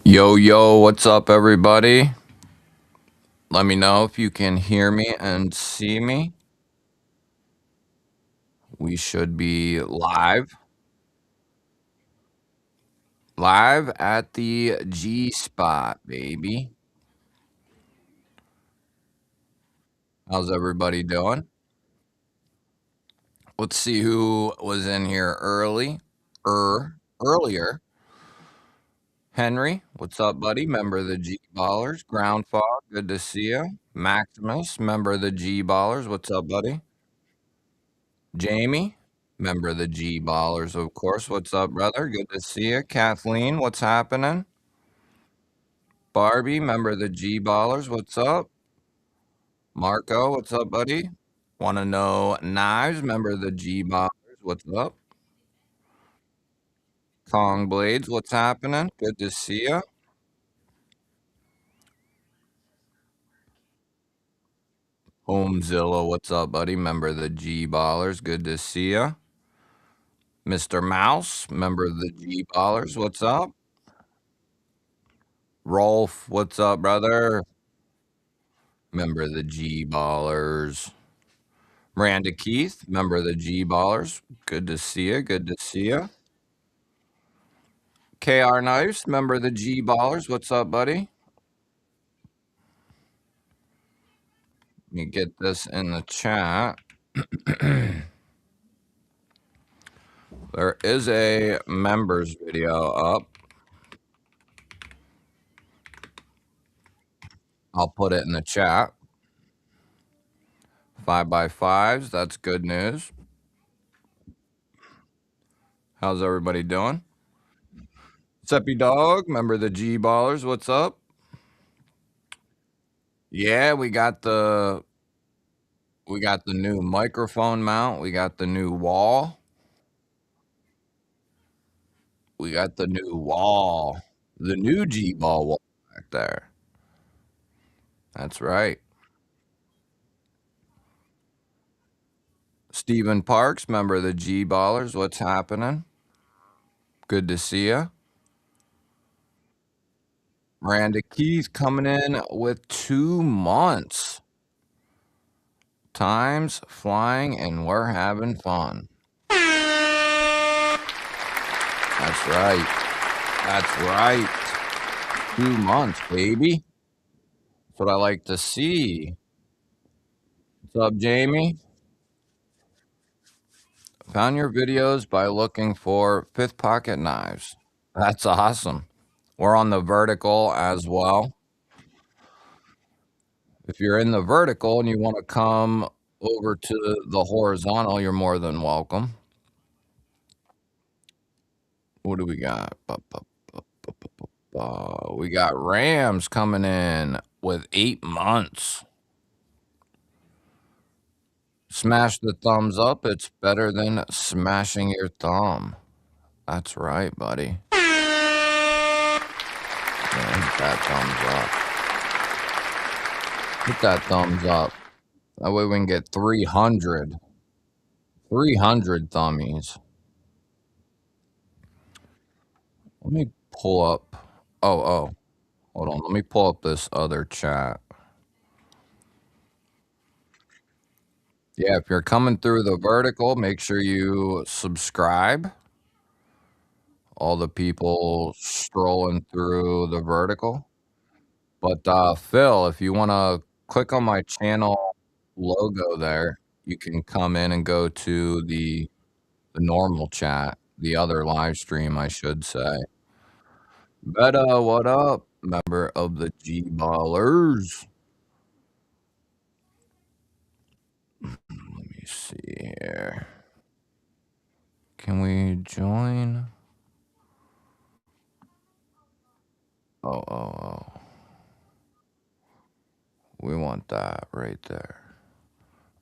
Yo, yo, what's up, everybody? Let me know if you can hear me and see me. We should be live at the G spot, baby. How's everybody doing? Let's see who was in here earlier. Henry, what's up, buddy? Member of the G Ballers. Ground Fog, good to see you. Maximus, member of the G Ballers. What's up, buddy? Jamie, member of the G Ballers, of course. What's up, brother? Good to see you. Kathleen, what's happening? Barbie, member of the G Ballers. What's up? Marco, what's up, buddy? Want to know Knives, member of the G Ballers. What's up? Kong Blades, what's happening? Good to see you. Homezilla, what's up, buddy? Member of the G Ballers. Good to see you. Mr. Mouse, member of the G Ballers. What's up? Rolf, what's up, brother? Member of the G Ballers. Miranda Keith, member of the G Ballers. Good to see you. Good to see you. KR Knives, member of the G Ballers. What's up, buddy? Let me get this in the chat. There is a members video up. I'll put it in the chat. 5x5s. That's good news. How's everybody doing? Seppy Dog, member of the G Ballers. What's up? Yeah, we got the new microphone mount. We got the new wall. We got the new wall. The new GBall wall back there. That's right. Stephen Parks, member of the G Ballers. What's happening? Good to see you. Miranda Keys coming in with 2 months. Time's flying and we're having fun. That's right. That's right. 2 months, baby. That's what I like to see. What's up, Jamie? Found your videos by looking for Fifth Pocket Knives. That's awesome. We're on the vertical as well. If you're in the vertical and you want to come over to the horizontal, you're more than welcome. What do we got? We got Rams coming in with 8 months. Smash the thumbs up. It's better than smashing your thumb. That's right, buddy. Yeah, hit that thumbs up. Hit that thumbs up. That way we can get 300. 300 thummies. Let me pull up. Oh. Hold on. Let me pull up this other chat. Yeah, if you're coming through the vertical, make sure you subscribe. All the people strolling through the vertical. But Phil, if you want to click on my channel logo there, you can come in and go to the normal chat, the other live stream, I should say. Beta, what up? Member of the G Ballers. Let me see here. Can we join? Oh. We want that right there.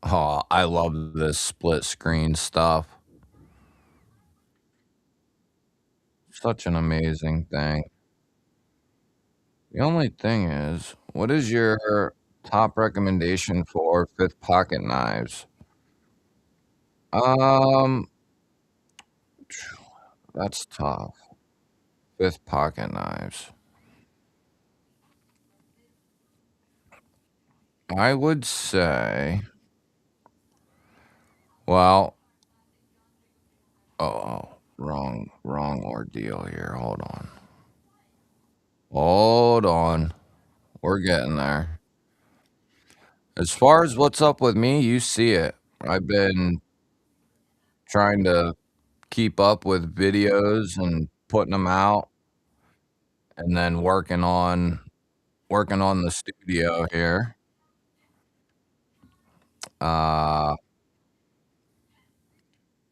Oh, I love this split screen stuff. Such an amazing thing. The only thing is, what is your top recommendation for Fifth Pocket Knives? Um, that's tough. Fifth Pocket Knives. I would say, well, oh, wrong ordeal here. Hold on. Hold on. We're getting there. As far as what's up with me, you see it. I've been trying to keep up with videos and putting them out and then working on the studio here. Uh,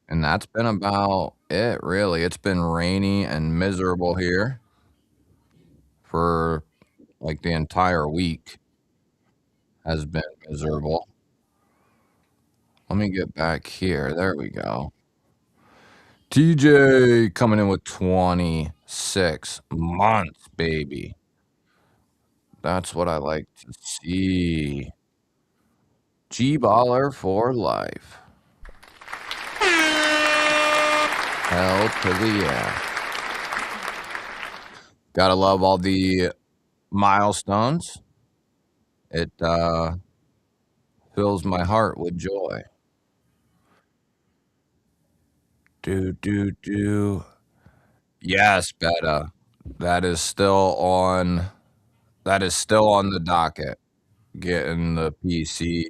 and that's been about it, really. It's been rainy and miserable here for like the entire week has been miserable. Let me get back here. There we go. TJ coming in with 26 months, baby. That's what I like to see. G-baller for life. Hell to the yeah. Gotta love all the milestones. It fills my heart with joy. Do. Yes, Beta. That is still on that is still on the docket. Getting the PC.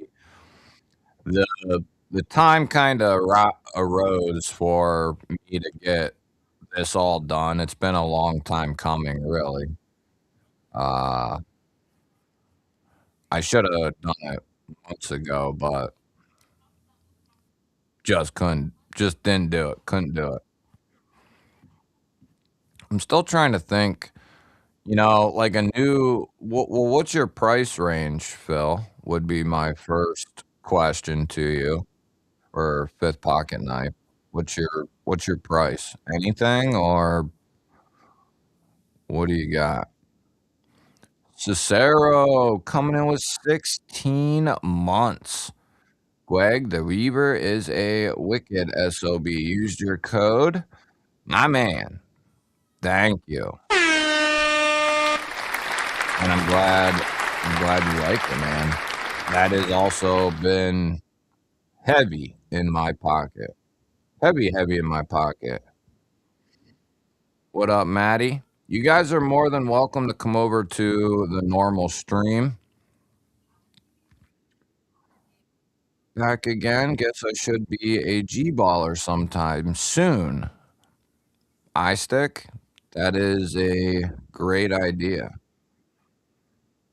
The the time kinda arose for me to get this all done. It's been a long time coming, really. Uh, I shoulda done it months ago, but just didn't do it, couldn't do it. I'm still trying to think, like a new what's your price range, Phil? Would be my first question to you for 5th pocket knife. What's your price? Anything or what do you got? Cicero coming in with 16 months. Greg, the Reaver is a wicked SOB. Used your code. My man. Thank you. And I'm glad you like it, man. That has also been heavy in my pocket. Heavy in my pocket. What up, Maddie? You guys are more than welcome to come over to the normal stream. Back again. Guess I should be a G-baller sometime soon. iStick? That is a great idea.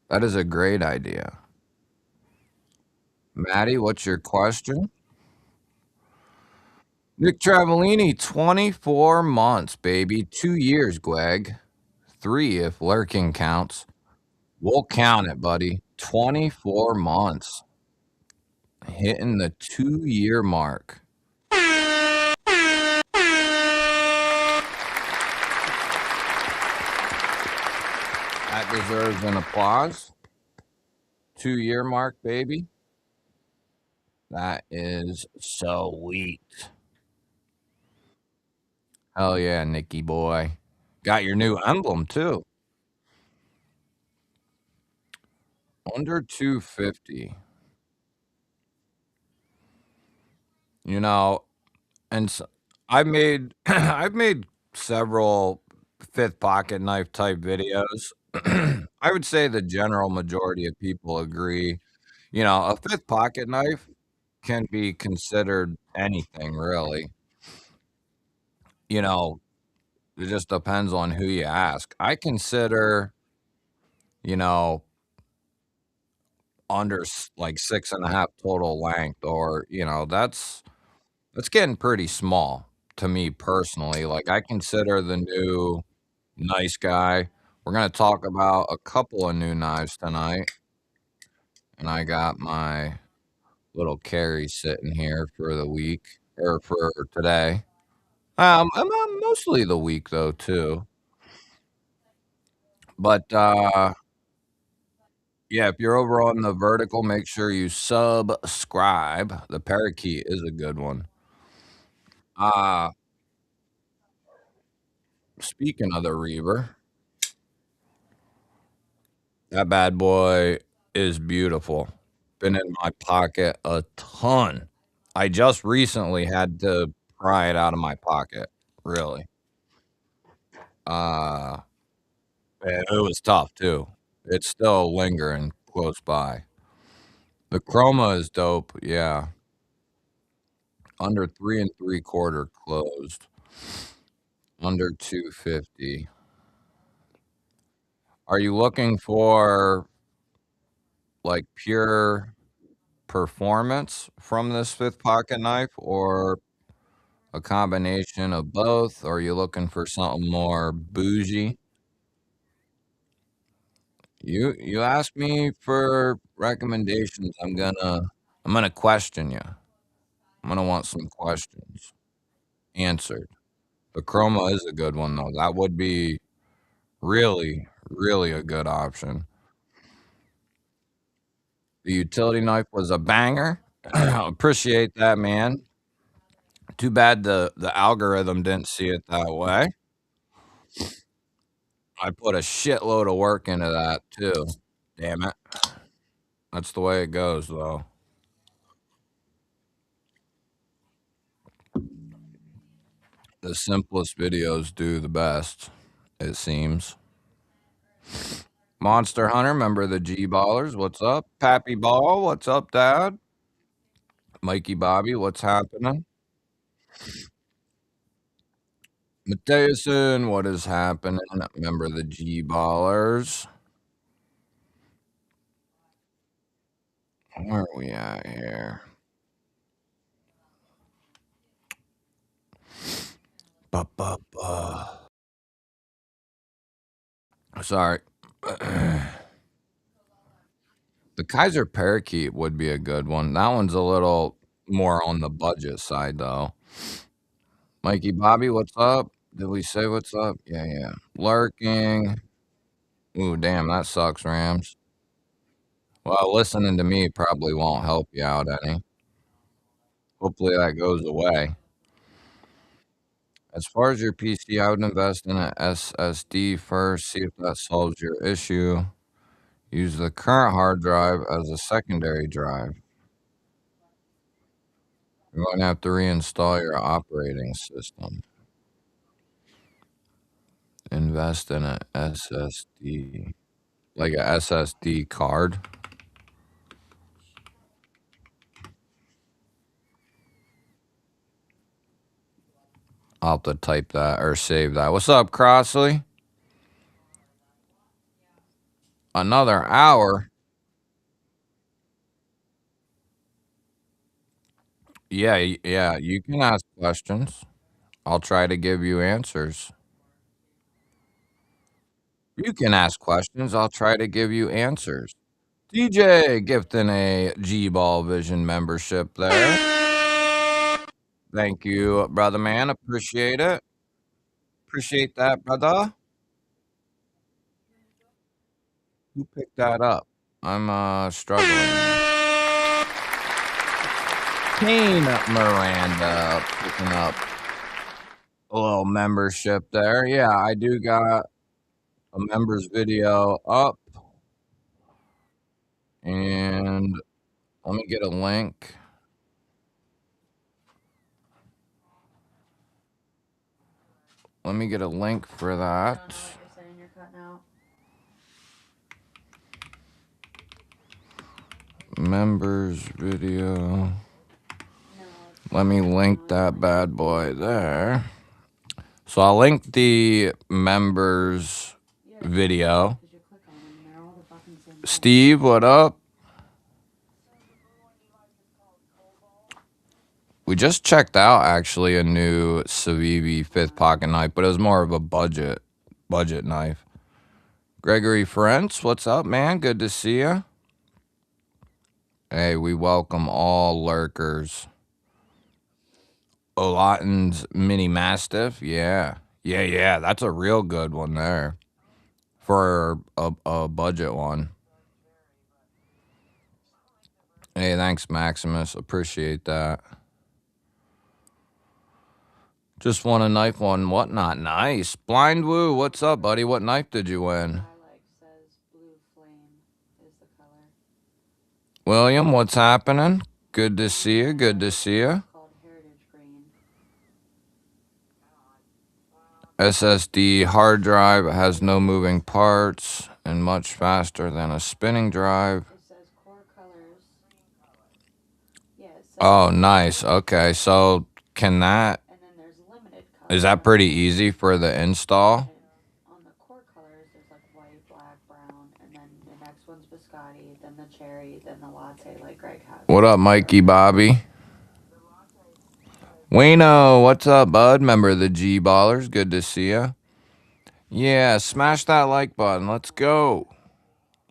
That is a great idea. Maddie, what's your question? Nick Travellini, 24 months, baby. 2 years, Greg. 3 if lurking counts. We'll count it, buddy. 24 months. Hitting the 2-year mark. That deserves an applause. 2-year mark, baby. That is sweet. Hell yeah, Nicky boy. Got your new emblem too. Under 250. You know, and I've made I've made several 5th pocket knife type videos. I would say the general majority of people agree. A 5th pocket knife can be considered anything really. You know, it just depends on who you ask. I consider, you know, under like 6.5 total length, or that's getting pretty small to me personally. Like I consider the new nice guy. We're gonna talk about a couple of new knives tonight, and I got my little carry sitting here for the week or for today. Mostly the week though too. But yeah, if you're over on the vertical, make sure you subscribe. The parakeet is a good one. Uh Speaking of the Reaver, that bad boy is beautiful. been in my pocket a ton. I just recently had to pry it out of my pocket, really. Uh, it was tough too. It's still lingering close by. The chroma is dope, yeah. Under 3 and 3/4 closed. Under 250. Are you looking for, like, pure performance from this 5th pocket knife or a combination of both? Or are you looking for something more bougie? You ask me for recommendations, I'm gonna question you. I'm gonna want some questions answered. The chroma is a good one, though. That would be really, really a good option. The utility knife was a banger. Appreciate that, man. Too bad the algorithm didn't see it that way. I put a shitload of work into that too. Damn it. That's the way it goes, though. The simplest videos do the best, it seems. Monster Hunter, member of the G-Ballers, what's up? Pappy Ball, what's up, Dad? Mikey Bobby, what's happening? Mateuson, what is happening? Member of the G-Ballers. Where are we at here? Ba, ba, ba. Sorry. The Kaiser Parakeet would be a good one. That one's a little more on the budget side, though. Mikey Bobby, what's up? Did we say what's up? Yeah, yeah. Lurking. Ooh, damn, that sucks, Rams. Well, listening to me probably won't help you out any. Hopefully that goes away. As far as your PC, I would invest in an SSD first, see if that solves your issue. Use the current hard drive as a secondary drive. You're going to have to reinstall your operating system. Invest in an SSD. Like a SSD card. I'll have to type that or save that. What's up, Crossley? Another hour? Yeah, yeah, you can ask questions. I'll try to give you answers. You can ask questions. I'll try to give you answers. DJ gifting a G-Ball Vision membership there. Thank you, brother man. Appreciate it. Appreciate that, brother. Who picked that up? I'm struggling. Kane Miranda picking up a little membership there. Yeah, I do got a members video up. And let me get a link. Let me get a link for that. Members video. Let me link that bad boy there. So I'll link the members video. Steve, what up? We just checked out actually a new Civivi 5th pocket knife, but it was more of a budget knife. Gregory Frentz, what's up, man? Good to see you. Hey, we welcome all lurkers. Olatin's Mini Mastiff, yeah. Yeah, that's a real good one there. For a budget one. Hey, thanks, Maximus. Appreciate that. Just won a knife one, whatnot. Nice. Blind Woo, what's up, buddy? What knife did you win? William, what's happening? Good to see you. Good to see you. SSD hard drive has no moving parts and much faster than a spinning drive. Oh, nice. Okay, so can that, is that pretty easy for the install? On the core colors, there's like white, black, brown, and then the next one's biscotti, then the cherry, then the latte, like Greg has. What up, Mikey Bobby? Wayno, what's up, bud? Member of the G-Ballers. Good to see you. Yeah, smash that like button. Let's go.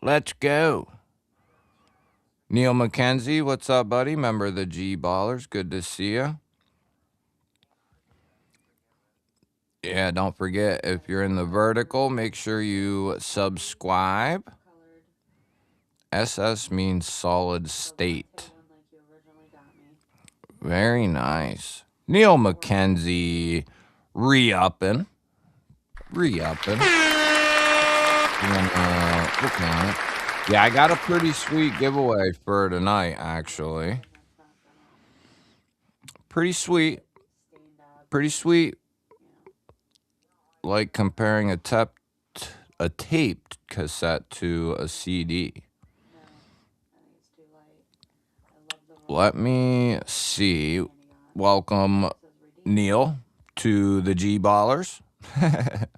Let's go. Neil McKenzie, what's up, buddy? Member of the G-Ballers. Good to see you. Yeah, don't forget, if you're in the vertical, make sure you subscribe. SS means solid state. Very nice. Neil McKenzie, re-upping. Re-upping. Yeah, I got a pretty sweet giveaway for tonight, actually. Pretty sweet. Pretty sweet. Like comparing a taped cassette to a CD. Let me see. Welcome, Neil, to the G-Ballers. Let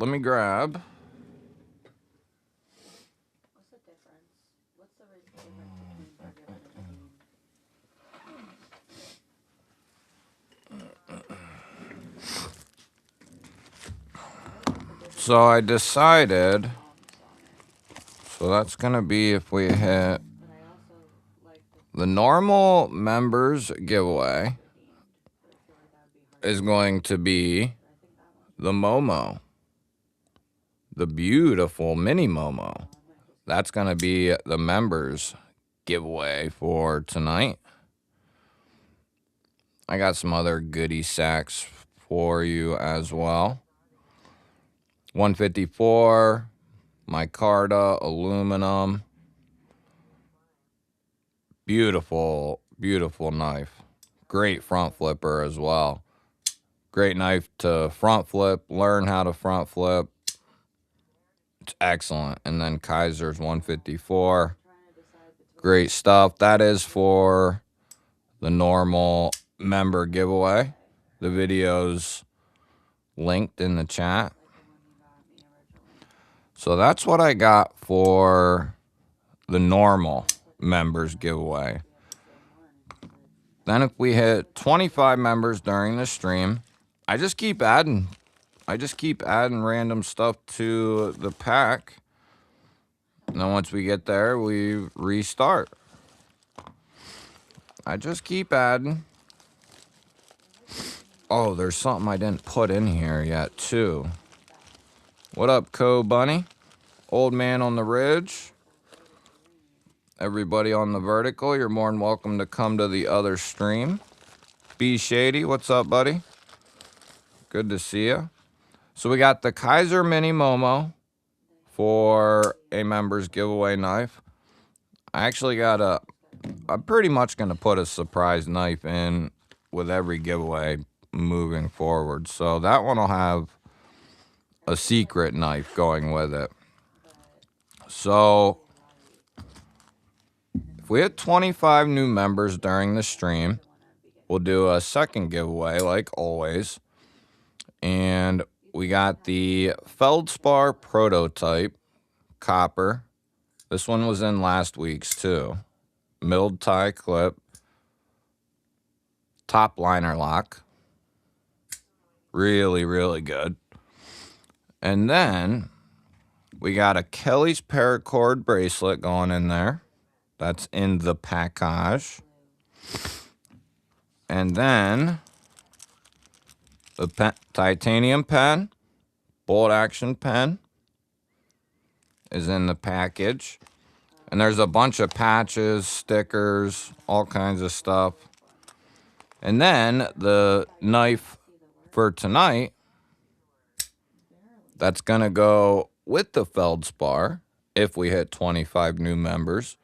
me grab. What's the difference? What's the difference between regular and bean? So I decided, so that's going to be if we hit the normal members giveaway is going to be the Momo. The beautiful mini Momo. That's going to be the members giveaway for tonight. I got some other goodie sacks for you as well. 154, micarta, aluminum. Beautiful, beautiful knife. Great front flipper as well. Great knife to front flip, learn how to front flip. It's excellent. And then Kaiser's 154. Great stuff. That is for the normal member giveaway. The video's linked in the chat. So that's what I got for the normal members giveaway. Then if we hit 25 members during the stream, I just keep adding random stuff to the pack. And then once we get there, we restart. I just keep adding. Oh, there's something I didn't put in here yet, too. What up, Co-Bunny? Old man on the ridge. Everybody on the vertical, you're more than welcome to come to the other stream. B Shady, what's up, buddy? Good to see you. So we got the Kaiser Mini Momo for a members giveaway knife. I actually got I'm pretty much going to put a surprise knife in with every giveaway moving forward. So that one will have a secret knife going with it. So if we hit 25 new members during the stream, we'll do a second giveaway like always. And we got the Feldspar prototype copper. This one was in last week's too. Milled tie clip. Top liner lock. Really, really good. And then we got a Kelly's paracord bracelet going in there. That's in the package. And then the titanium pen, bolt action pen is in the package. And there's a bunch of patches, stickers, all kinds of stuff. And then the knife for tonight, that's going to go with the Feldspar if we hit 25 new members.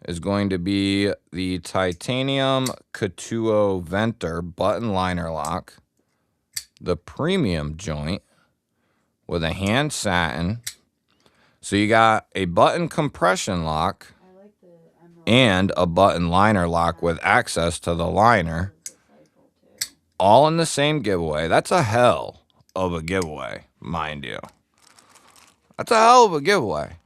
is going to be the titanium Katuo Venter button liner lock, the premium joint with a hand satin. So you got a button compression lock and a button liner lock with access to the liner, all in the same giveaway. That's a hell of a giveaway, mind you. That's a hell of a giveaway.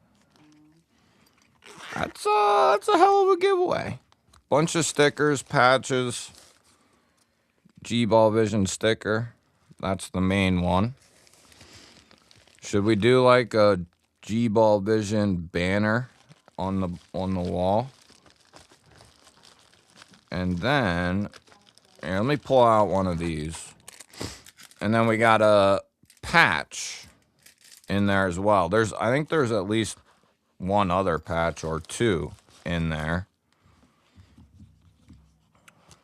That's a hell of a giveaway. Bunch of stickers, patches, GBall Vision sticker. That's the main one. Should we do like a GBall Vision banner on the wall? And then, here, let me pull out one of these. And then we got a patch in there as well. I think there's at least one other patch or two in there.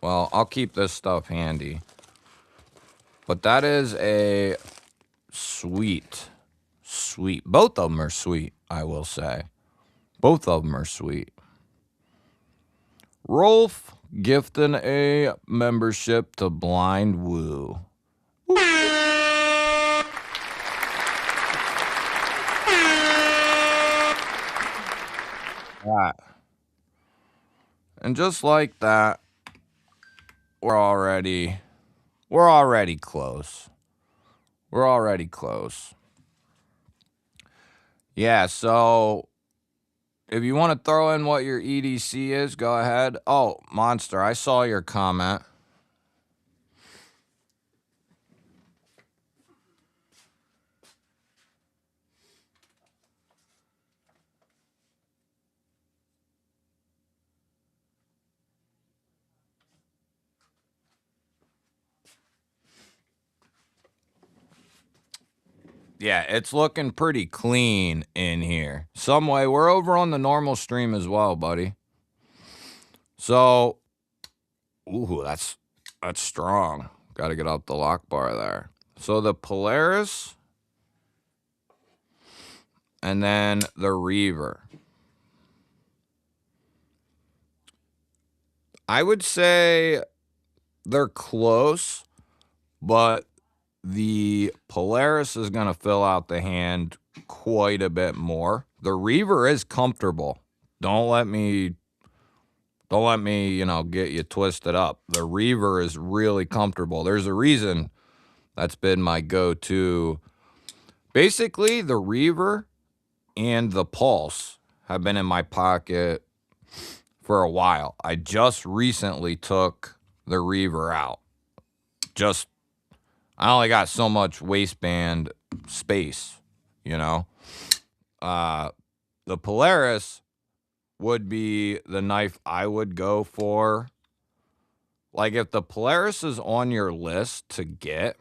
Well, I'll keep this stuff handy. But that is a sweet. Both of them are sweet, I will say. Both of them are sweet. Rolf gifting a membership to Blind Woo. That. And just like that, we're already close. We're already close. Yeah, so if you want to throw in what your EDC is, go ahead. Oh, Monster, I saw your comment. Yeah, it's looking pretty clean in here. Some way, we're over on the normal stream as well, buddy. So, ooh, that's strong. Got to get out the lock bar there. So the Polaris and then the Reaver. I would say they're close, but the Polaris is going to fill out the hand quite a bit more. The Reaver is comfortable. Don't let me, get you twisted up. The Reaver is really comfortable. There's a reason that's been my go-to. Basically, the Reaver and the Pulse have been in my pocket for a while. I just recently took the Reaver out. I only got so much waistband space, The Polaris would be the knife I would go for. Like, if the Polaris is on your list to get,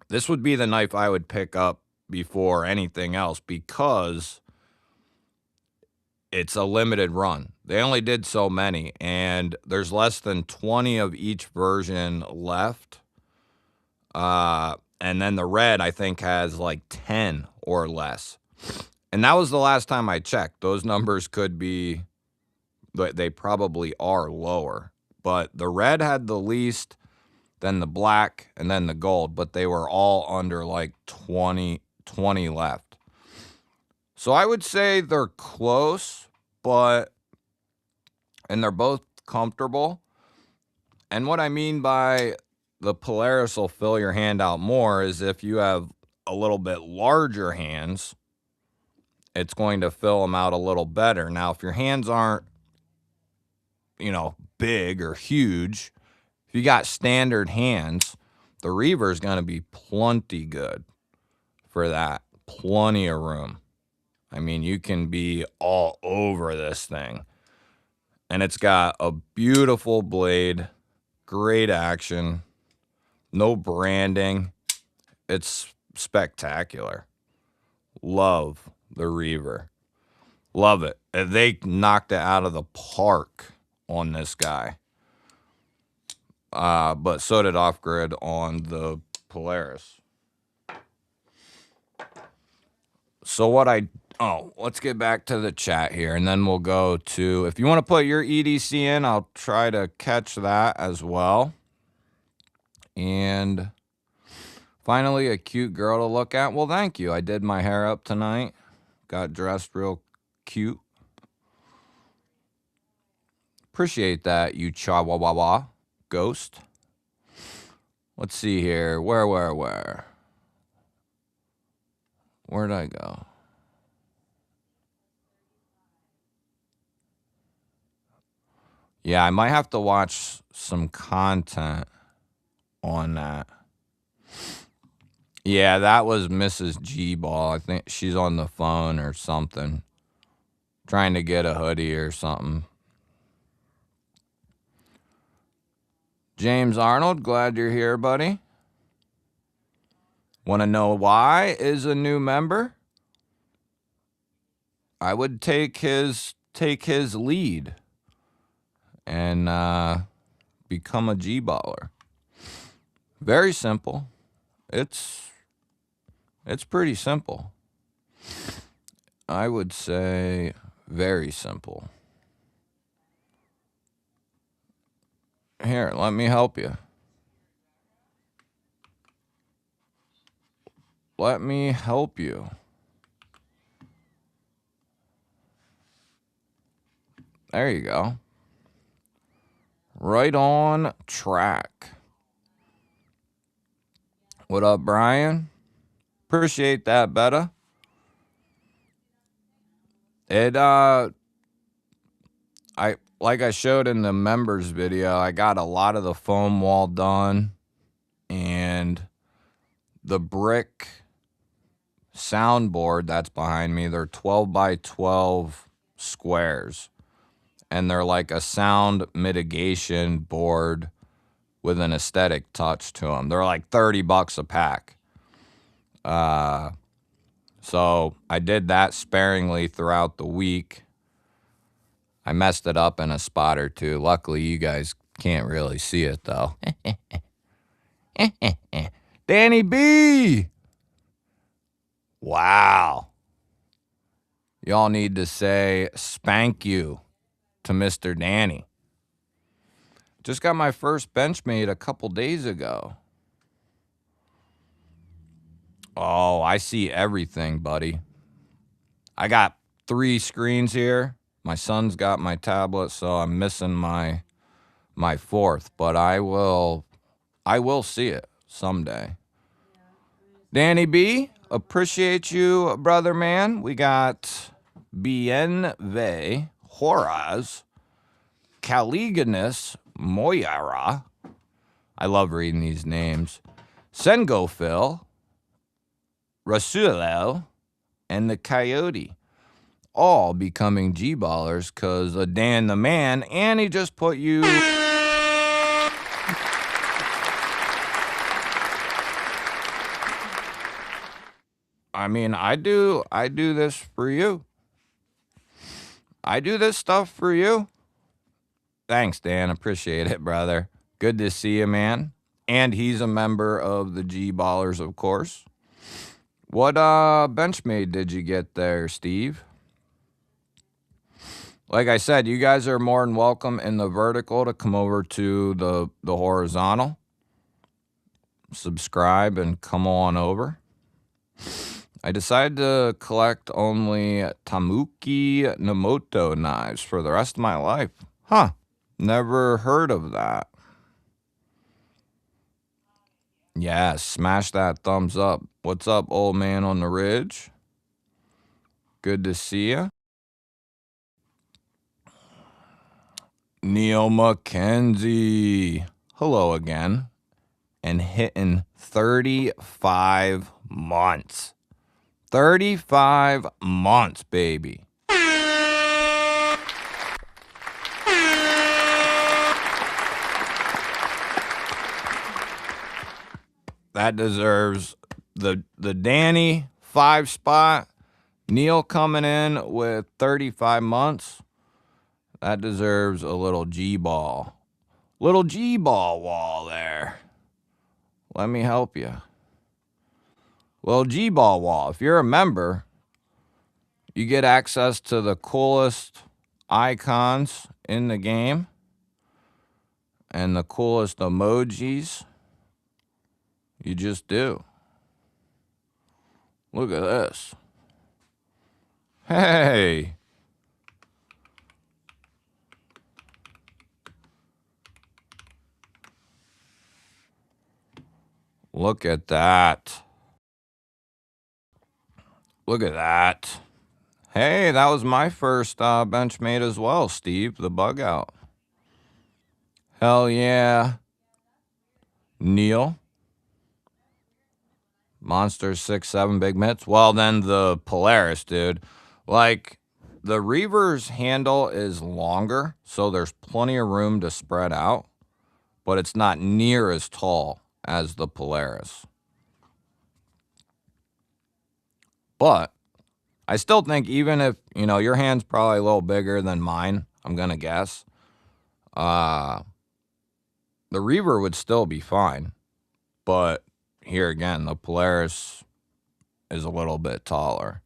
this would be the knife I would pick up before anything else because it's a limited run. They only did so many, and there's less than 20 of each version left. And then the red, I think, has like 10 or less. And that was the last time I checked. Those numbers could be, they probably are lower. But the red had the least, then the black, and then the gold. But they were all under like 20 left. So I would say they're close, and they're both comfortable. And what I mean by the Polaris will fill your hand out more is if you have a little bit larger hands, it's going to fill them out a little better. Now, if your hands aren't, big or huge, if you got standard hands, the Reaver is going to be plenty good for that. Plenty of room. I mean, you can be all over this thing. And it's got a beautiful blade, great action, no branding. It's spectacular. Love the Reaver. Love it. They knocked it out of the park on this guy. But so did Off Grid on the Polaris. So what I Oh, let's get back to the chat here, and then we'll go to, if you want to put your EDC in, I'll try to catch that as well. And finally, a cute girl to look at. Well, thank you. I did my hair up tonight. Got dressed real cute. Appreciate that, you Chihuahua ghost. Let's see here. Where? Where'd I go? Yeah, I might have to watch some content on that. Yeah, that was Mrs. GBall. I think she's on the phone or something. Trying to get a hoodie or something. James Arnold, glad you're here, buddy. Want to know why is a new member? I would take his lead and become a G-baller. Very simple. It's pretty simple. I would say very simple. Here, let me help you. Let me help you. There you go. Right on track. What up, Brian? Appreciate that, Betta. Like I showed in the members video, I got a lot of the foam wall done and the brick soundboard that's behind me. They're 12 by 12 squares and they're like a sound mitigation board with an aesthetic touch to them. They're like $30 a pack. So I did that sparingly throughout the week. I messed it up in a spot or two. Luckily, you guys can't really see it, though. Danny B! Wow. Y'all need to say spank you to Mr. Danny. Just got my first Benchmade a couple days ago. Oh, I see everything, buddy. I got 3 screens here. My son's got my tablet, so I'm missing my 4th, but I will see it someday. Danny B, appreciate you, brother man. We got Bienve Horaz Caliganus Moyara. I love reading these names. Sengofil, Rasulel, and the Coyote. All becoming G-ballers because of Dan the Man, and he just put you... I mean, I do this for you. I do this stuff for you. Thanks, Dan. Appreciate it, brother. Good to see you, man. And he's a member of the G-ballers, of course. What Benchmade did you get there, Steve? Like I said, you guys are more than welcome in the vertical to come over to the horizontal. Subscribe and come on over. I decided to collect only Tamuki Nomoto knives for the rest of my life. Huh. Never heard of that. Yeah, smash that thumbs up. What's up, old man on the ridge? Good to see ya. Neil McKenzie. Hello again. And hitting 35 months. 35 months, baby. That deserves the Danny 5 spot. Neil coming in with 35 months. That deserves a little G-ball. Little G-ball wall there. Let me help you. Little G-ball wall. If you're a member, You get access to the coolest icons in the game and the coolest emojis. You just do. Look at this. Hey. Look at that. Look at that. Hey, that was my first Benchmade as well, Steve, the bug out. Hell yeah. Neil. Monster 6-7 big mitts. Well, then the Polaris, dude. Like, the Reaver's handle is longer, so there's plenty of room to spread out, but it's not near as tall as the Polaris. But I still think even if, you know, your hand's probably a little bigger than mine, I'm going to guess, the Reaver would still be fine. But here again, the Polaris is a little bit taller.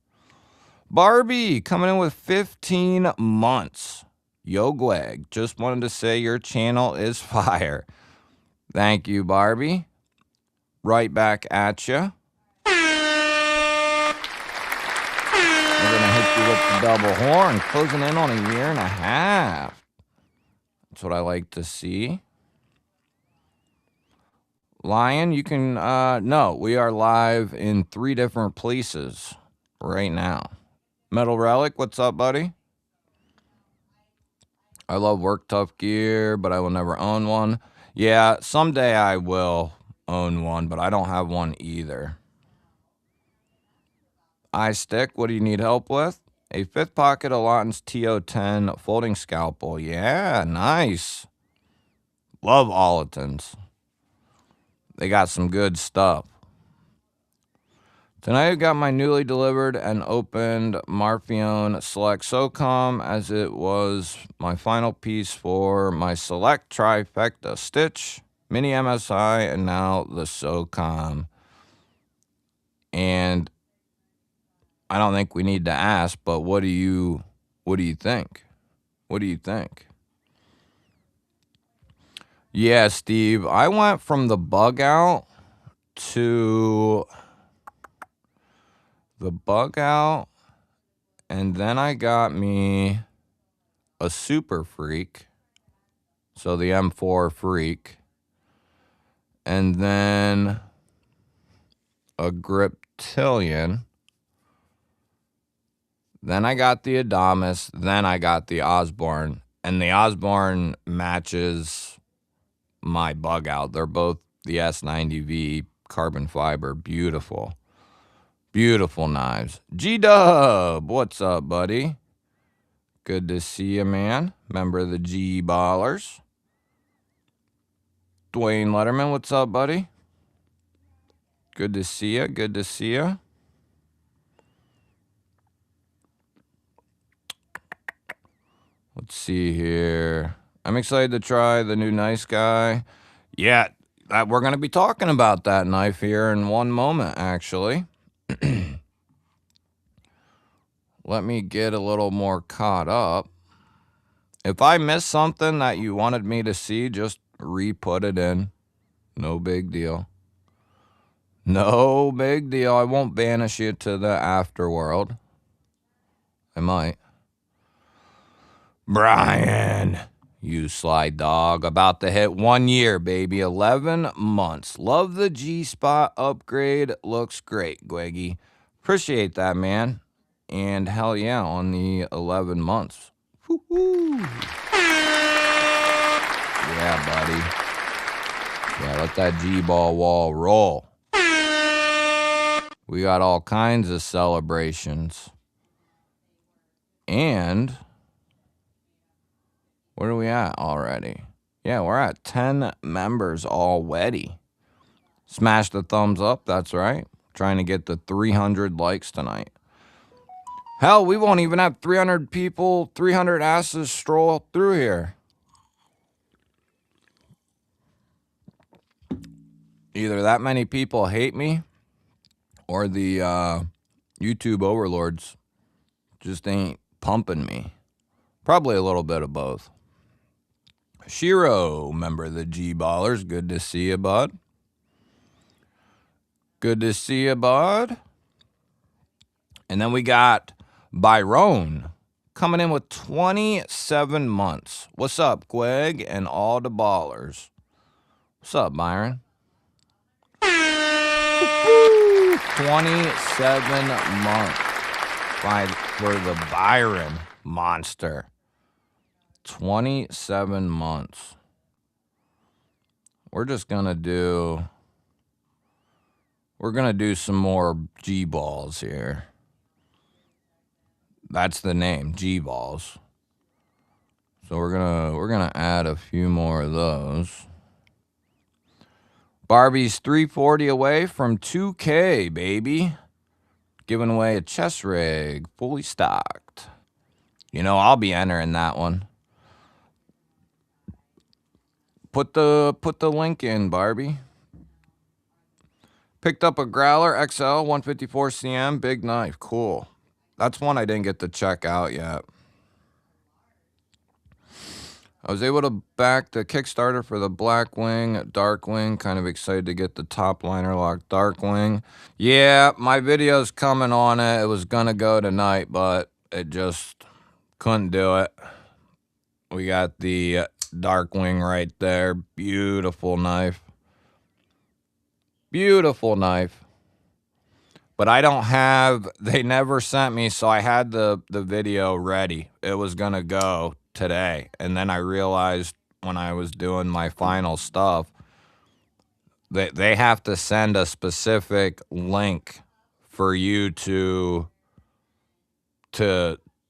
Barbie coming in with 15 months. Yo, Gweg, just wanted to say your channel is fire. Thank you, Barbie. Right back at you. We're going to hit you with the double horn, closing in on a year and a half. That's what I like to see. Lion, you can, no, we are live in 3 different places right now. Metal Relic, what's up, buddy? I love Work Tough gear, but I will never own one. Yeah, someday I will own one, but I don't have one either. iStick, what do you need help with? A 5th pocket Alautin's TO10 folding scalpel. Yeah, nice. Love Alautin's. They got some good stuff. Tonight I got my newly delivered and opened Marfione Select SOCOM, as it was my final piece for my Select Trifecta Stitch, Mini MSI, and now the SOCOM. And I don't think we need to ask, but what do you think? What do you think? Yeah, Steve, I went from the bug out to the bug out, and then I got me a Super Freak, so the M4 Freak, and then a Griptilian. Then I got the Adamas, then I got the Osborne, and the Osborne matches my bug out. They're both the S90V carbon fiber. Beautiful. Beautiful knives. G-Dub, what's up, buddy? Good to see you, man. Member of the G-Ballers. Dwayne Letterman, what's up, buddy? Good to see you. Good to see you. Let's see here. I'm excited to try the new Nice Guy. Yeah, we're going to be talking about that knife here in one moment, actually. Let me get a little more caught up. If I missed something that you wanted me to see, just re-put it in. No big deal. No big deal. I won't banish you to the afterworld. I might. Brian, you sly dog. About to hit 1 year, baby. 11 months. Love the G-Spot upgrade. Looks great, Gweggy. Appreciate that, man. And hell yeah, on the 11 months. Woo-hoo. Yeah, buddy. Yeah, let that G-Ball wall roll. We got all kinds of celebrations. And where are we at already? Yeah, we're at 10 members already. Smash the thumbs up, that's right. Trying to get the 300 likes tonight. Hell, we won't even have 300 people, 300 asses stroll through here. Either that many people hate me, or the YouTube overlords just ain't pumping me. Probably a little bit of both. Shiro, member of the G-Ballers. Good to see you, bud. Good to see you, bud. And then we got Byron coming in with 27 months. What's up, Greg and all the ballers? What's up, Byron? 27 months for the Byron monster. 27 months. We're gonna do some more G-balls here. That's the name, G-balls. So we're gonna add a few more of those. Barbie's 340 away from 2K, baby. Giving away a chest rig, fully stocked. You know, I'll be entering that one. Put the link in, Barbie. Picked up a Growler XL 154 cm, big knife. Cool. That's one I didn't get to check out yet. I was able to back the Kickstarter for the Blackwing, Darkwing. Kind of excited to get the top liner lock Darkwing. Yeah, my video's coming on it. It was gonna go tonight, but it just couldn't do it. We got the Darkwing right there. Beautiful knife. Beautiful knife. But I don't have, they never sent me, so I had the video ready. It was gonna go today. And then I realized when I was doing my final stuff, they have to send a specific link for you to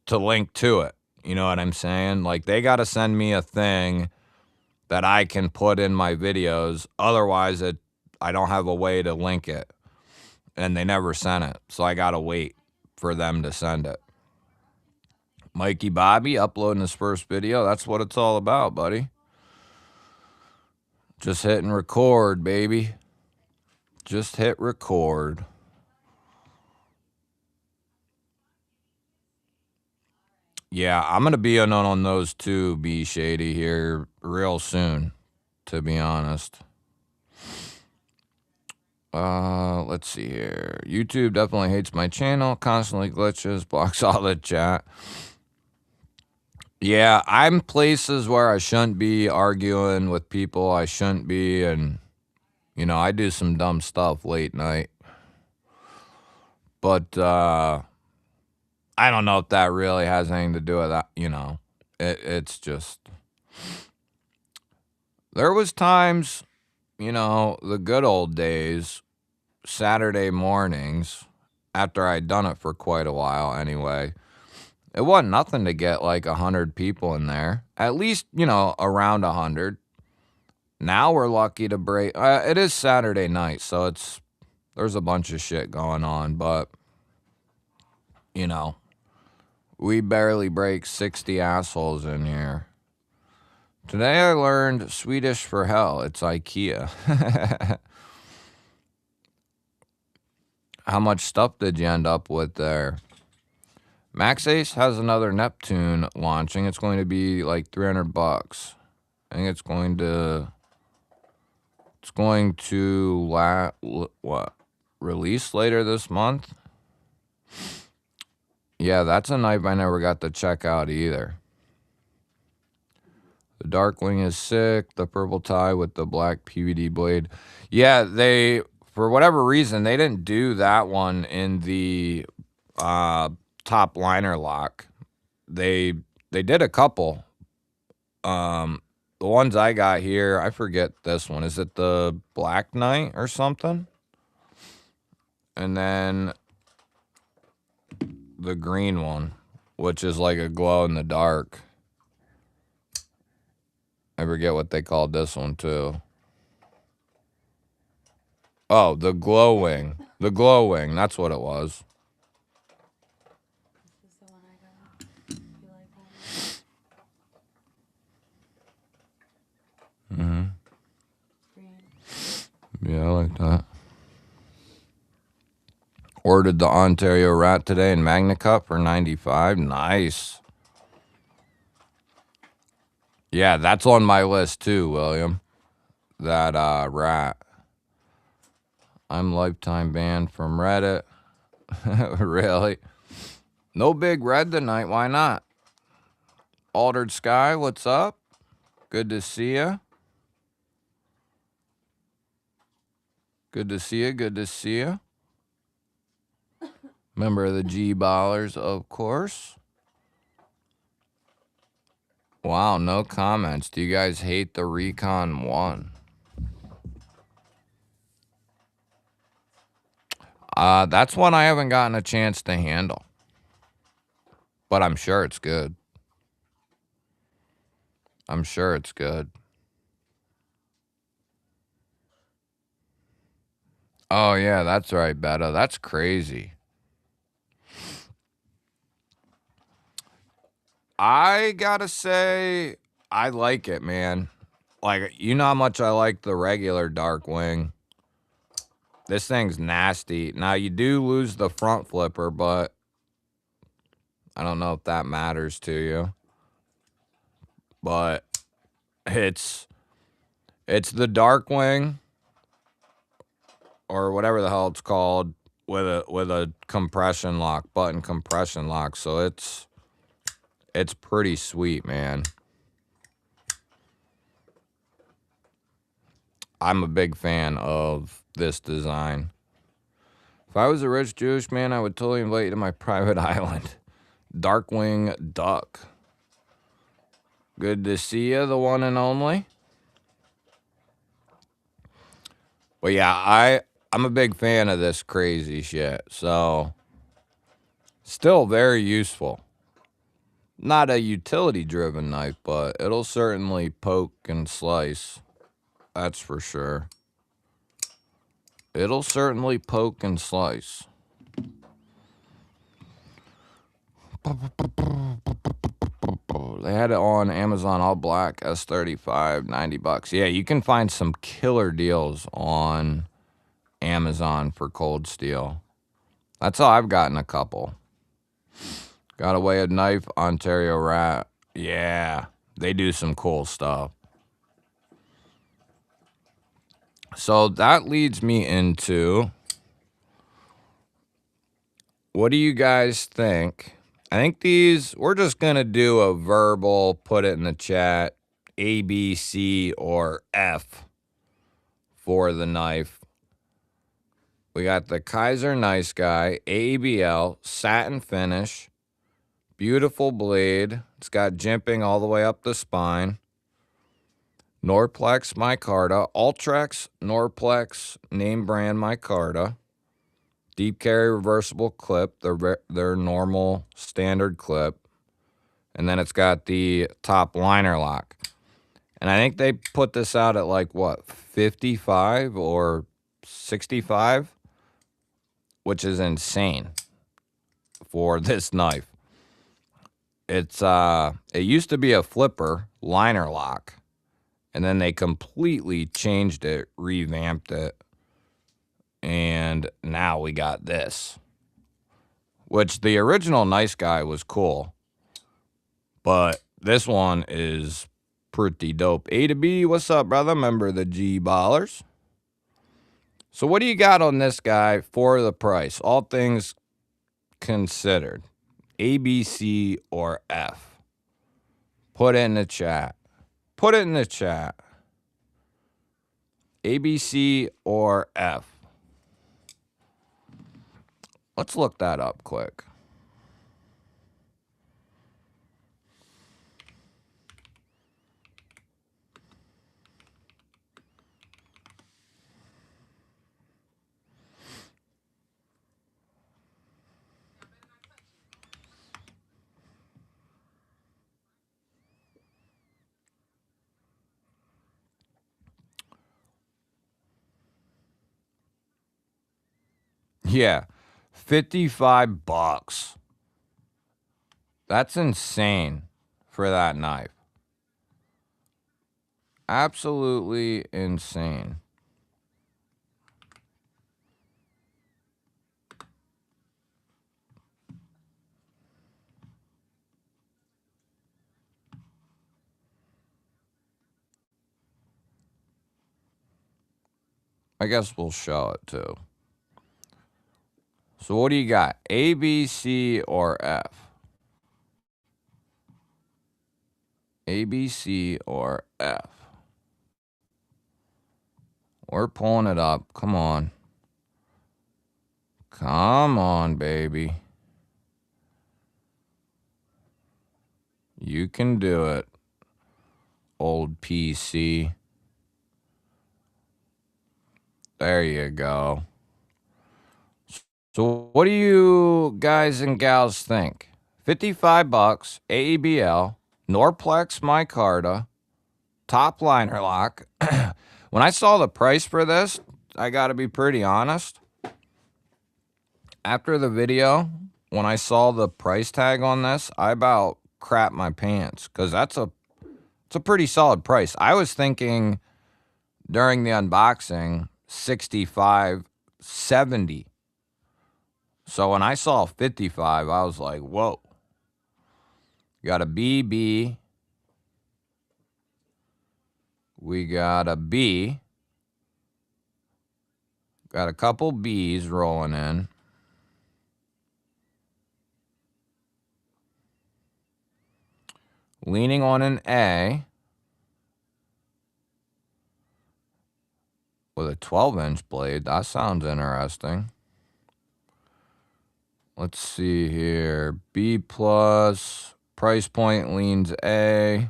link to it. You know what I'm saying? Like, they got to send me a thing that I can put in my videos. Otherwise, I don't have a way to link it. And they never sent it. So I got to wait for them to send it. Mikey Bobby uploading his first video. That's what it's all about, buddy. Just hitting record, baby. Just hit record. Yeah, I'm going to be in on those too, B Shady, here real soon, to be honest. Let's see here. YouTube definitely hates my channel, constantly glitches, blocks all the chat. Yeah, I'm places where I shouldn't be arguing with people. I shouldn't be, and, you know, I do some dumb stuff late night. But, I don't know if that really has anything to do with that, you know. It's just... There was times, you know, the good old days, Saturday mornings, after I'd done it for quite a while anyway, it wasn't nothing to get like 100 people in there. At least, you know, around 100. Now we're lucky to break. It is Saturday night, so there's a bunch of shit going on, but, you know, we barely break 60 assholes in here. Today I learned Swedish for hell. It's IKEA. How much stuff did you end up with there? Max Ace has another Neptune launching. It's going to be like $300. I think it's going to release later this month. Yeah, that's a knife I never got to check out either. The Darkwing is sick. The purple tie with the black PVD blade. Yeah, for whatever reason, they didn't do that one in the top liner lock. They did a couple. The ones I got here, I forget this one. Is it the Black Knight or something? And then the green one, which is like a glow in the dark. I forget what they called this one too. Oh, the glowing. The glowing, that's what it was. This is the one I got. You like that? Mm-hmm. Green. Yeah, I like that. Ordered the Ontario Rat today in Magna Cup for $95. Nice. Yeah, that's on my list too, William. That rat. I'm lifetime banned from Reddit. Really? No big red tonight. Why not? Altered Sky, what's up? Good to see you. Good to see you. Good to see you. Member of the GBallers, of course. Wow, no comments. Do you guys hate the Recon 1? That's one I haven't gotten a chance to handle. But I'm sure it's good. I'm sure it's good. Oh, yeah, that's right, Betta. That's crazy. I gotta say, I like it, man. Like, you know how much I like the regular Darkwing. This thing's nasty. Now, you do lose the front flipper, but I don't know if that matters to you. But it's the Darkwing or whatever the hell it's called with a compression lock, button compression lock. So it's pretty sweet, man. I'm a big fan of this design. If I was a rich Jewish man, I would totally invite you to my private island. Darkwing Duck. Good to see you, the one and only. But yeah, I'm a big fan of this crazy shit. So, still very useful. Not a utility-driven knife, but it'll certainly poke and slice. That's for sure. It'll certainly poke and slice. They had it on Amazon all black, S35, $90. Yeah, you can find some killer deals on Amazon for cold steel. That's how I've gotten a couple. Got away a knife, Ontario Rat. Yeah, they do some cool stuff. So that leads me into, what do you guys think? I think we're just going to do a verbal, put it in the chat, A, B, C, or F for the knife. We got the Kaiser Nice Guy, ABL, satin finish, beautiful blade. It's got jimping all the way up the spine. Norplex micarta, Ultrex, Norplex, name brand micarta. Deep carry reversible clip, their normal standard clip. And then it's got the top liner lock. And I think they put this out at like, what, 55 or 65? Which is insane for this knife. It used to be a flipper liner lock. And then they completely changed it, revamped it. And now we got this. Which the original Nice Guy was cool. But this one is pretty dope. A to B, what's up, brother? Member of the GBallers. So what do you got on this guy for the price? All things considered. A, B, C, or F? Put it in the chat. Put it in the chat. A, B, C, or F? Let's look that up quick. Yeah, $55. That's insane for that knife. Absolutely insane. I guess we'll show it too. So what do you got? A, B, C, or F? A, B, C, or F? We're pulling it up. Come on. Come on, baby. You can do it, old PC. There you go. So what do you guys and gals think? 55 bucks, AEBL, Norplex micarta, top liner lock. When I saw the price for this, I got to be pretty honest. After the video, when I saw the price tag on this, I about crap my pants because it's a pretty solid price. I was thinking during the unboxing 65, 70. So when I saw 55, I was like, whoa. Got a BB. We got a B. Got a couple B's rolling in. Leaning on an A. With a 12-inch blade. That sounds interesting. Let's see here. B plus. Price point leans A.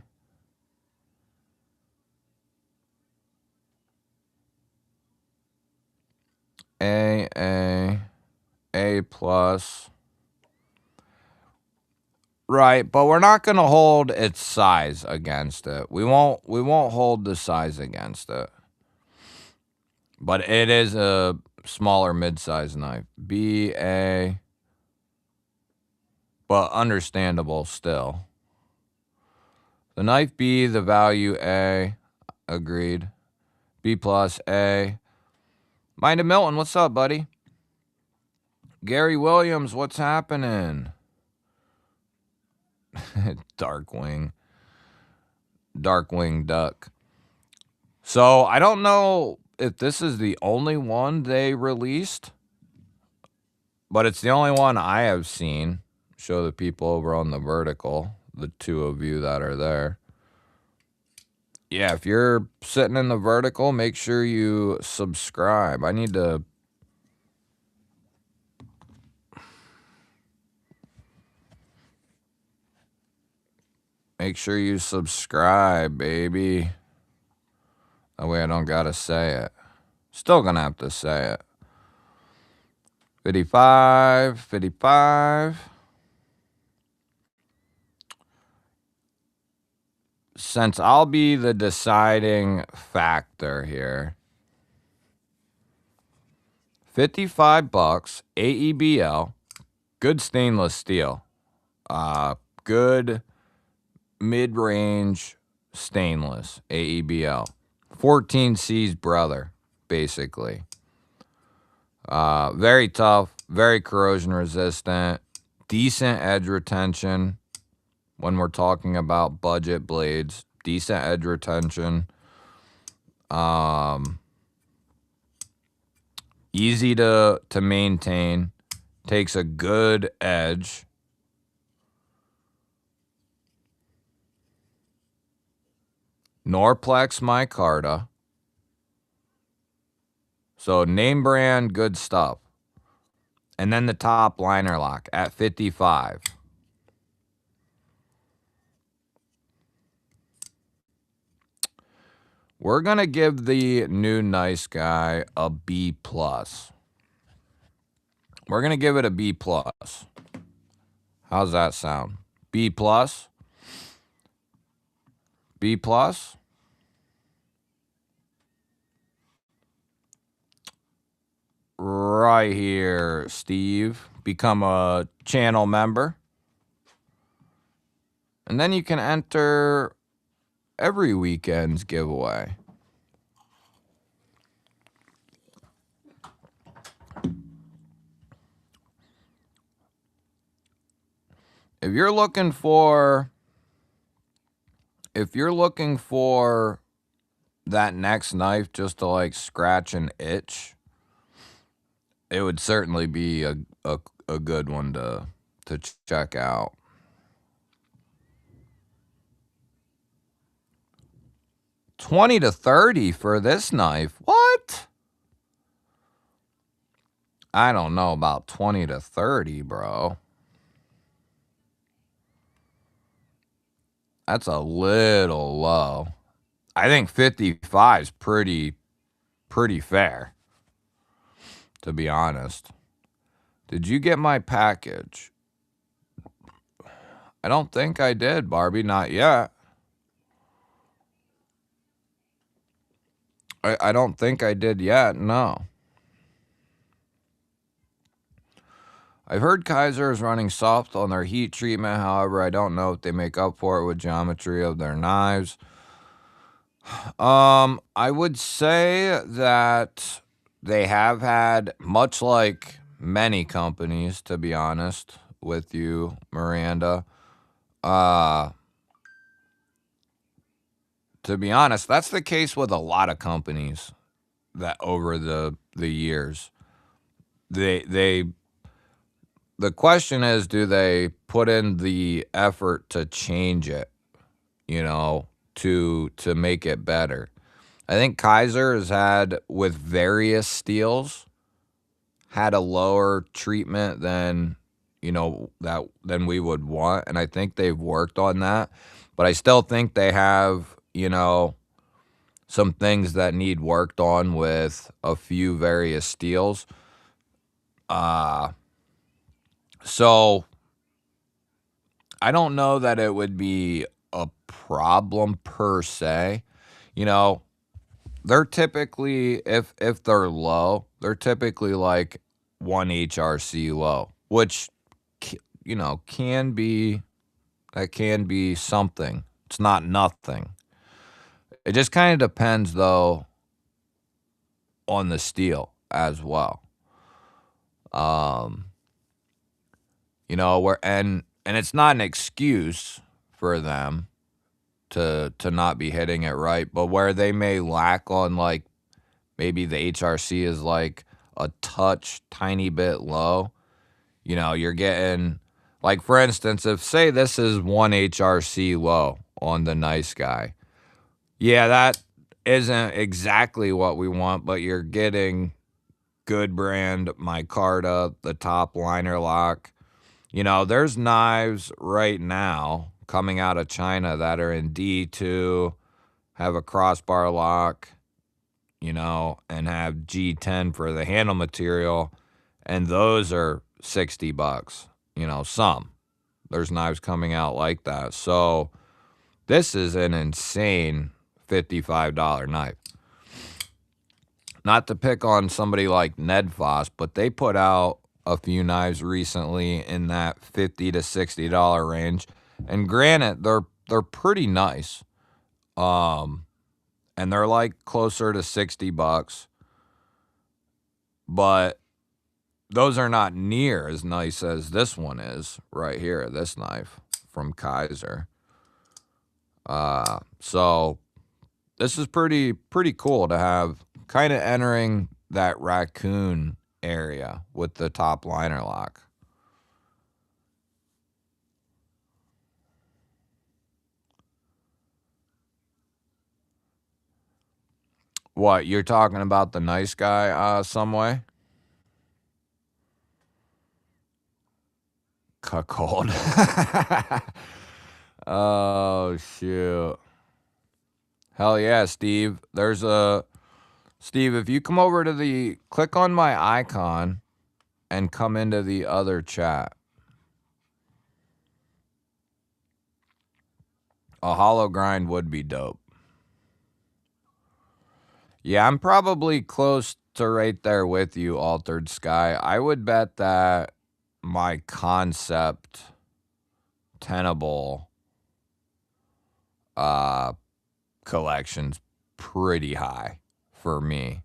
A plus. Right, but we're not going to hold its size against it. We won't hold the size against it. But it is a smaller mid-size knife. BA, but understandable still. The knife B, the value A, agreed. B plus A. Mind of Milton, what's up, buddy? Gary Williams, what's happening? Darkwing Duck. So I don't know if this is the only one they released, but it's the only one I have seen. Show the people over on the vertical, the two of you that are there. Yeah, if you're sitting in the vertical, make sure you subscribe. I need to... Make sure you subscribe, baby. That way I don't gotta say it. Still gonna have to say it. 55, 55. Since I'll be the deciding factor here. 55 bucks, AEBL, good stainless steel. Good mid-range stainless, AEBL. 14C's brother, basically. Very tough, very corrosion resistant, decent edge retention when we're talking about budget blades, decent edge retention. Easy to maintain, takes a good edge. Norplex micarta. So name brand, good stuff. And then the top liner lock at 55. We're going to give the new nice guy a B+. We're going to give it a B+. How's that sound? B+? B+? Right here, Steve. Become a channel member. And then you can enter every weekend's giveaway. If you're looking for that next knife just to like scratch an itch, it would certainly be a good one to check out. $20 to $30 for this knife. What? I don't know about 20 to 30, bro. That's a little low. I think 55 is pretty fair, to be honest. Did you get my package? I don't think I did, Barbie. Not yet. I don't think I did yet, no. I've heard Kaiser is running soft on their heat treatment. However, I don't know if they make up for it with geometry of their knives. I would say that they have had, much like many companies, to be honest with you, Miranda. To be honest, that's the case with a lot of companies that over the years. The question is, do they put in the effort to change it, to make it better? I think Kaiser has had, with various steels, had a lower treatment than than we would want, and I think they've worked on that. But I still think they have, some things that need worked on with a few various steels. So I don't know that it would be a problem per se. They're typically, if they're low, they're typically like 1 HRC low, which can be something. It's not nothing. It just kind of depends though on the steel as well. Where and it's not an excuse for them to not be hitting it right, but where they may lack on, like, maybe the HRC is like a tiny bit low. You're getting, like, for instance, if say this is 1 HRC low on the nice guy. Yeah, that isn't exactly what we want, but you're getting good brand micarta, the top liner lock. There's knives right now coming out of China that are in D2, have a crossbar lock, and have G10 for the handle material, and those are $60. There's knives coming out like that. So this is an insane $55 knife. Not to pick on somebody like Ned Foss, but they put out a few knives recently in that $50 to $60 range. And granted, they're pretty nice. And they're like closer to $60. But those are not near as nice as this one is right here, this knife from Kaiser. So this is pretty cool to have, kind of entering that raccoon area with the top liner lock. What, you're talking about the nice guy some way? Cuckold. Oh, shoot. Hell yeah, Steve. Steve, if you come over to click on my icon and come into the other chat. A hollow grind would be dope. Yeah, I'm probably close to right there with you, Altered Sky. I would bet that my concept tenable collection's pretty high for me.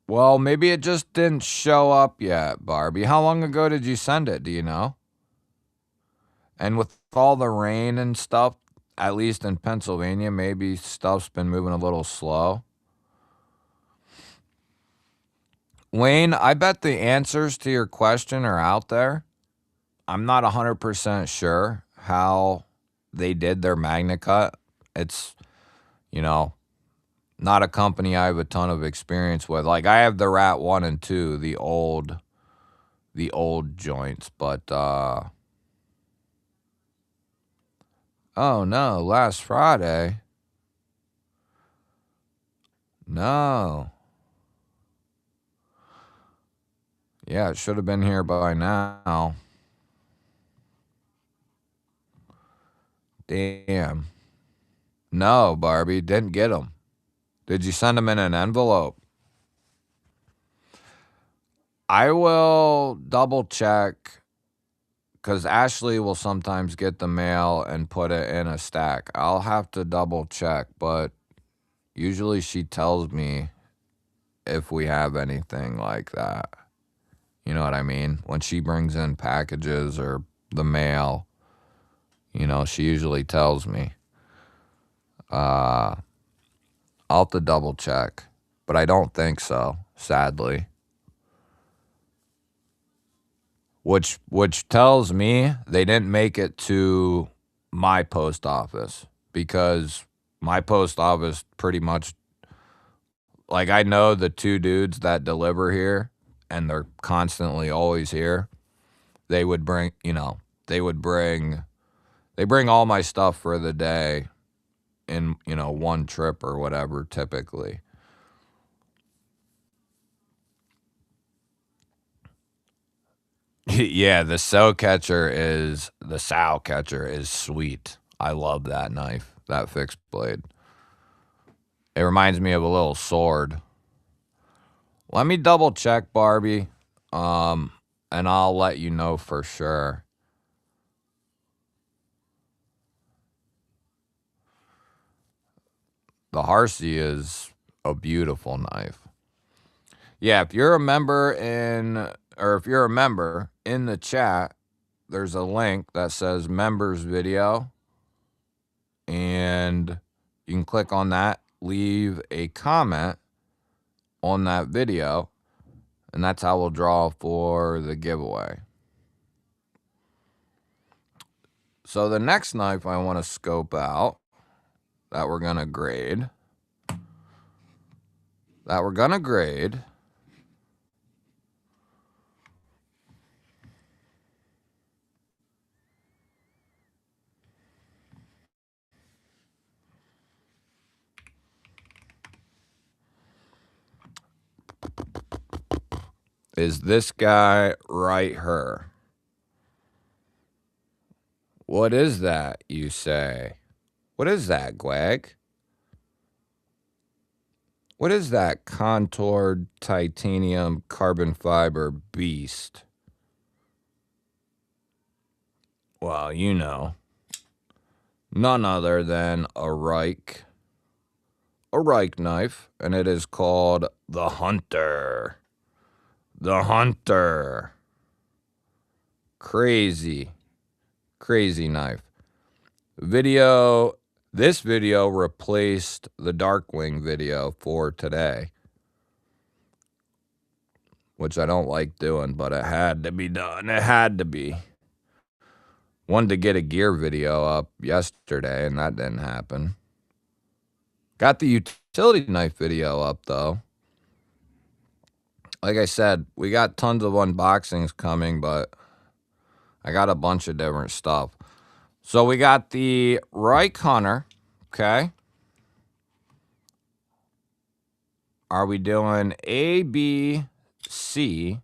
Well, maybe it just didn't show up yet, Barbie. How long ago did you send it? Do you know? And with with all the rain and stuff, at least in Pennsylvania, maybe stuff's been moving a little slow. Wayne, I bet the answers to your question are out there. I'm not 100% sure how they did their Magna Cut. It's, you know, not a company I have a ton of experience with. Like I have the Rat 1 and 2, the old joints, but oh no, last Friday. No. Yeah, it should have been here by now. Damn. No, Barbie, didn't get them. Did you send them in an envelope? I will double check because Ashley will sometimes get the mail and put it in a stack. I'll have to double check, but usually she tells me if we have anything like that. You know what I mean? When she brings in packages or the mail, she usually tells me. I'll have to double check, but I don't think so, sadly. Which tells me they didn't make it to my post office because my post office pretty much, like, I know the two dudes that deliver here and they're constantly always here. They would bring, they bring all my stuff for the day in, one trip or whatever typically. Yeah, the sow catcher is sweet. I love that knife, that fixed blade. It reminds me of a little sword. Let me double check, Barbie, and I'll let you know for sure. The Harsey is a beautiful knife. Yeah, if you're a member in the chat, there's a link that says members video, and you can click on that, leave a comment on that video, and that's how we'll draw for the giveaway. So the next knife I want to scope out that we're going to grade is this guy right here. What is that, you say? What is that, Gwag? What is that contoured titanium carbon fiber beast? Well, none other than a Reich knife, and it is called the Hunter. The Hunter. Crazy knife. This video replaced the Darkwing video for today, which I don't like doing, but it had to be done. It had to be. Wanted to get a gear video up yesterday, and that didn't happen. Got the utility knife video up, though. Like I said, we got tons of unboxings coming, but I got a bunch of different stuff. So we got the Reich Hunter, okay? Are we doing A, B, C,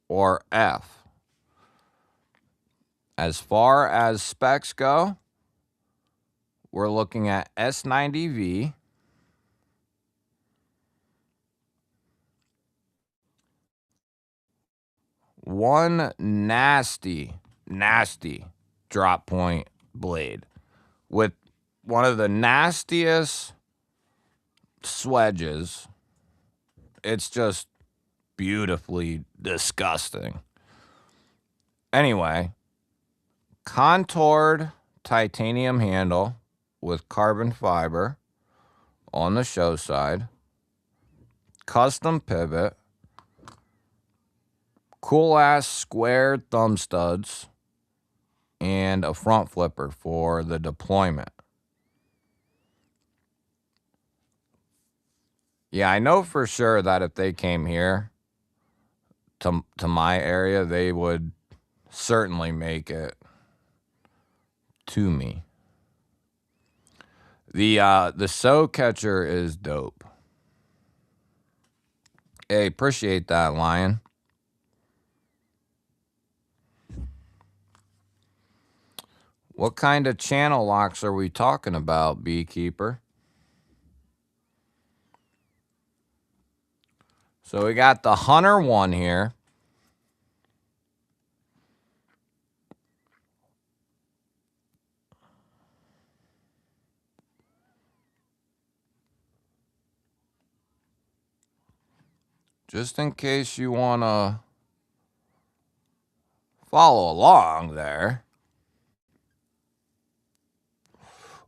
or F? As far as specs go, we're looking at S90V, one nasty drop point blade with one of the nastiest swedges. It's just beautifully disgusting. Anyway, contoured titanium handle with carbon fiber on the show side, custom pivot, cool ass squared thumb studs, and a front flipper for the deployment. Yeah, I know for sure that if they came here to my area, they would certainly make it to me. The sow catcher is dope. Hey, appreciate that, Lion. What kind of channel locks are we talking about, Beekeeper? So we got the Hunter one here. Just in case you want to follow along there.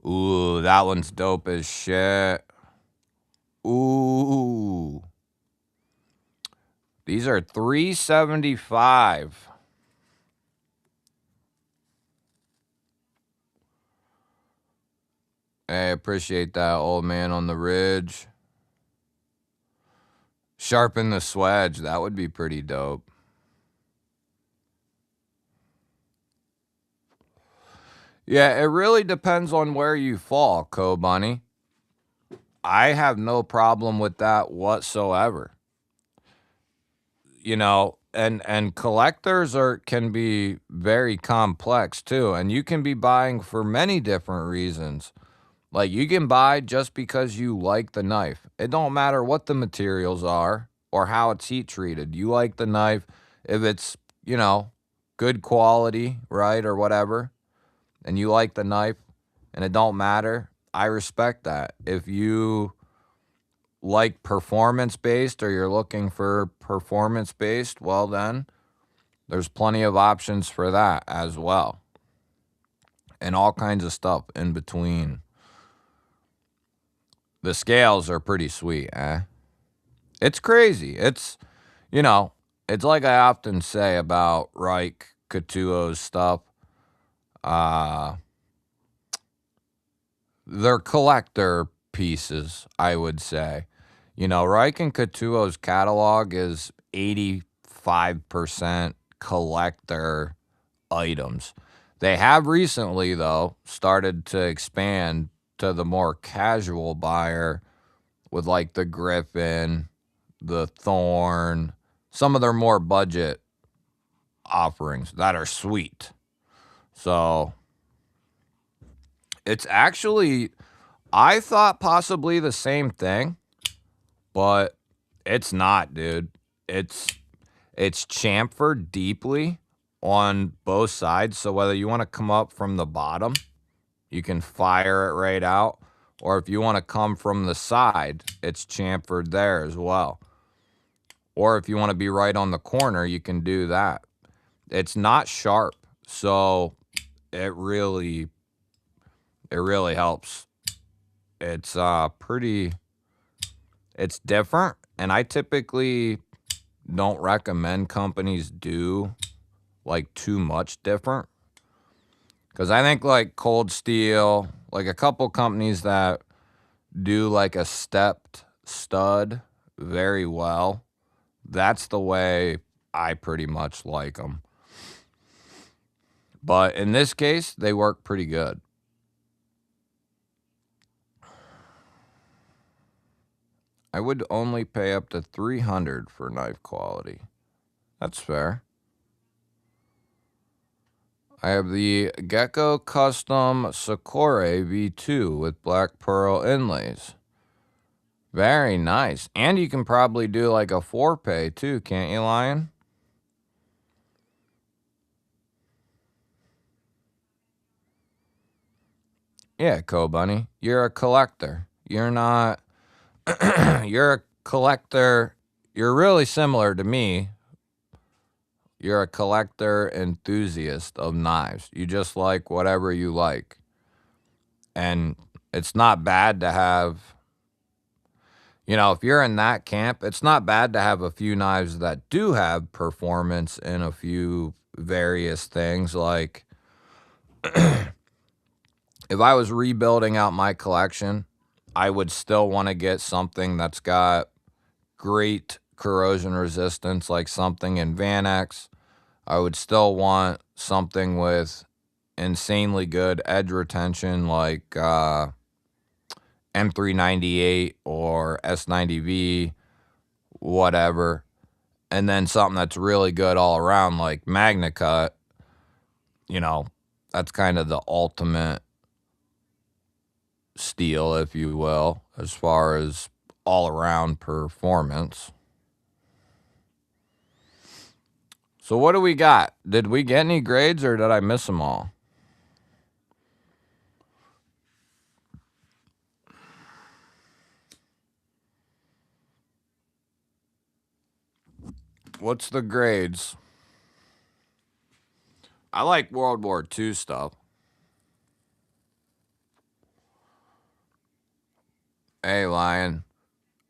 Ooh, that one's dope as shit. Ooh. These are $375. Hey, appreciate that, old man on the ridge. Sharpen the swedge. That would be pretty dope. Yeah, it really depends on where you fall, Co-Bunny. I have no problem with that whatsoever. You know, and collectors can be very complex too, and you can be buying for many different reasons. Like you can buy just because you like the knife. It don't matter what the materials are or how it's heat treated. You like the knife if it's, good quality, right, or whatever, and you like the knife and it don't matter. I respect that. If you like performance based or you're looking for performance based, well then there's plenty of options for that as well. And all kinds of stuff in between. The scales are pretty sweet, eh? It's crazy. It's like I often say about Reich Coutuo's stuff. They're collector pieces, I would say. Reich and Coutuo's catalog is 85% collector items. They have recently, though, started to expand to the more casual buyer with like the Griffin, the Thorn, some of their more budget offerings that are sweet. So it's actually, I thought possibly the same thing, but it's not, dude. It's chamfered deeply on both sides. So whether you want to come up from the bottom, you can fire it right out. Or if you want to come from the side, it's chamfered there as well. Or if you want to be right on the corner, you can do that. It's not sharp, so it really helps. It's it's different, and I typically don't recommend companies do like too much different. Because I think like Cold Steel, like a couple companies that do like a stepped stud very well, that's the way I pretty much like them. But in this case, they work pretty good. I would only pay up to $300 for knife quality. That's fair. I have the Gecko Custom Sakura V2 with black pearl inlays. Very nice. And you can probably do like a 4-pay too, can't you, Lion? Yeah, Co-Bunny. You're a collector. You're not... You're a collector. You're really similar to me. You're a collector enthusiast of knives. You just like whatever you like. And it's not bad to have, if you're in that camp, it's not bad to have a few knives that do have performance in a few various things. Like, if I was rebuilding out my collection, I would still want to get something that's got great corrosion resistance, like something in Vanex. I would still want something with insanely good edge retention, like M398 or S90V, whatever. And then something that's really good all around, like MagnaCut. You know, that's kind of the ultimate steel, if you will, as far as all around performance. So what do we got? Did we get any grades or did I miss them all? What's the grades? I like World War II stuff. Hey, Lion.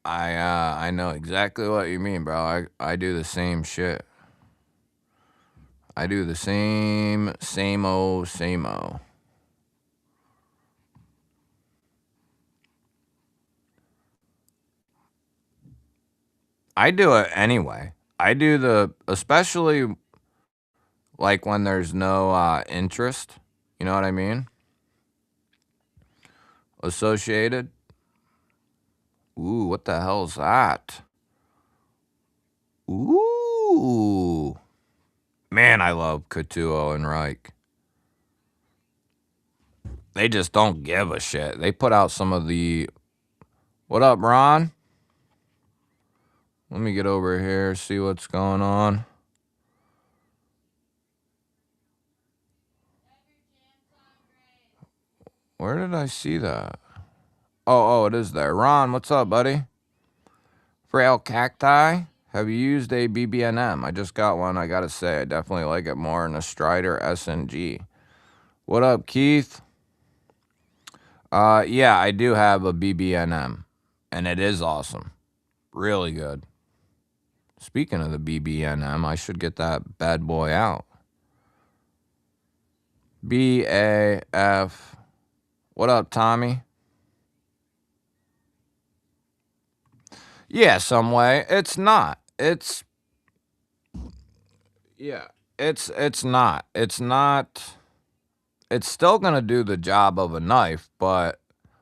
I know exactly what you mean, bro. I do the same shit. I do the same o. I do it anyway. I do especially like when there's no interest. You know what I mean? Associated. Ooh, what the hell's that? Ooh. Man, I love Couture and Reich. They just don't give a shit. They put out some of the. What up, Ron? Let me get over here, see what's going on. Where did I see that? Oh, it is there. Ron, what's up, buddy? Frail Cacti. Have you used a BBNM? I just got one. I gotta say, I definitely like it more than a Strider SNG. What up, Keith? Yeah, I do have a BBNM, and it is awesome. Really good. Speaking of the BBNM, I should get that bad boy out. BAF. What up, Tommy? Yeah, some way. It's not. Yeah. It's not. It's not. It's still gonna do the job of a knife, but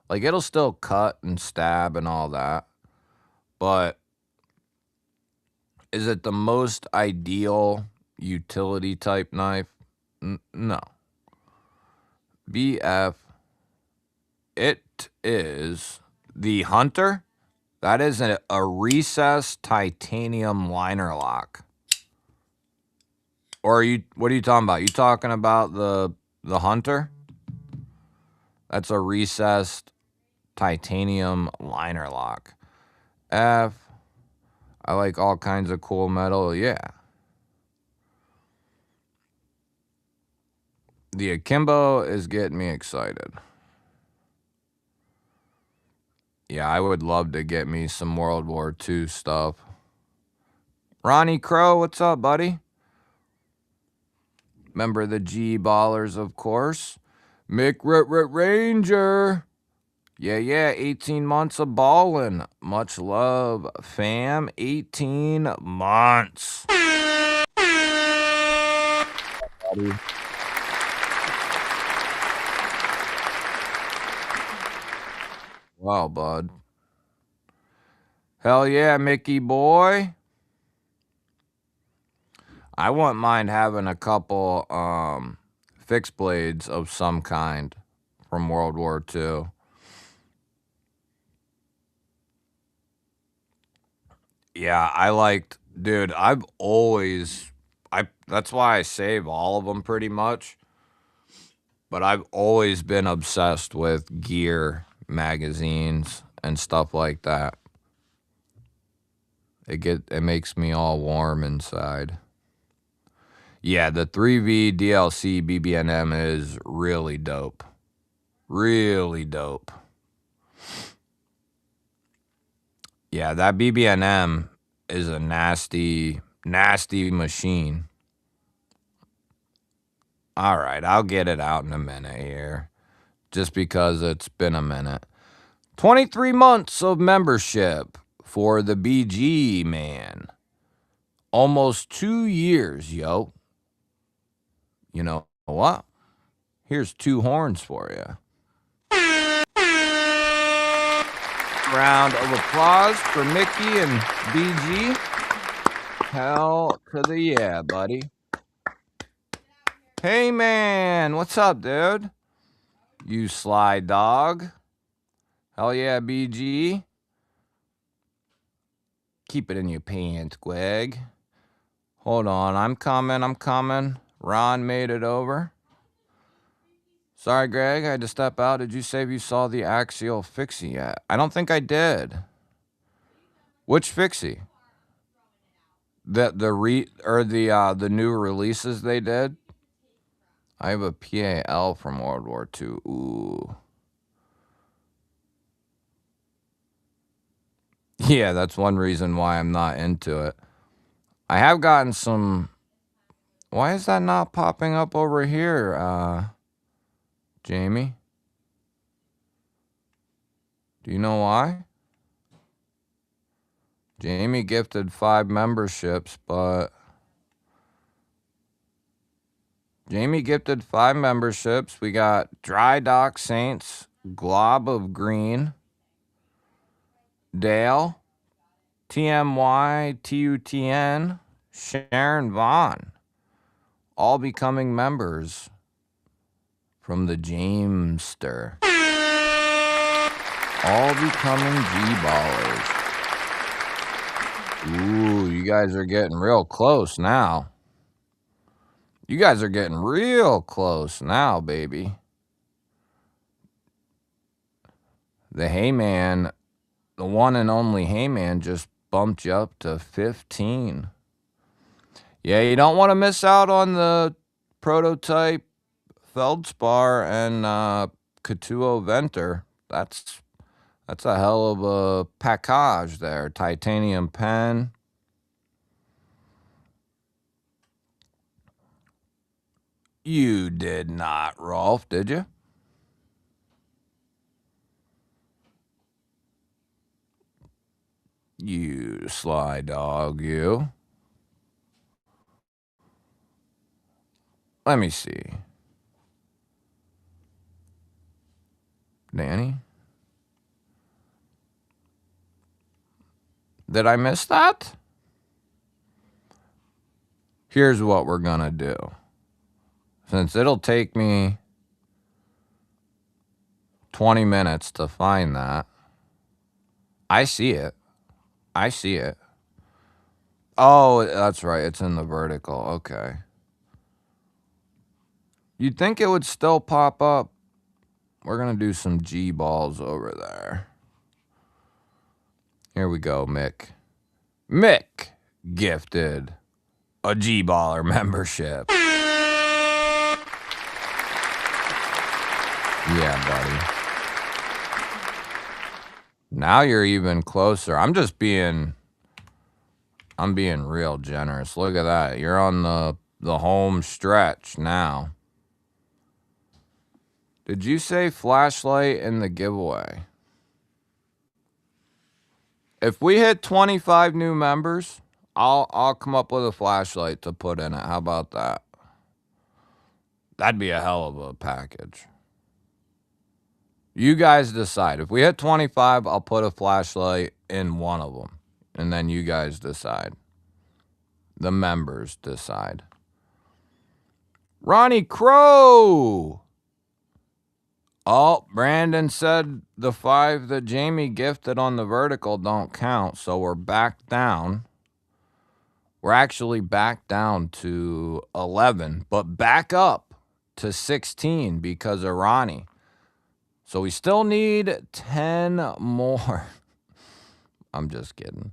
like it'll still cut and stab and all that. But is it the most ideal utility type knife? No. BF. It is the Hunter. That is a recessed titanium liner lock. Or what are you talking about? You talking about the Hunter? That's a recessed titanium liner lock. I like all kinds of cool metal. Yeah. The Akimbo is getting me excited. Yeah, I would love to get me some World War II stuff. Ronnie Crow, what's up, buddy? Member of the G-Ballers, of course. Mick Ranger. Yeah, 18 months of ballin'. Much love, fam. 18 months. Wow, bud. Hell yeah, Mickey boy. I wouldn't mind having a couple fixed blades of some kind from World War II. Yeah, dude, that's why I save all of them pretty much. But I've always been obsessed with gear, magazines, and stuff like that. It makes me all warm inside. Yeah, the 3V DLC BBNM is really dope. Really dope. Yeah, that BBNM is a nasty, nasty machine. All right, I'll get it out in a minute here, just because it's been a minute. 23 months of membership for the BG, man. Almost 2 years, yo. You know what? Here's 2 horns for you. Round of applause for Mickey and BG. Hell to the yeah, buddy. Hey, man. What's up, dude? You sly dog. Hell yeah, BG. Keep it in your pants, Greg. Hold on. I'm coming. Ron made it over. Sorry, Greg. I had to step out. Did you say you saw the Axial Fixie yet? I don't think I did. Which Fixie? The new releases they did? I have a PAL from World War II. Ooh. Yeah, that's one reason why I'm not into it. I have gotten some... Why is that not popping up over here, Jamie? Do you know why? Jamie gifted 5 memberships, but... Jamie gifted 5 memberships. We got Dry Dock Saints, Glob of Green, Dale, TMY, TUTN, Sharon Vaughn, all becoming members from the Jamester. All becoming G-ballers. Ooh, you guys are getting real close now. You guys are getting real close now, baby. The Heyman, the one and only Heyman, just bumped you up to 15. Yeah, you don't want to miss out on the prototype Feldspar and Katuo Venter. That's a hell of a package there. Titanium pen. You did not, Rolf, did you? You sly dog, you. Let me see. Danny? Did I miss that? Here's what we're gonna do. Since it'll take me 20 minutes to find that. I see it. I see it. Oh, that's right. It's in the vertical. Okay. You'd think it would still pop up. We're going to do some G-balls over there. Here we go, Mick. Mick gifted a G-baller membership. Yeah, buddy. Now you're even closer. I'm being real generous. Look at that. You're on the home stretch now. Did you say flashlight in the giveaway? If we hit 25 new members, I'll come up with a flashlight to put in it. How about that? That'd be a hell of a package. You guys decide. If we hit 25, I'll put a flashlight in one of them. And then you guys decide. The members decide. Ronnie Crow! Oh, Brandon said the 5 that Jamie gifted on the vertical don't count, so we're back down. We're actually back down to 11, but back up to 16 because of Ronnie. So we still need 10 more. I'm just kidding.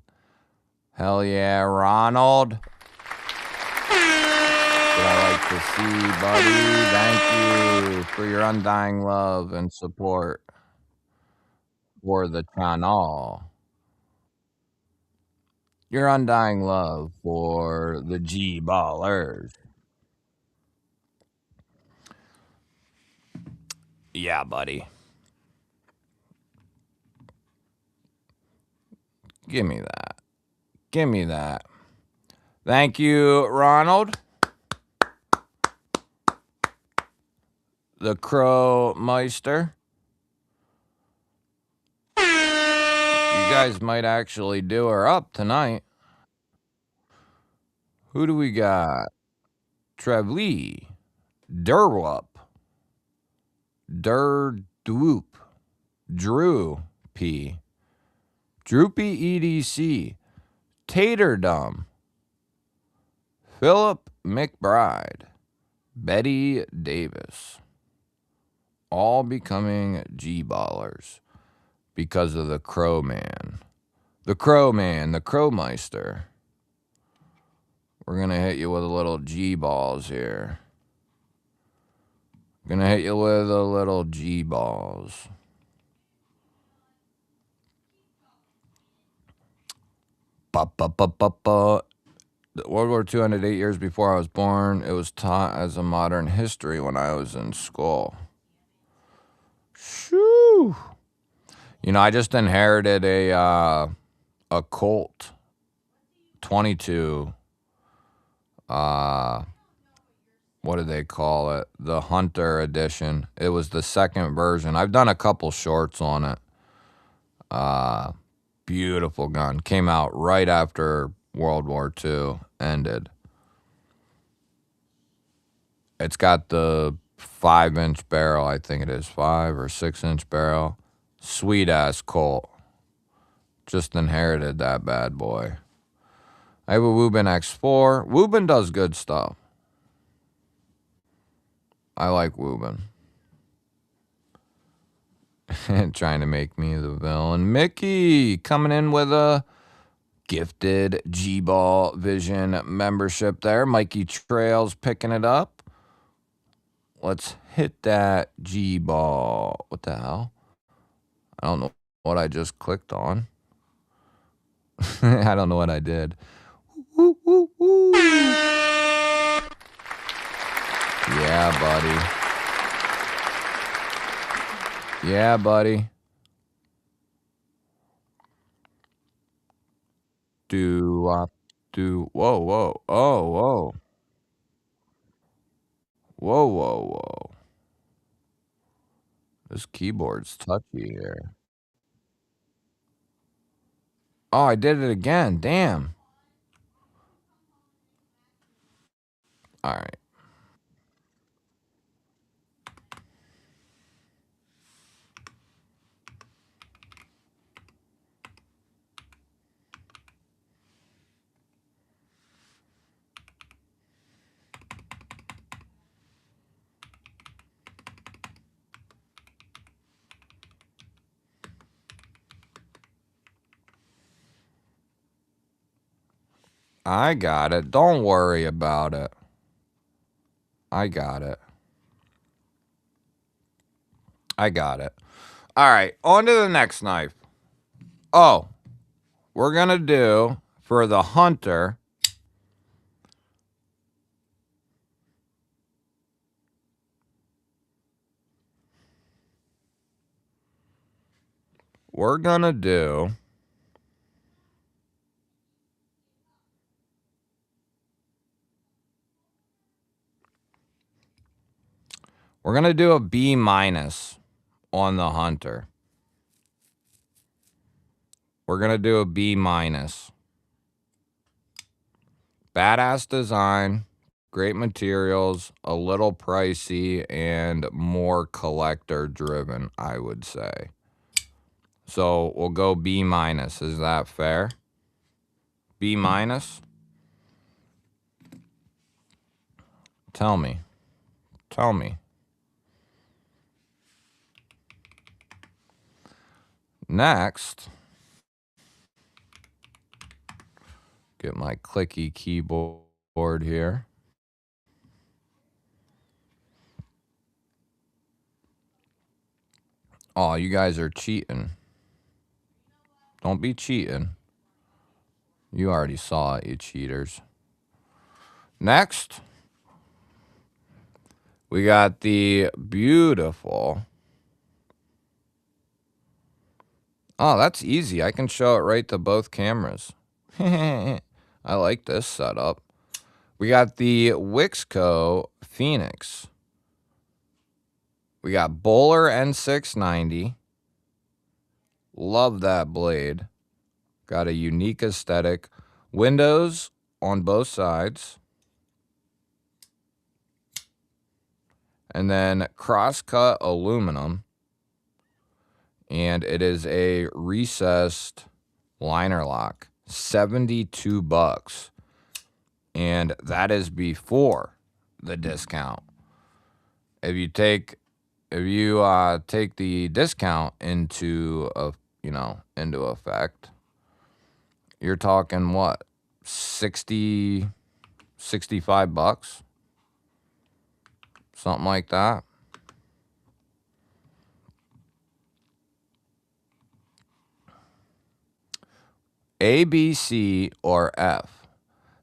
Hell yeah, Ronald. that I like to see, buddy. Thank you for your undying love and support for the channel. Your undying love for the G-ballers. Yeah, buddy. Give me that. Give me that. Thank you, Ronald. The Crow Meister. You guys might actually do her up tonight. Who do we got? Trevly. Durwup. Durdwoop. Drew P. Droopy EDC. Taterdum. Philip McBride. Betty Davis. All becoming G-ballers because of the Crow Man. The Crow Man, the Crowmeister. We're going to hit you with a little G-balls here. Going to hit you with a little G-balls. World War II ended 8 years before I was born. It was taught as a modern history when I was in school. Shoo! You know, I just inherited a Colt 22. What do they call it? The Hunter edition. It was the second version. I've done a couple shorts on it. Beautiful gun. Came out right after World War II ended. It's got the 5-inch barrel, I think it is, 5 or 6-inch barrel. Sweet ass Colt. Just inherited that bad boy. I have a Woobin X4. Woobin does good stuff. I like Woobin. Trying to make me the villain. Mickey coming in with a gifted GBall Vision membership there. Mikey Trails picking it up. Let's hit that GBall. What the hell? I don't know what I just clicked on. I don't know what I did. Woo, woo, woo. Yeah, buddy. Yeah, buddy. Whoa, whoa. Oh, whoa. Whoa, whoa, whoa. This keyboard's touchy here. Oh, I did it again. Damn. All right. I got it. Don't worry about it. I got it. I got it. All right. On to the next knife. Oh, we're going to do for the Hunter. We're going to do. We're going to do a B- on the Hunter. We're going to do a B-. Badass design, great materials, a little pricey, and more collector driven, I would say. So we'll go B-. Is that fair? B-. Tell me. Tell me. Next, get my clicky keyboard here. Oh, you guys are cheating. Don't be cheating. You already saw it, you cheaters. Next, we got the beautiful. Oh, that's easy. I can show it right to both cameras. I like this setup. We got the Wixco Phoenix. We got Bowler N690. Love that blade. Got a unique aesthetic. Windows on both sides. And then cross-cut aluminum. And it is a recessed liner lock. $72. And that is before the discount. If you take the discount into effect, you're talking what? 60, $65? Something like that. A, B, C, or F.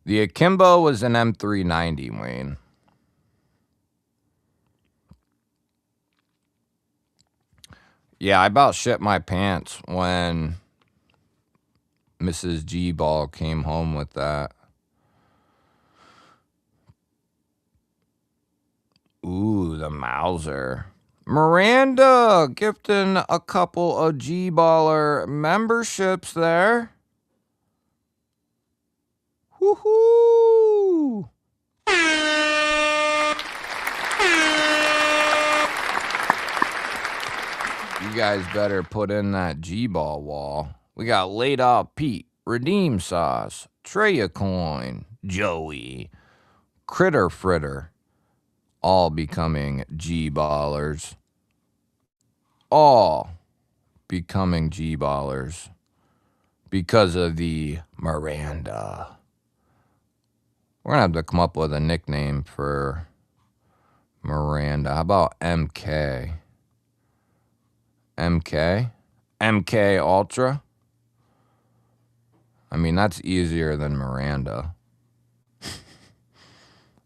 The Akimbo was an M390, Wayne. Yeah, I about shit my pants when Mrs. GBall came home with that. Ooh, the Mauser. Miranda gifting a couple of G-Baller memberships there. Woohoo! You guys better put in that G-Ball wall. We got Laid Off Pete, Redeem Sauce, Treya Coin, Joey, Critter Fritter, all becoming G-Ballers. All becoming G-Ballers because of the Miranda. We're going to have to come up with a nickname for Miranda. How about MK? MK? MK Ultra? I mean, that's easier than Miranda.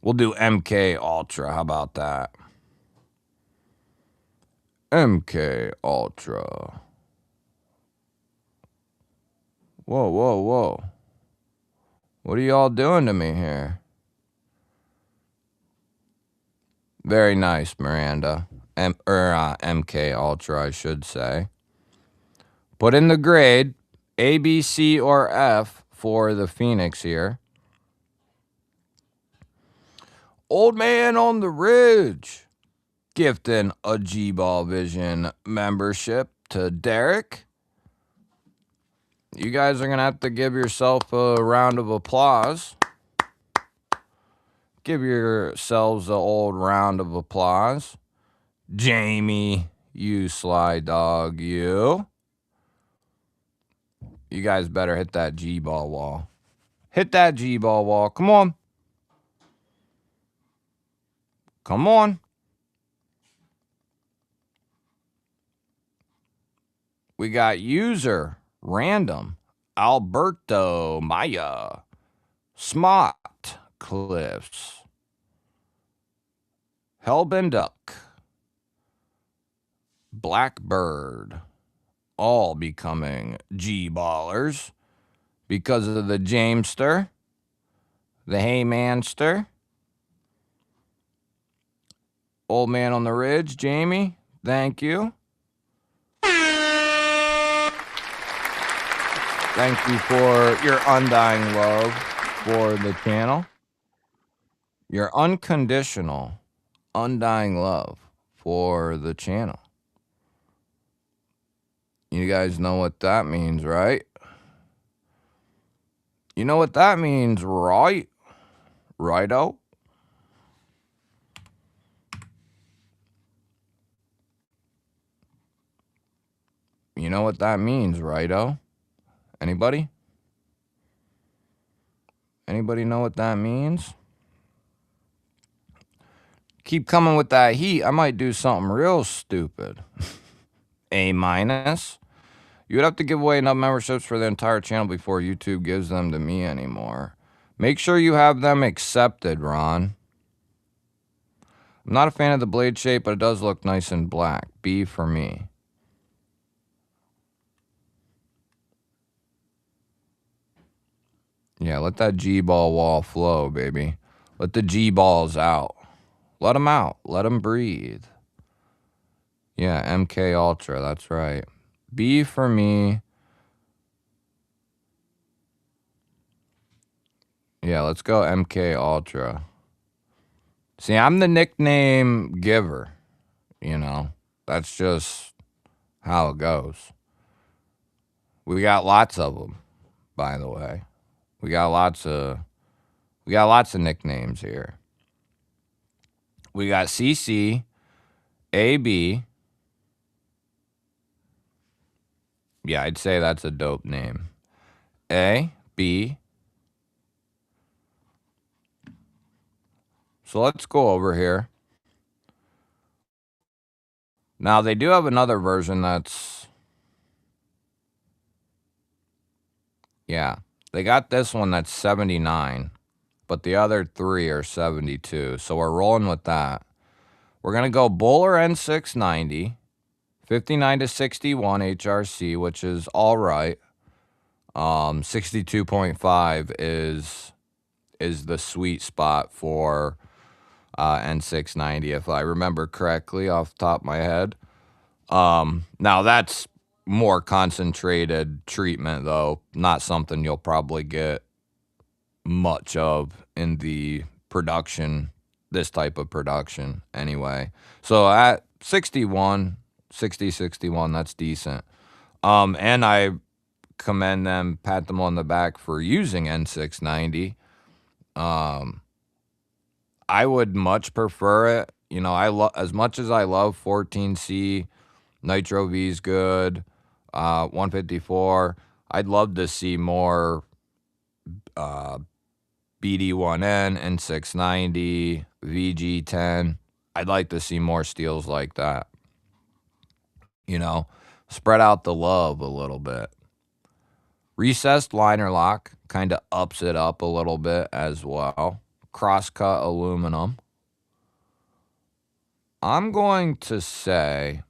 We'll do MK Ultra. How about that? MK Ultra. Whoa, whoa, whoa. What are y'all doing to me here? Very nice, Miranda. MK Ultra, I should say. Put in the grade, A, B, C, or F for the Phoenix here. Old Man on the Ridge gifting a G-Ball Vision membership to Derek. You guys are going to have to give yourself a round of applause. Give yourselves an old round of applause. Jamie, you sly dog, you. You guys better hit that G-Ball wall. Hit that G-Ball wall. Come on. Come on. We got user random Alberto Maya, Smart Cliffs, Hellbend Duck, Blackbird, all becoming G-Ballers because of the Jamester, the Heymanster, Old Man on the Ridge, Jamie, thank you. Thank you for your undying love for the channel. Your unconditional, undying love for the channel. You guys know what that means, right? You know what that means, right? Righto? You know what that means, righto? Anybody? Anybody know what that means? Keep coming with that heat. I might do something real stupid. A minus. You would have to give away enough memberships for the entire channel before YouTube gives them to me anymore. Make sure you have them accepted, Ron. I'm not a fan of the blade shape, but it does look nice in black. B for me. Yeah, let that GBall wall flow, baby. Let the G-balls out. Let them out. Let them breathe. Yeah, MK Ultra, that's right. B for me. Yeah, let's go MK Ultra. See, I'm the nickname giver, you know. That's just how it goes. We got lots of them, by the way. We got lots of nicknames here. We got CC, AB. Yeah, I'd say that's a dope name. A, B. So let's go over here. Now, they do have another version that's... Yeah, they got this one that's 79, but the other three are 72. So we're rolling with that. We're going to go Bowler N690, 59 to 61 HRC, which is all right. 62.5 is the sweet spot for N690, if I remember correctly off the top of my head. Now that's more concentrated treatment, though. Not something you'll probably get much of in the production, this type of production anyway. So at 61, that's decent. And I commend them, pat them on the back for using N690. I would much prefer it. You know, as much as I love 14C, Nitro V is good, 154. I'd love to see more BD1N, N690, VG10. I'd like to see more steels like that. You know, spread out the love a little bit. Recessed liner lock kind of ups it up a little bit as well. Cross-cut aluminum. I'm going to say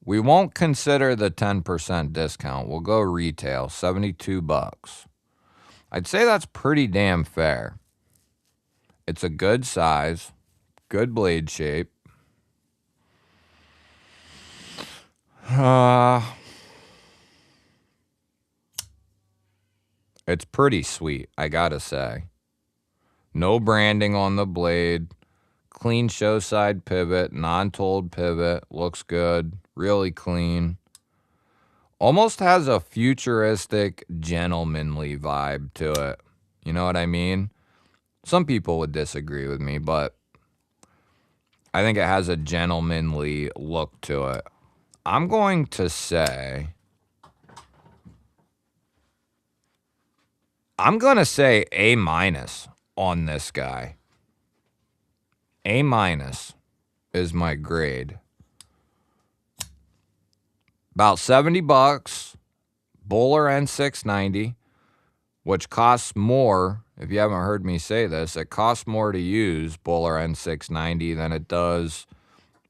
we won't consider the 10% discount. We'll go retail, $72. I'd say that's pretty damn fair. It's a good size, good blade shape. It's pretty sweet, I gotta say. No branding on the blade. Clean show side pivot, non-told pivot. Looks good. Really clean. Almost has a futuristic, gentlemanly vibe to it. You know what I mean? Some people would disagree with me, but I think it has a gentlemanly look to it. I'm going to say... I'm going to say A- on this guy. A- is my grade. About $70. Bowler N690, which costs more. If you haven't heard me say this, it costs more to use Bowler N690 than it does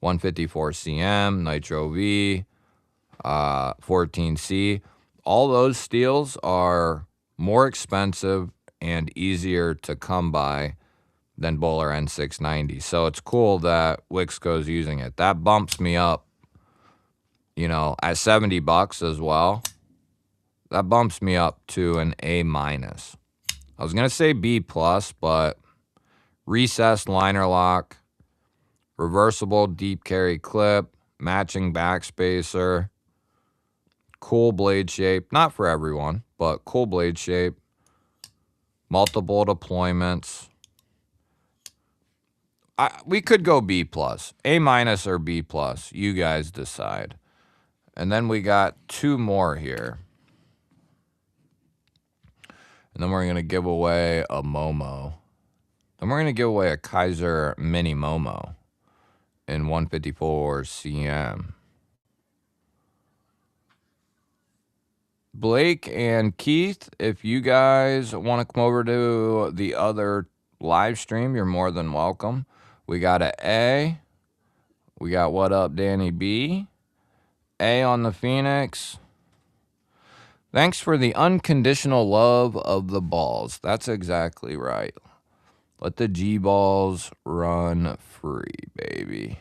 154CM, Nitro V, 14C. All those steels are more expensive and easier to come by than Bowler N690. So it's cool that Wixco's using it. That bumps me up, you know, at $70 as well. That bumps me up to an A-. I was going to say B+, but recessed liner lock, reversible deep carry clip, matching backspacer, cool blade shape. Not for everyone, but cool blade shape. Multiple deployments. We could go B+. A- or B+. You guys decide. And then we got two more here. And then we're going to give away a Momo. Then we're going to give away a Kaiser Mini Momo in 154 CM. Blake and Keith, if you guys want to come over to the other live stream, you're more than welcome. We got a A. We got What Up, Danny B. A on the Phoenix. Thanks for the unconditional love of the balls. That's exactly right. Let the G balls run free, baby.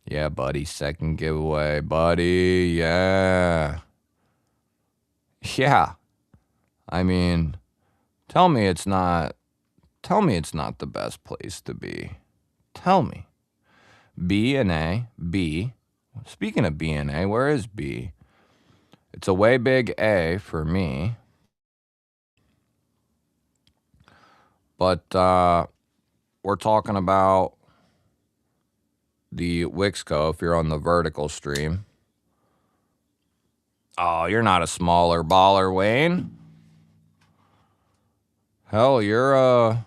Yeah, buddy. Second giveaway, buddy. Yeah. Yeah. I mean, tell me it's not the best place to be. Tell me. B and A. B. Speaking of B and A, where is B? It's a way big A for me. But we're talking about the Wixco if you're on the vertical stream. Oh, you're not a smaller baller, Wayne. Hell, you're a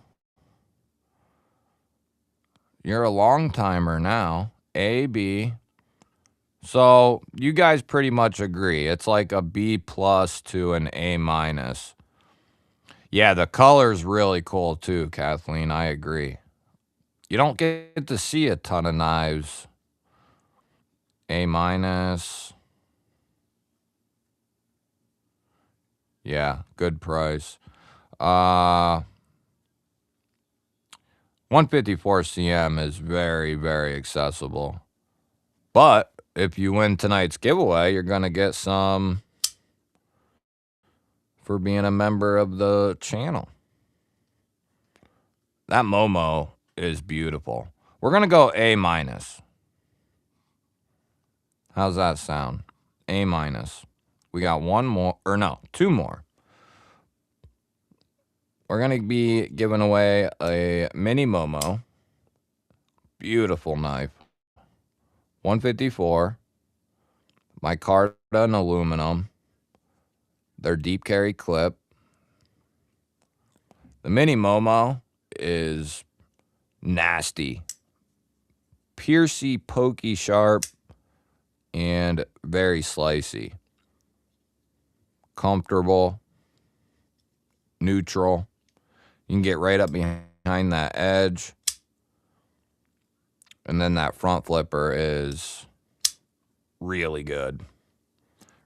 long timer now. A, B. So you guys pretty much agree. It's like a B plus to an A minus. Yeah, the color's really cool too, Kathleen. I agree. You don't get to see a ton of knives. A minus. Yeah, good price. 154 CM is very, very accessible. But if you win tonight's giveaway, you're going to get some for being a member of the channel. That Momo is beautiful. We're going to go A minus. How's that sound? A minus. We got one more, or no, two more. We're going to be giving away a mini Momo. Beautiful knife. 154. Micarta and aluminum. Their deep carry clip. The mini Momo is nasty. Piercy, pokey, sharp, and very slicey. Comfortable. Neutral. You can get right up behind that edge. And then that front flipper is really good.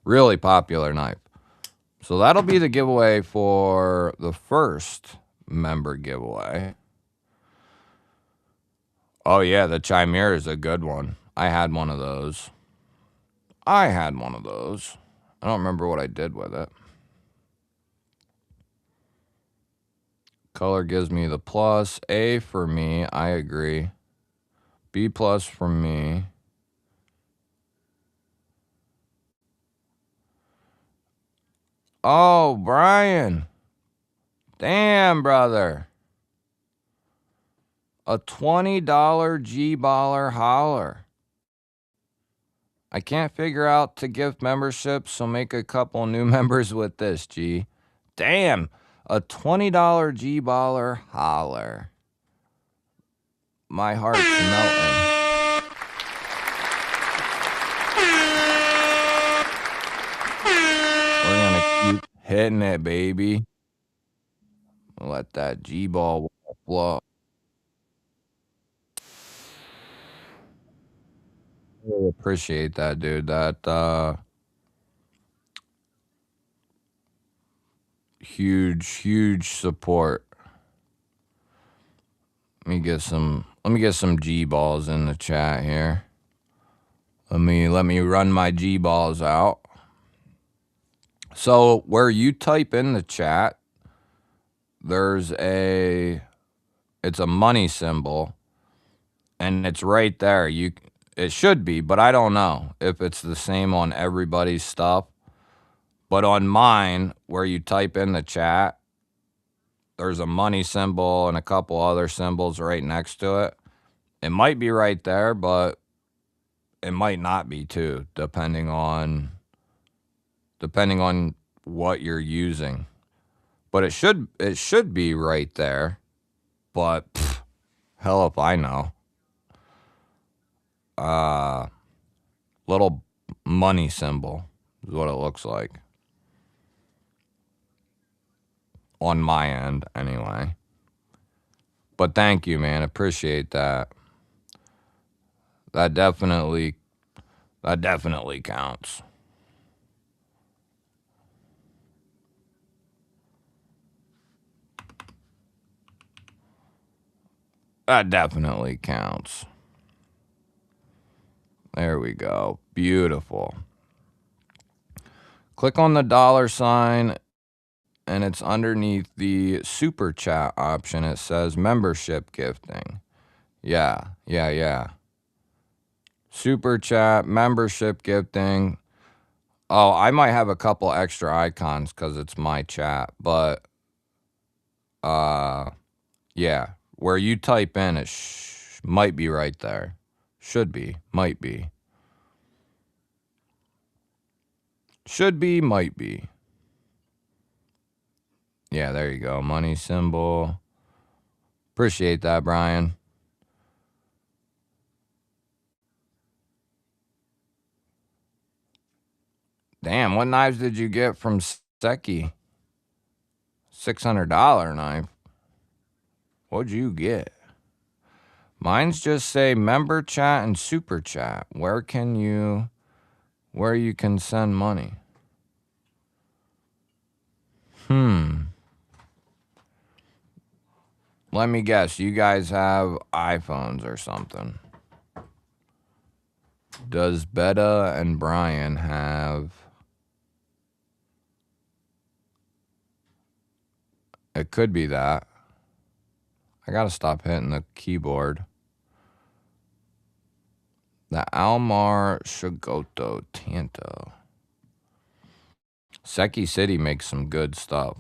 Really popular knife. So that'll be the giveaway for the first member giveaway. Oh yeah, the Chimera is a good one. I had one of those. I don't remember what I did with it. Color gives me the plus. A for me, I agree. B plus for me. Oh, Brian. Damn, brother. A $20 G-baller holler. I can't figure out to give memberships, so make a couple new members with this, G. Damn, a $20 G-baller holler. My heart's melting. We're gonna keep hitting it, baby. Let that G-ball flow. Really appreciate that, dude. That huge support. Let me get some G balls in the chat here. Let me run my G balls out. So where you type in the chat, it's a money symbol, and it's right there. It should be, but I don't know if it's the same on everybody's stuff. But on mine, where you type in the chat, there's a money symbol and a couple other symbols right next to it. It might be right there, but it might not be too, depending on what you're using. But it should be right there. But hell if I know. Little money symbol is what it looks like. on my end anyway. But thank you, man. Appreciate that. That definitely counts. That definitely counts. There we go. Beautiful. Click on the $sign and it's underneath the super chat option. It says membership gifting. Yeah. Super chat, membership gifting. Oh, I might have a couple extra icons because it's my chat, but yeah, where you type in it might be right there. Should be, might be. Should be, might be. Yeah, there you go. Money symbol. Appreciate that, Brian. Damn, what knives did you get from Seki? $600 knife. What'd you get? Mine's just say member chat and super chat. Where you can send money. Let me guess, you guys have iPhones or something. Does Betta and Brian have... It could be that. I gotta stop hitting the keyboard. The Almar Shigoto Tanto. Seki City makes some good stuff.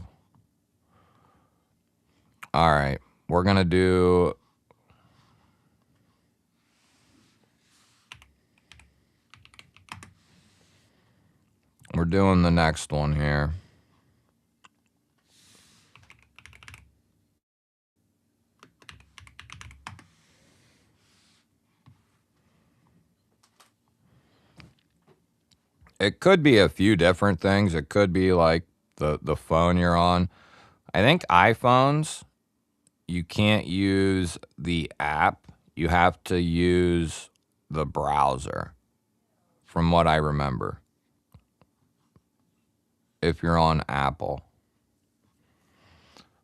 All right, we're gonna do... We're doing the next one here. It could be a few different things. It could be like the phone you're on. I think iPhones, you can't use the app. You have to use the browser, from what I remember, if you're on Apple.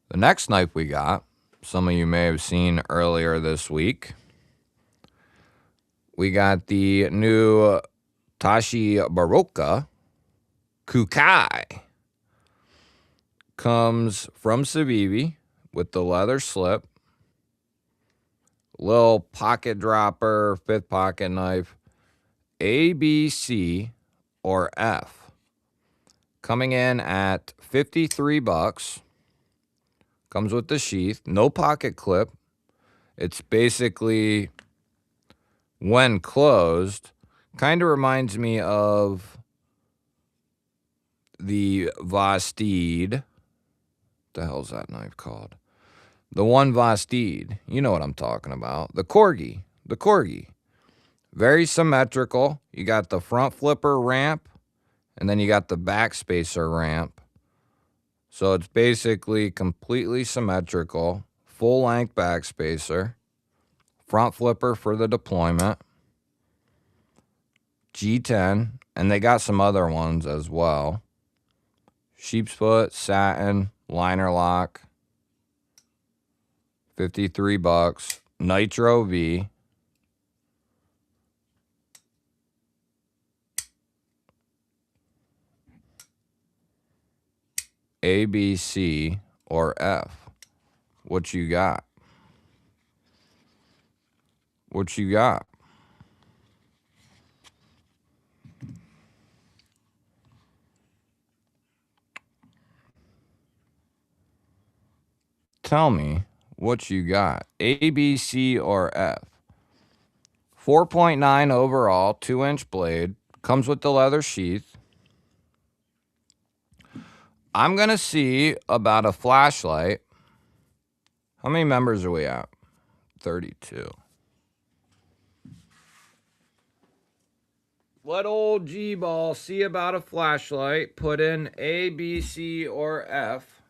The next knife we got, some of you may have seen earlier this week. We got the new Tashi Baroka Kukai. Comes from Civivi with the leather slip. Little pocket dropper, 5th pocket knife. A, B, C, or F. Coming in at $53. Comes with the sheath. No pocket clip. It's basically, when closed, kind of reminds me of the Vastid. What the hell's that knife called? The one Vastid. You know what I'm talking about. The Corgi. Very symmetrical. You got the front flipper ramp, and then you got the back spacer ramp. So it's basically completely symmetrical. Full length back spacer. Front flipper for the deployment. G10. And they got some other ones as well. Sheepsfoot, satin, liner lock. $53. Nitro V. A, B, C, or F. What you got? What you got? Tell me what you got. A, B, C, or F. 4.9 overall, 2-inch blade. Comes with the leather sheath. I'm going to see about a flashlight. How many members are we at? 32. Let old GBall see about a flashlight. Put in A, B, C, or F.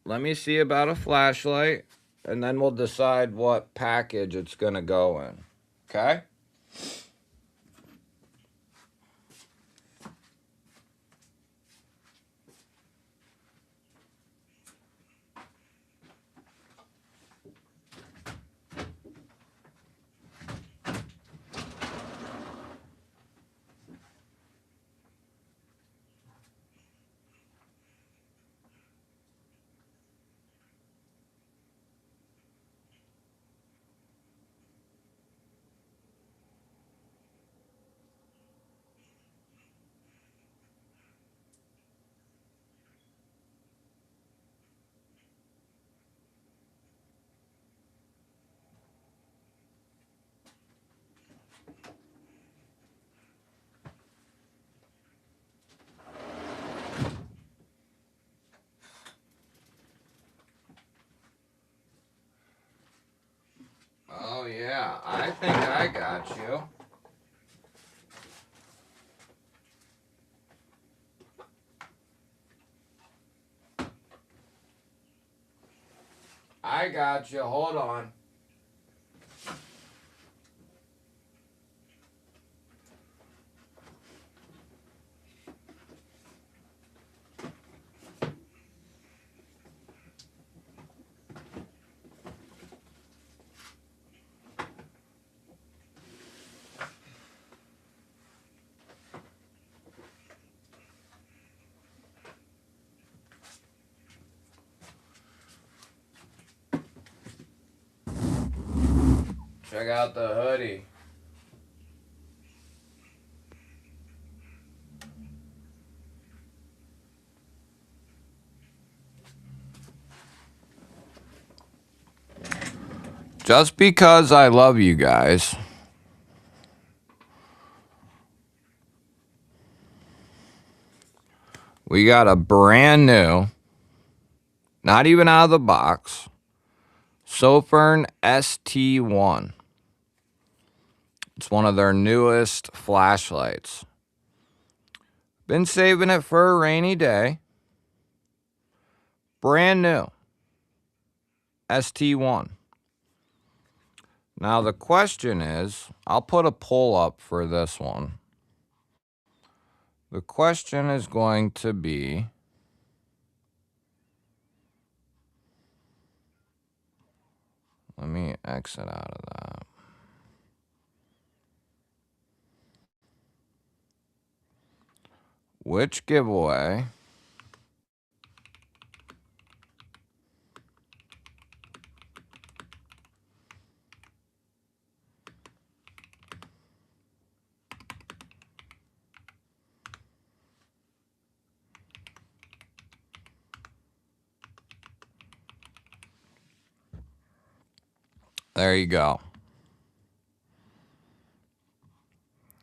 let me see about a flashlight, and then we'll decide what package it's going to go in. Okay? Oh, yeah. I think I got you. I got you. Hold on. Check out the hoodie. Just because I love you guys, we got a brand new, not even out of the box, Sofern ST1. It's one of their newest flashlights. Been saving it for a rainy day. Brand new. ST1. Now the question is, I'll put a poll up for this one. The question is going to be, let me exit out of that. Which giveaway there you go.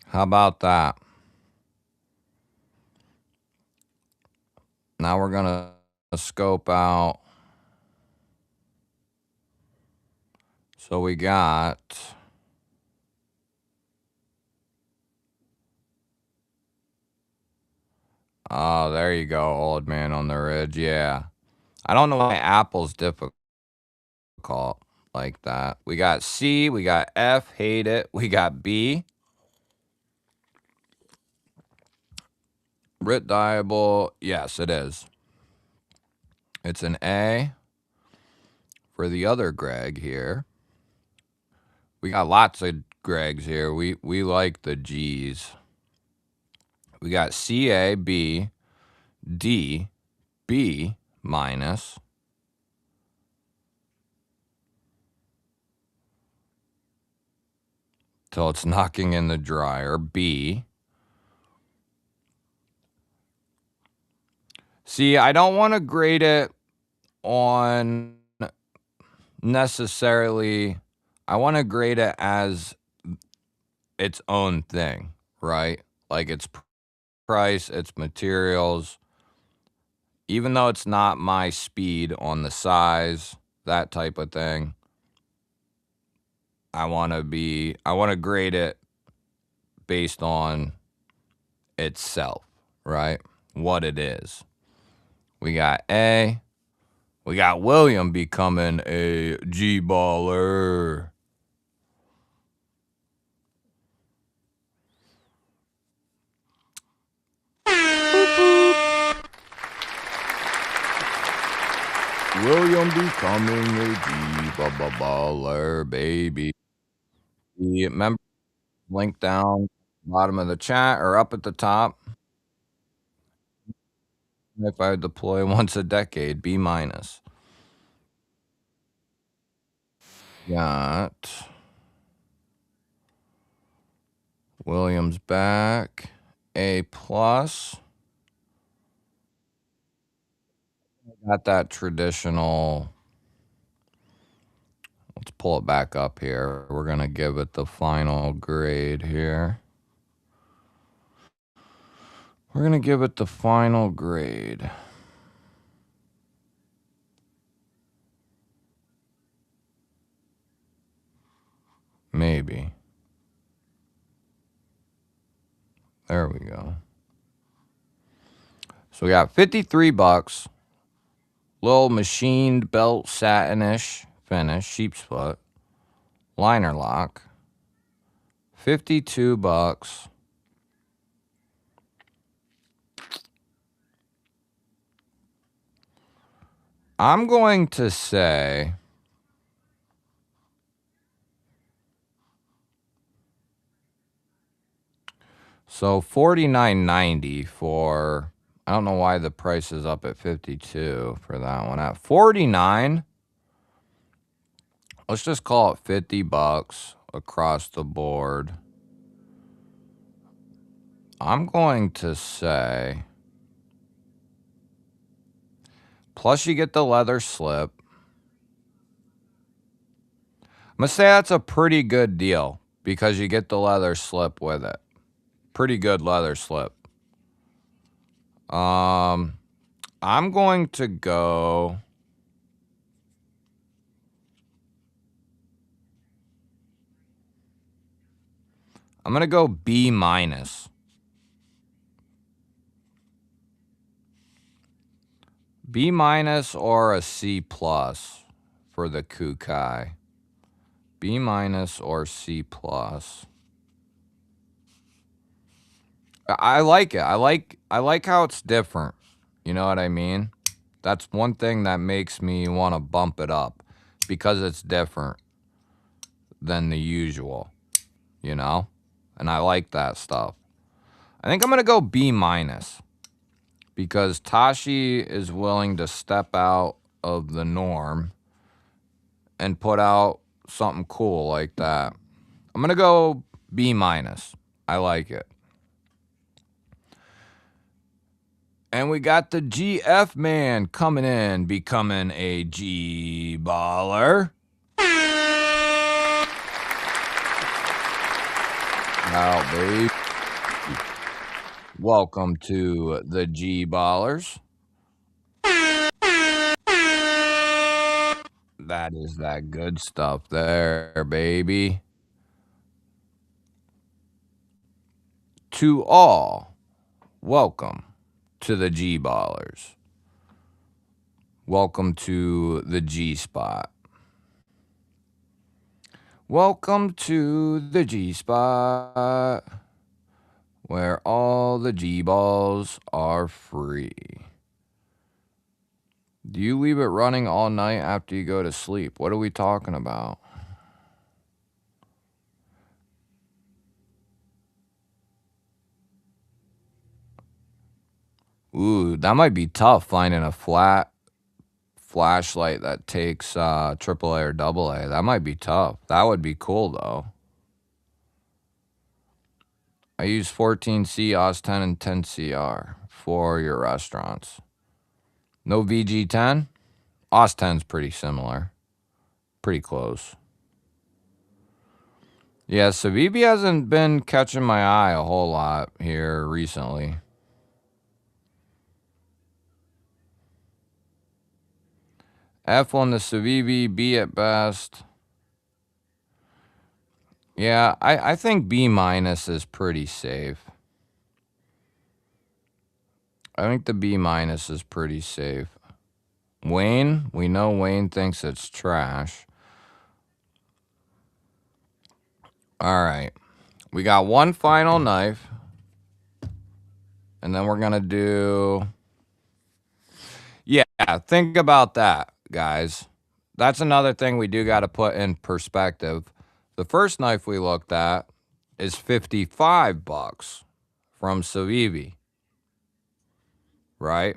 How about that? Now we're going to scope out. So we got, oh, there you go, Old Man on the Ridge. Yeah. I don't know why Apple's difficult like that. We got C, we got F, hate it. We got B, Brit Diable. Yes, it is. It's an A for the other Greg here. We got lots of Gregs here. We like the G's. We got C, A, B, D, B minus. Till it's knocking in the dryer. B. See, I don't want to grade it on necessarily. I want to grade it as its own thing, right? Like its price, its materials. Even though it's not my speed on the size, that type of thing. I want to grade it based on itself, right? What it is. We got A, We got William becoming a G-baller. Boop, boop. William becoming a G-baller, baby. Remember, link down bottom of the chat or up at the top. If I deploy once a decade, B minus. Got Williams back. A plus. Got that traditional. Let's pull it back up here. We're going to give it the final grade here. We're going to give it the final grade. Maybe. There we go. So we got 53 bucks. Little machined belt satinish finish, sheep's foot. Liner lock. 52 bucks. I'm going to say so $49.90 for, I don't know why the price is up at 52 for that one. At 49, let's just call it 50 bucks across the board. I'm going to say, plus you get the leather slip. I'm going to say that's a pretty good deal because you get the leather slip with it. Pretty good leather slip. I'm going to go. I'm going to go B minus. B minus or a C plus for the Kukai. B minus or C plus. I like it. I like how it's different. You know what I mean? That's one thing that makes me want to bump it up because it's different than the usual, you know? And I like that stuff. I think I'm going to go B minus because Tashi is willing to step out of the norm and put out something cool like that. I'm going to go B minus. I like it. And we got the GF man coming in, becoming a G-baller. Now, babe. Welcome to the G-ballers. That is that good stuff there, baby. To all, welcome to the G-ballers. Welcome to the G-spot. Welcome to the G-spot, where all the G-balls are free. Do you leave it running all night after you go to sleep? What are we talking about? Ooh, that might be tough finding a flat flashlight that takes AAA or AA. That might be tough. That would be cool, though. I use 14C, OS10, and 10CR for your restaurants. No VG10? OS10's pretty similar. Pretty close. Yeah, Civivi hasn't been catching my eye a whole lot here recently. F on the Civivi, B at best. Yeah, I think B minus is pretty safe. I think the B minus is pretty safe. Wayne, we know Wayne thinks it's trash. All right. We got one final knife. And then we're going to do... Yeah, think about that, guys. That's another thing we do got to put in perspective. The first knife we looked at is $55 from Civivi, right?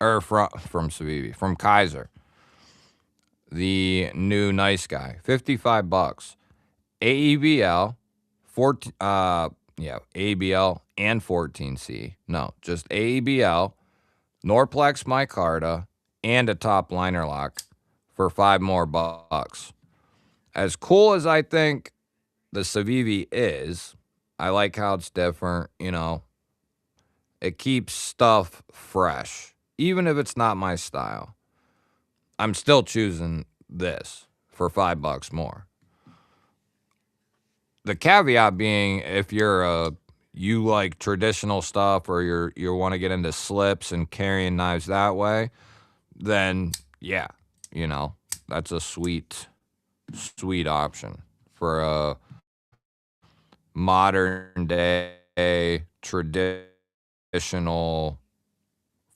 Or from Civivi, from Kaiser, the new nice guy. $55. AEBL, 14, ABL and 14C. No, just AEBL, Norplex micarta, and a top liner lock for $5 more. As cool as I think the Civivi is, I like how it's different, you know. It keeps stuff fresh, even if it's not my style. I'm still choosing this for $5 more. The caveat being, if you like traditional stuff, or you want to get into slips and carrying knives that way, then yeah, you know, that's a sweet option for a modern day traditional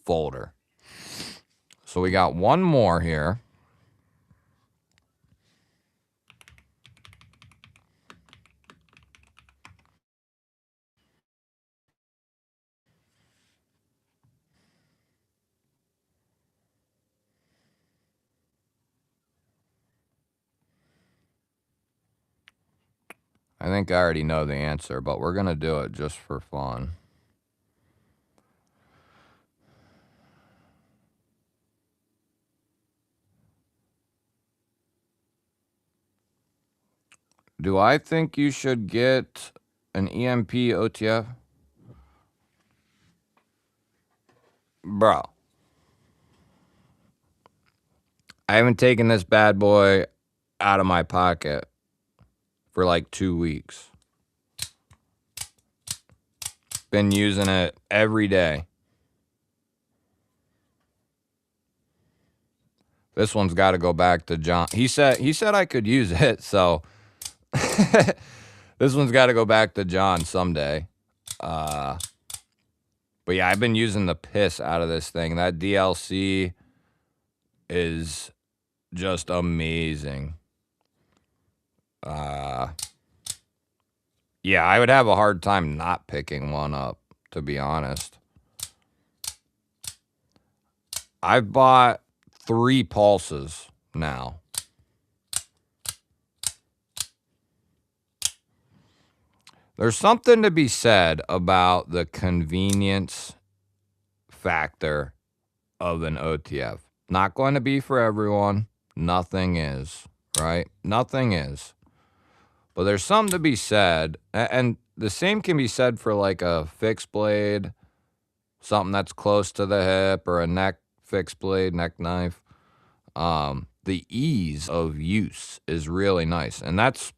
folder. So we got one more here. I think I already know the answer, but we're going to do it just for fun. Do I think you should get an EMP OTF? Bro, I haven't taken this bad boy out of my pocket for like 2 weeks. Been using it every day. This one's got to go back to John. He said I could use it, so this one's got to go back to John someday. But yeah, I've been using the piss out of this thing. That DLC is just amazing. Yeah, I would have a hard time not picking one up, to be honest. I've bought 3 pulses now. There's something to be said about the convenience factor of an OTF. Not going to be for everyone. Nothing is, right? Nothing is. But there's something to be said, and the same can be said for like a fixed blade, something that's close to the hip, or a neck fixed blade, neck knife. The ease of use is really nice, and that's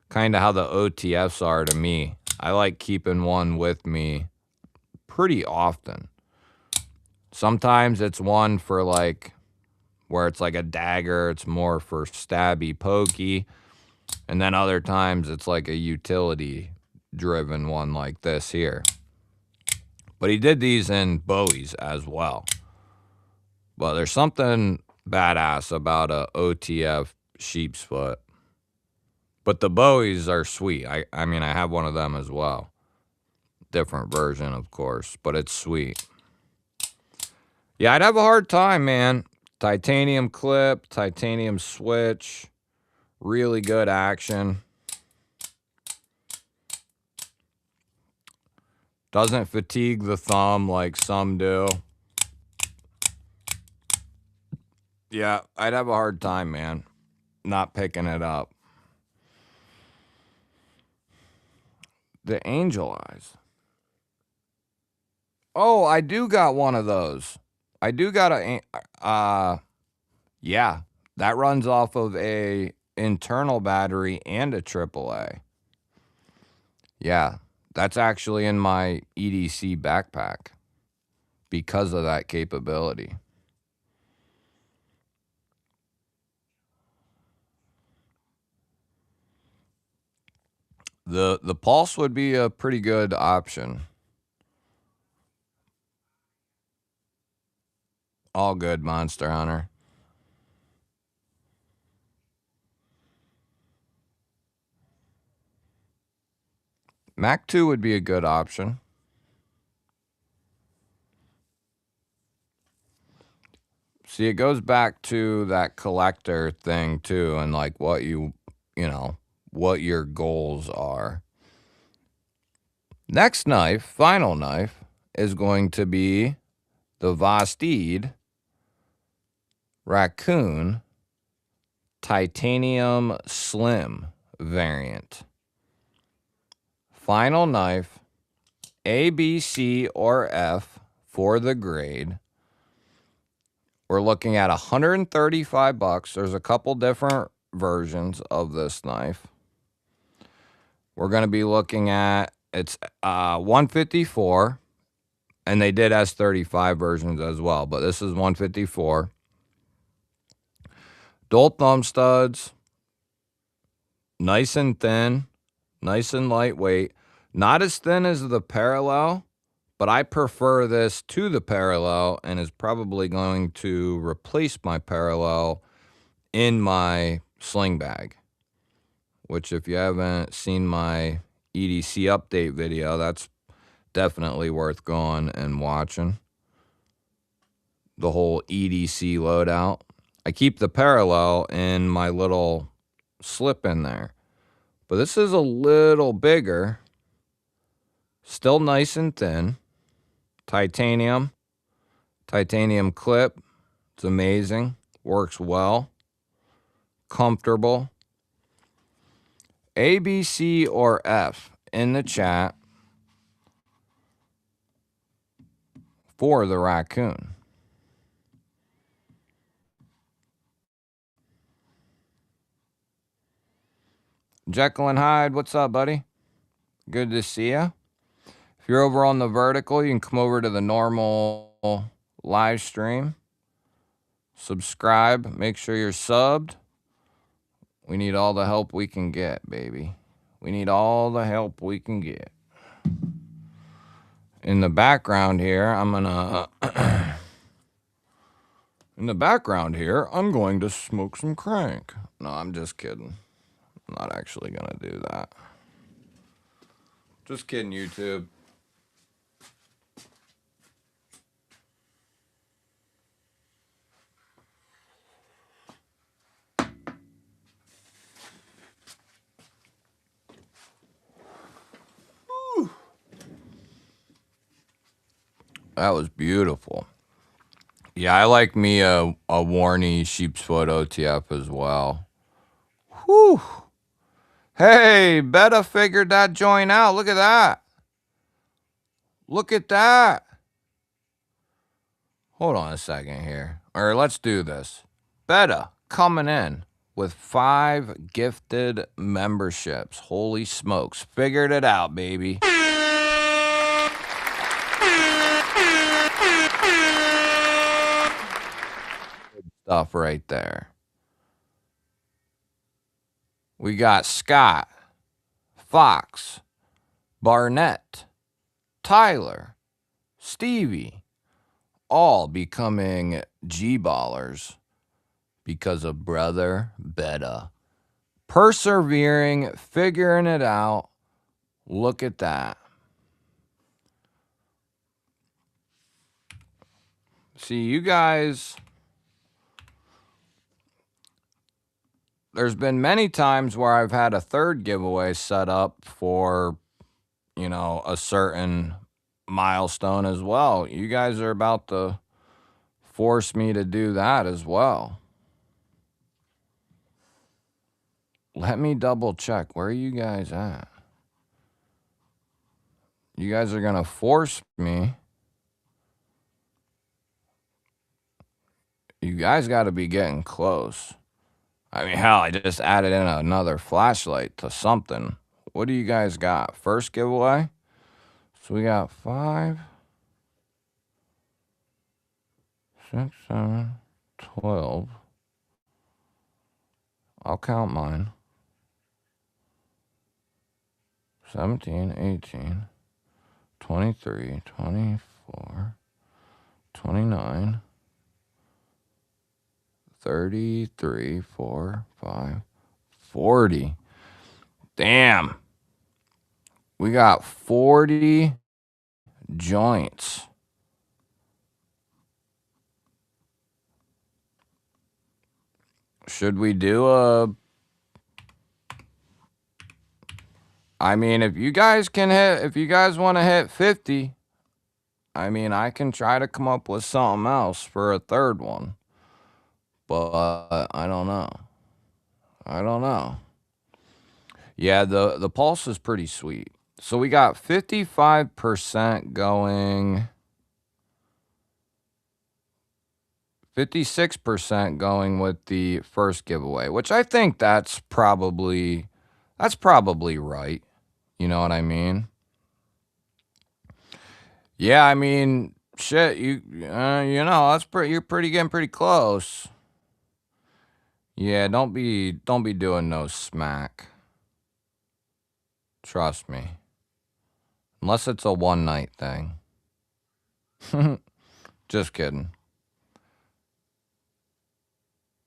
kind of how the OTFs are to me. I like keeping one with me pretty often. Sometimes it's one for like where it's like a dagger, it's more for stabby, pokey. And then other times it's like a utility driven one like this here. But he did these in Bowies as well. But there's something badass about a OTF sheep's foot. But the Bowies are sweet. I mean, I have one of them as well. Different version, of course, but it's sweet. Yeah, I'd have a hard time, man. Titanium clip, titanium switch, really good action. Doesn't fatigue the thumb like some do. Yeah, I'd have a hard time, man, not picking it up. The angel eyes. Oh, I do got one of those. I do got yeah, that runs off of a internal battery and a AAA. Yeah, that's actually in my EDC backpack because of that capability. The Pulse would be a pretty good option. All good, Monster Hunter. Mac 2 would be a good option. See, it goes back to that collector thing too, and like what what your goals are. Next knife, final knife, is going to be the Vastid Raccoon Titanium Slim variant. Final knife, A, B, C, or F for the grade. We're looking at $135. There's a couple different versions of this knife. We're going to be looking at, it's 154, and they did S35 versions as well, but this is 154. Dual thumb studs, nice and thin, nice and lightweight. Not as thin as the Parallel, but I prefer this to the Parallel and is probably going to replace my Parallel in my sling bag, which if you haven't seen my EDC update video, that's definitely worth going and watching. The whole EDC loadout. I keep the Parallel in my little slip in there, but this is a little bigger, still nice and thin. Titanium clip. It's amazing. Works well. Comfortable. A, B, C, or F in the chat for the Raccoon. Jekyll and Hyde, what's up, buddy? Good to see you. If you're over on the vertical, you can come over to the normal live stream. Subscribe. Make sure you're subbed. We need all the help we can get, baby. We need all the help we can get. In the background here, I'm going to smoke some crank. No, I'm just kidding. I'm not actually going to do that. Just kidding, YouTube. Whew. That was beautiful. Yeah, I like me a Warney sheep's foot OTF as well. Whew. Hey, Betta figured that joint out. Look at that. Look at that. Hold on a second here. Or let's do this. Betta coming in with 5 gifted memberships. Holy smokes. Figured it out, baby. Good stuff right there. We got Scott, Fox, Barnett, Tyler, Stevie, all becoming G-ballers because of Brother Betta. Persevering, figuring it out. Look at that. See, you guys, there's been many times where I've had a third giveaway set up for, a certain milestone as well. You guys are about to force me to do that as well. Let me double check. Where are you guys at? You guys are going to force me. You guys got to be getting close. I mean, hell, I just added in another flashlight to something. What do you guys got? First giveaway? So we got 5, 6, 7, 12. I'll count mine. 17, 18, 23, 24, 29, 33, 4, 5, 40. Damn. We got 40 joints. Should we do a... I mean, if you guys want to hit 50, I mean, I can try to come up with something else for a third one. But I don't know. Yeah, the pulse is pretty sweet. So we got 55% going, 56% going with the first giveaway, which I think that's probably right. You know what I mean? Yeah, I mean, shit, that's you're getting pretty close. Yeah, don't be doing no smack. Trust me. Unless it's a one night thing. Just kidding.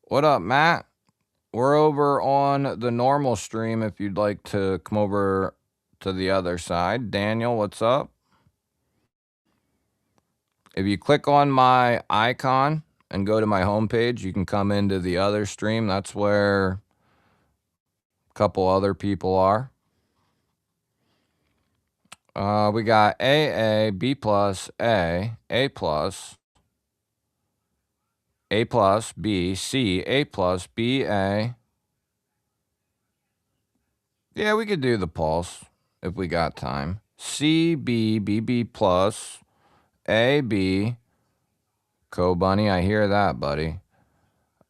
What up, Matt? We're over on the normal stream if you'd like to come over to the other side. Daniel, what's up? If you click on my icon and go to my homepage, you can come into the other stream. That's where a couple other people are. We got AA, B plus, A plus, A plus, B, C, A plus, B, A. Yeah, we could do the pulse if we got time. C, B, B, B plus, A, B. Co-Bunny, I hear that, buddy.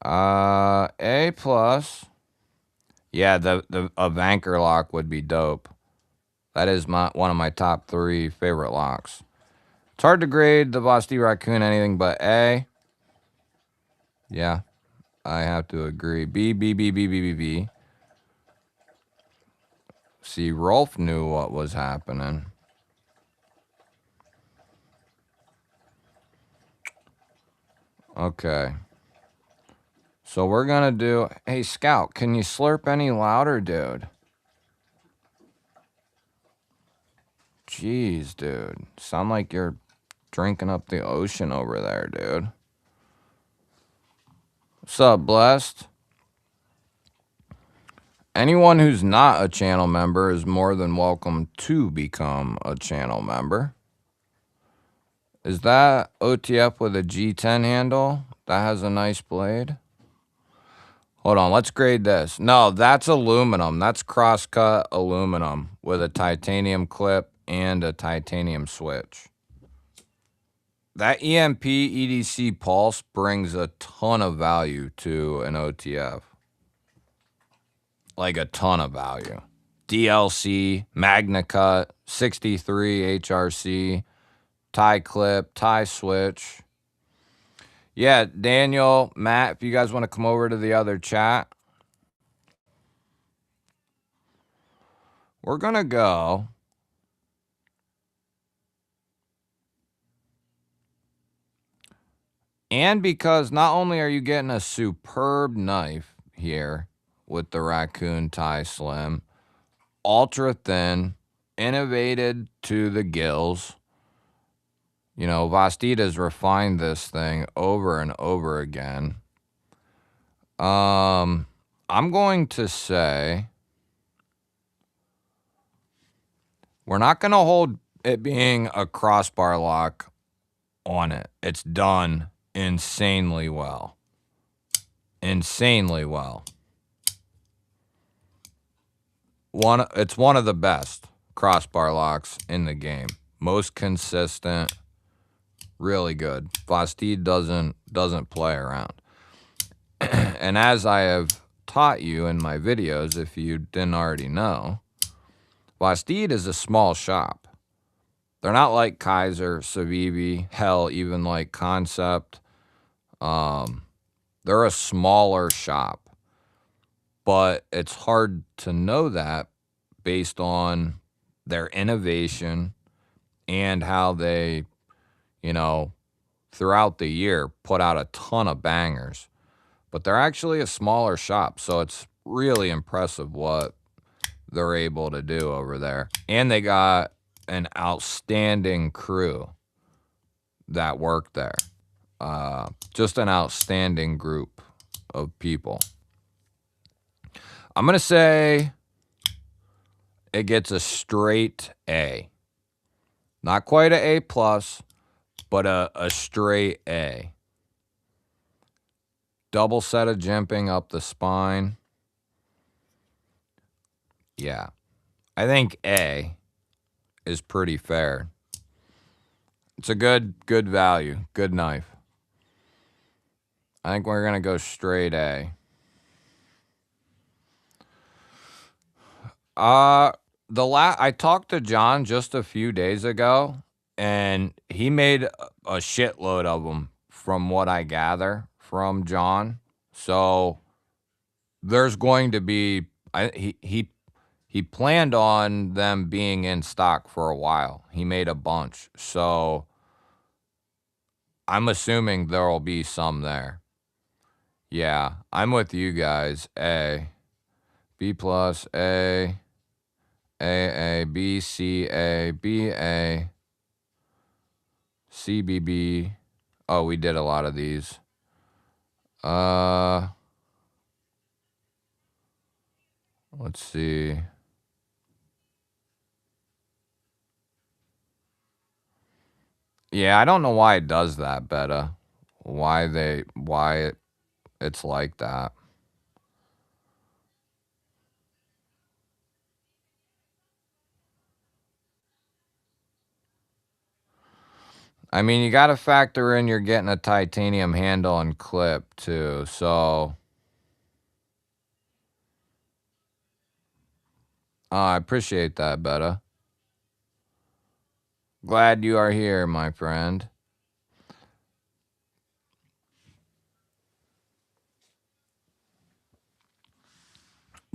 A plus. Yeah, a Vanker lock would be dope. That is one of my top 3 favorite locks. It's hard to grade the Vosti Raccoon anything but A. Yeah, I have to agree. B, B, B, B, B, B, B. See, Rolf knew what was happening. Okay. So we're going to do... Hey, Scout, can you slurp any louder, dude? Jeez, dude. Sound like you're drinking up the ocean over there, dude. What's up, Blessed? Anyone who's not a channel member is more than welcome to become a channel member. Is that OTF with a G10 handle? That has a nice blade. Hold on, let's grade this. No, that's aluminum. That's cross-cut aluminum with a titanium clip and a titanium switch. That EMP EDC pulse brings a ton of value to an OTF. Like a ton of value. DLC, Magna Cut, 63 HRC, tie clip, tie switch. Yeah, Daniel, Matt, if you guys want to come over to the other chat, we're going to go. And because not only are you getting a superb knife here with the Raccoon Tie Slim, ultra thin, innovated to the gills. You know, Vastida's refined this thing over and over again. I'm going to say we're not going to hold it being a crossbar lock on it. It's done insanely well. Insanely well. It's one of the best crossbar locks in the game. Most consistent, really good. Vastid doesn't play around. And as I have taught you in my videos, if you didn't already know, Vastid is a small shop. They're not like Kaiser, Savivi, hell, even like Concept. They're a smaller shop. But it's hard to know that based on their innovation, and how they, you know, throughout the year put out a ton of bangers. But they're actually a smaller shop, so it's really impressive what they're able to do over there. And they got an outstanding crew that work there. Just an outstanding group of people. I'm going to say it gets a straight A. Not quite an A plus, but a straight A. Double set of jimping up the spine. Yeah. I think A is pretty fair. It's a good value. Good knife. I think we're going to go straight A. I talked to John just a few days ago, and he made a shitload of them from what I gather from John. So there's going to be he planned on them being in stock for a while. He made a bunch. So I'm assuming there'll be some there. Yeah, I'm with you guys. A, B plus, A, B, C, A, B, A, C, B, B. Oh, we did a lot of these. Let's see. Yeah, I don't know why it does that, Beta. Why it's like that. I mean, you got to factor in you're getting a titanium handle and clip too. So I appreciate that, Beta. Glad you are here, my friend.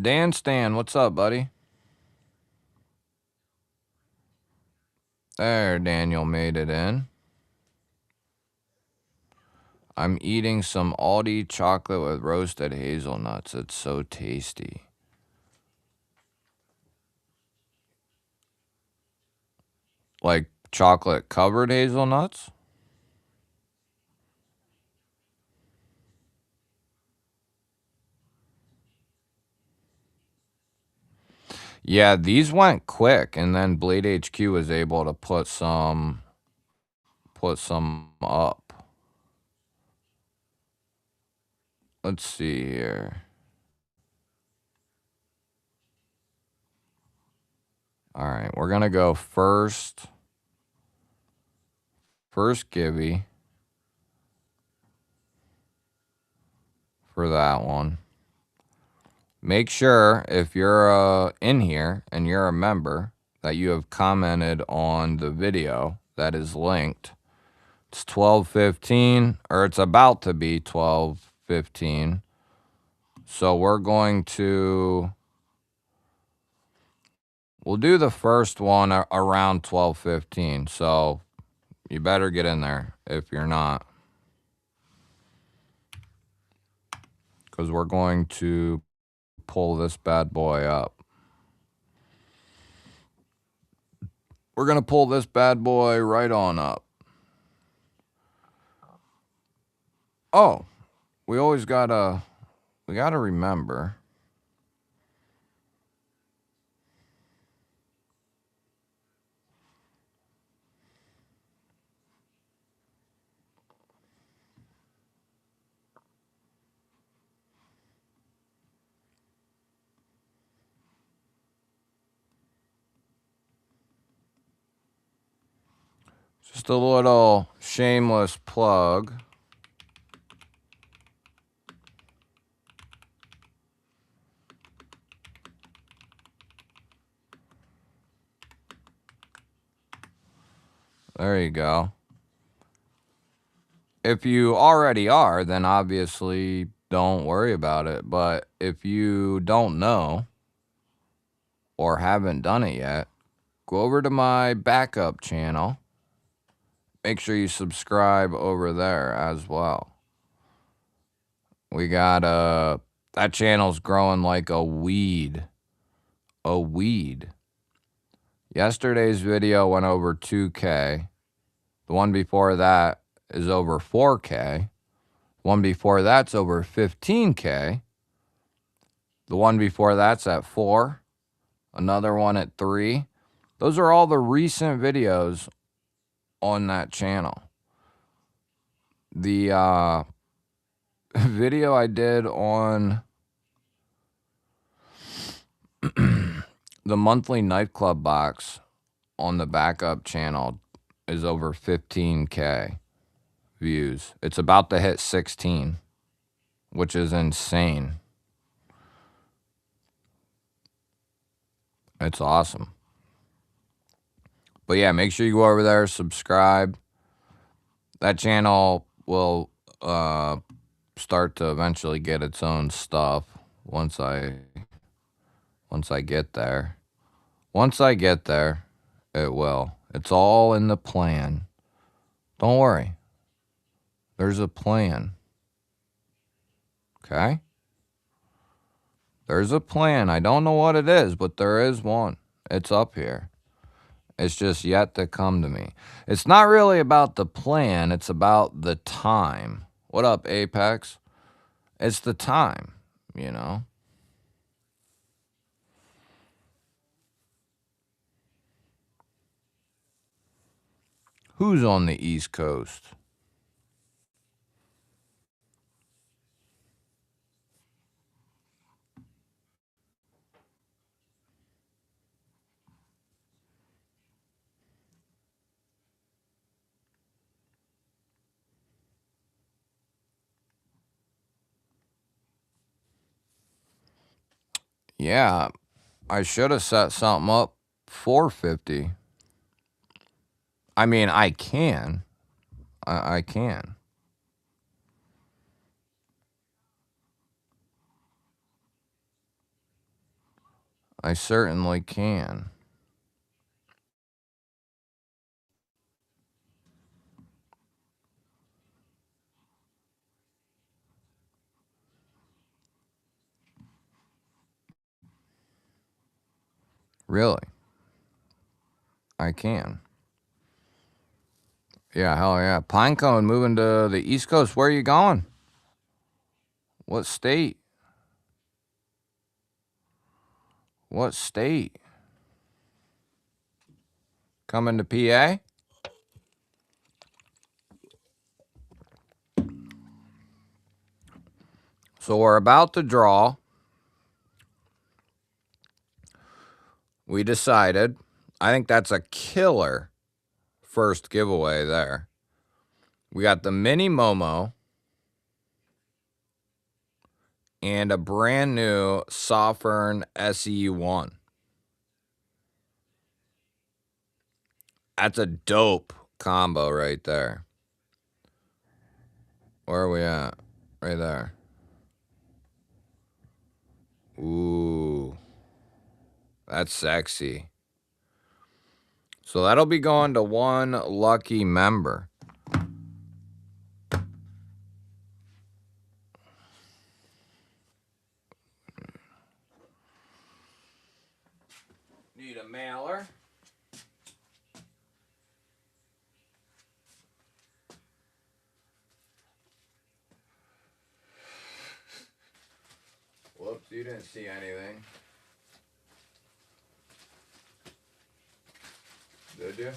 Dan Stan, what's up, buddy? There, Daniel made it in. I'm eating some Aldi chocolate with roasted hazelnuts. It's so tasty. Like chocolate covered hazelnuts? Yeah, these went quick, and then Blade HQ was able to put some up. Let's see here. All right, we're gonna go first Gibby for that one. Make sure if you're in here and you're a member that you have commented on the video that is linked. It's 12:15, or it's about to be 12:15. So we'll do the first one around 12:15. So you better get in there if you're not, because we're going to pull this bad boy up. We're going to pull this bad boy right on up. Oh, we gotta remember. Just a little shameless plug. There you go. If you already are, then obviously don't worry about it. But if you don't know or haven't done it yet, go over to my backup channel. Make sure you subscribe over there as well. We got that channel's growing like a weed. A weed. Yesterday's video went over 2K. The one before that is over 4K. One before that's over 15K. The one before that's at 4. Another one at 3. Those are all the recent videos on that channel. The video I did on the monthly nightclub box on the backup channel is over 15K views. It's about to hit 16, which is insane. It's awesome. But yeah, make sure you go over there, subscribe. That channel will start to eventually get its own stuff once I get there. Once I get there, it will. It's all in the plan. Don't worry. There's a plan. Okay? There's a plan. I don't know what it is, but there is one. It's up here. It's just yet to come to me. It's not really about the plan. It's about the time. What up, Apex? It's the time, you know? Who's on the East Coast? Yeah, I should have set something up 450. I mean, I can. I can. I certainly can. Really? I can. Yeah, hell yeah. Pinecone moving to the East Coast. Where are you going? What state? What state? Coming to PA? So we're about to draw. We decided. I think that's a killer first giveaway there. We got the mini Momo and a brand new Sovereign SE1. That's a dope combo right there. Where are we at? Right there. Ooh. That's sexy. So that'll be going to one lucky member. Need a mailer. Whoops, you didn't see anything. Did you?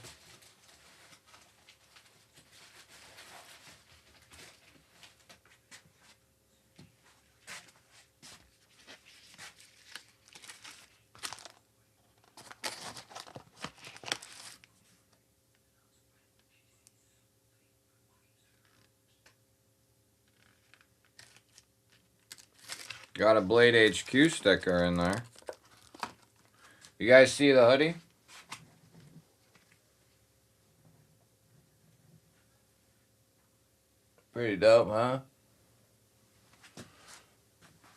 Got a Blade HQ sticker in there. You guys see the hoodie? Pretty dope, huh?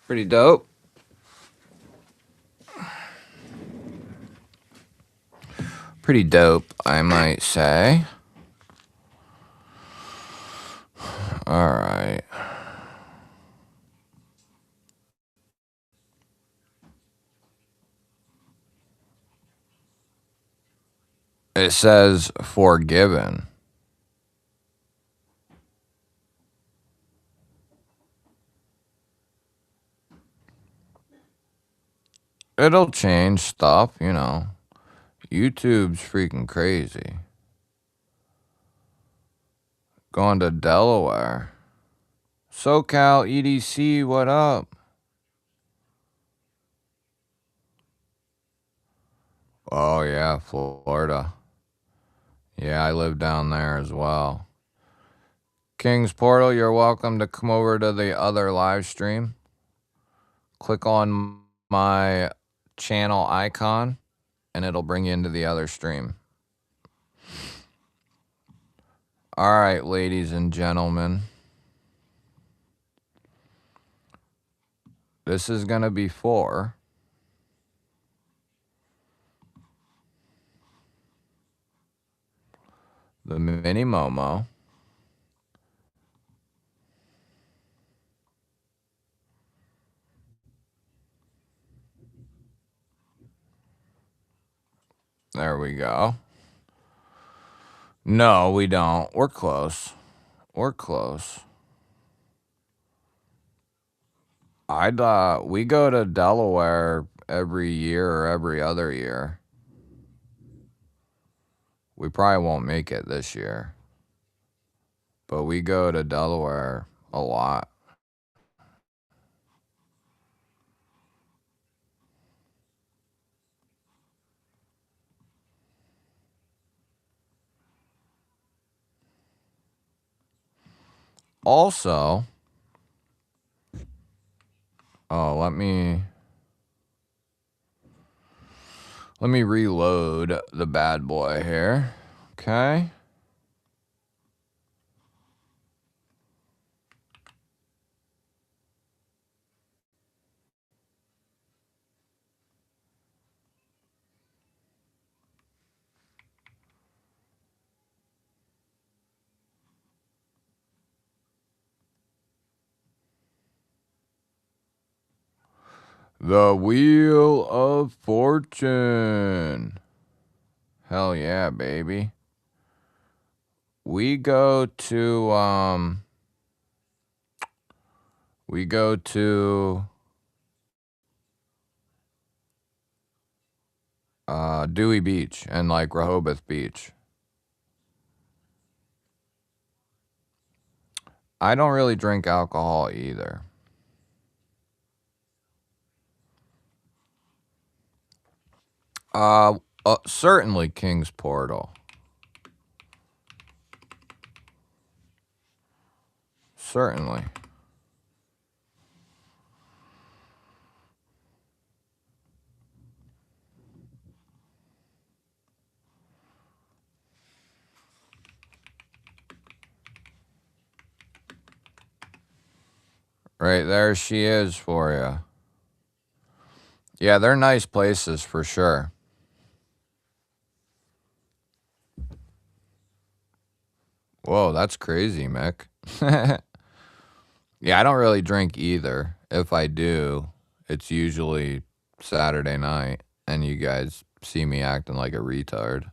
Pretty dope. Pretty dope, I might say. All right. It says forgiven. It'll change stuff, you know. YouTube's freaking crazy. Going to Delaware. SoCal EDC, what up? Oh, yeah, Florida. Yeah, I live down there as well. King's Portal, you're welcome to come over to the other live stream. Click on my channel icon, and it'll bring you into the other stream. All right, ladies and gentlemen. This is going to be for the Mini Momo. There we go. No, we don't. We're close. We're close. We go to Delaware every year or every other year. We probably won't make it this year. But we go to Delaware a lot. Also, let me reload the bad boy here. Okay. The Wheel of Fortune. Hell yeah, baby. We go to Dewey Beach and like Rehoboth Beach. I don't really drink alcohol either. Certainly King's Portal. Certainly. Right there she is for you. Yeah, they're nice places for sure. Whoa, that's crazy, Mick. Yeah, I don't really drink either. If I do, it's usually Saturday night, and you guys see me acting like a retard.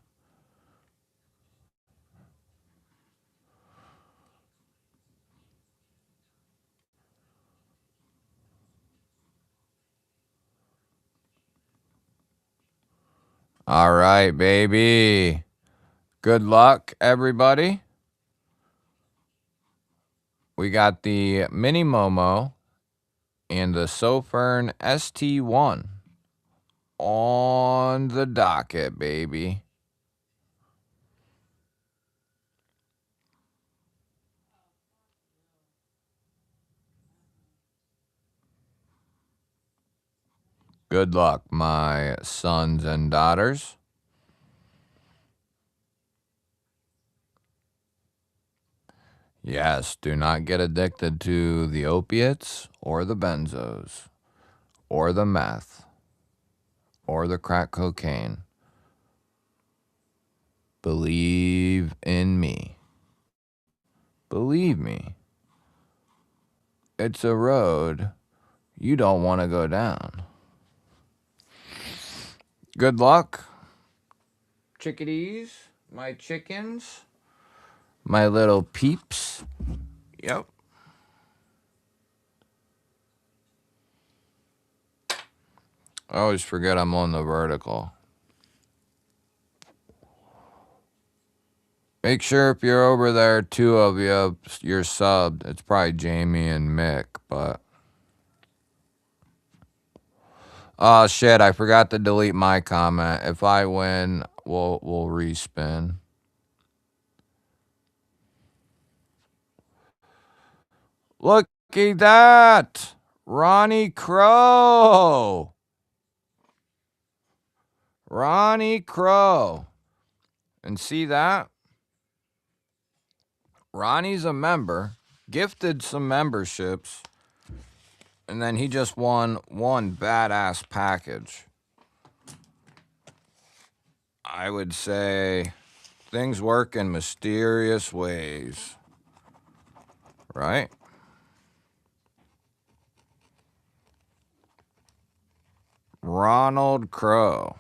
All right, baby. Good luck, everybody. We got the Mini Momo and the Sofern ST1 on the docket, baby. Good luck, my sons and daughters. Yes, do not get addicted to the opiates or the benzos or the meth or the crack cocaine. Believe in me. Believe me. It's a road you don't want to go down. Good luck, chickadees, my chickens, my little peeps. Yep. I always forget I'm on the vertical. Make sure if you're over there, two of you're subbed. It's probably Jamie and Mick, but... Oh, shit, I forgot to delete my comment. If I win, we'll respin. Looky that! Ronnie Crow! Ronnie Crow. And see that? Ronnie's a member, gifted some memberships, and then he just won one badass package. I would say things work in mysterious ways, right? Ronald Crow.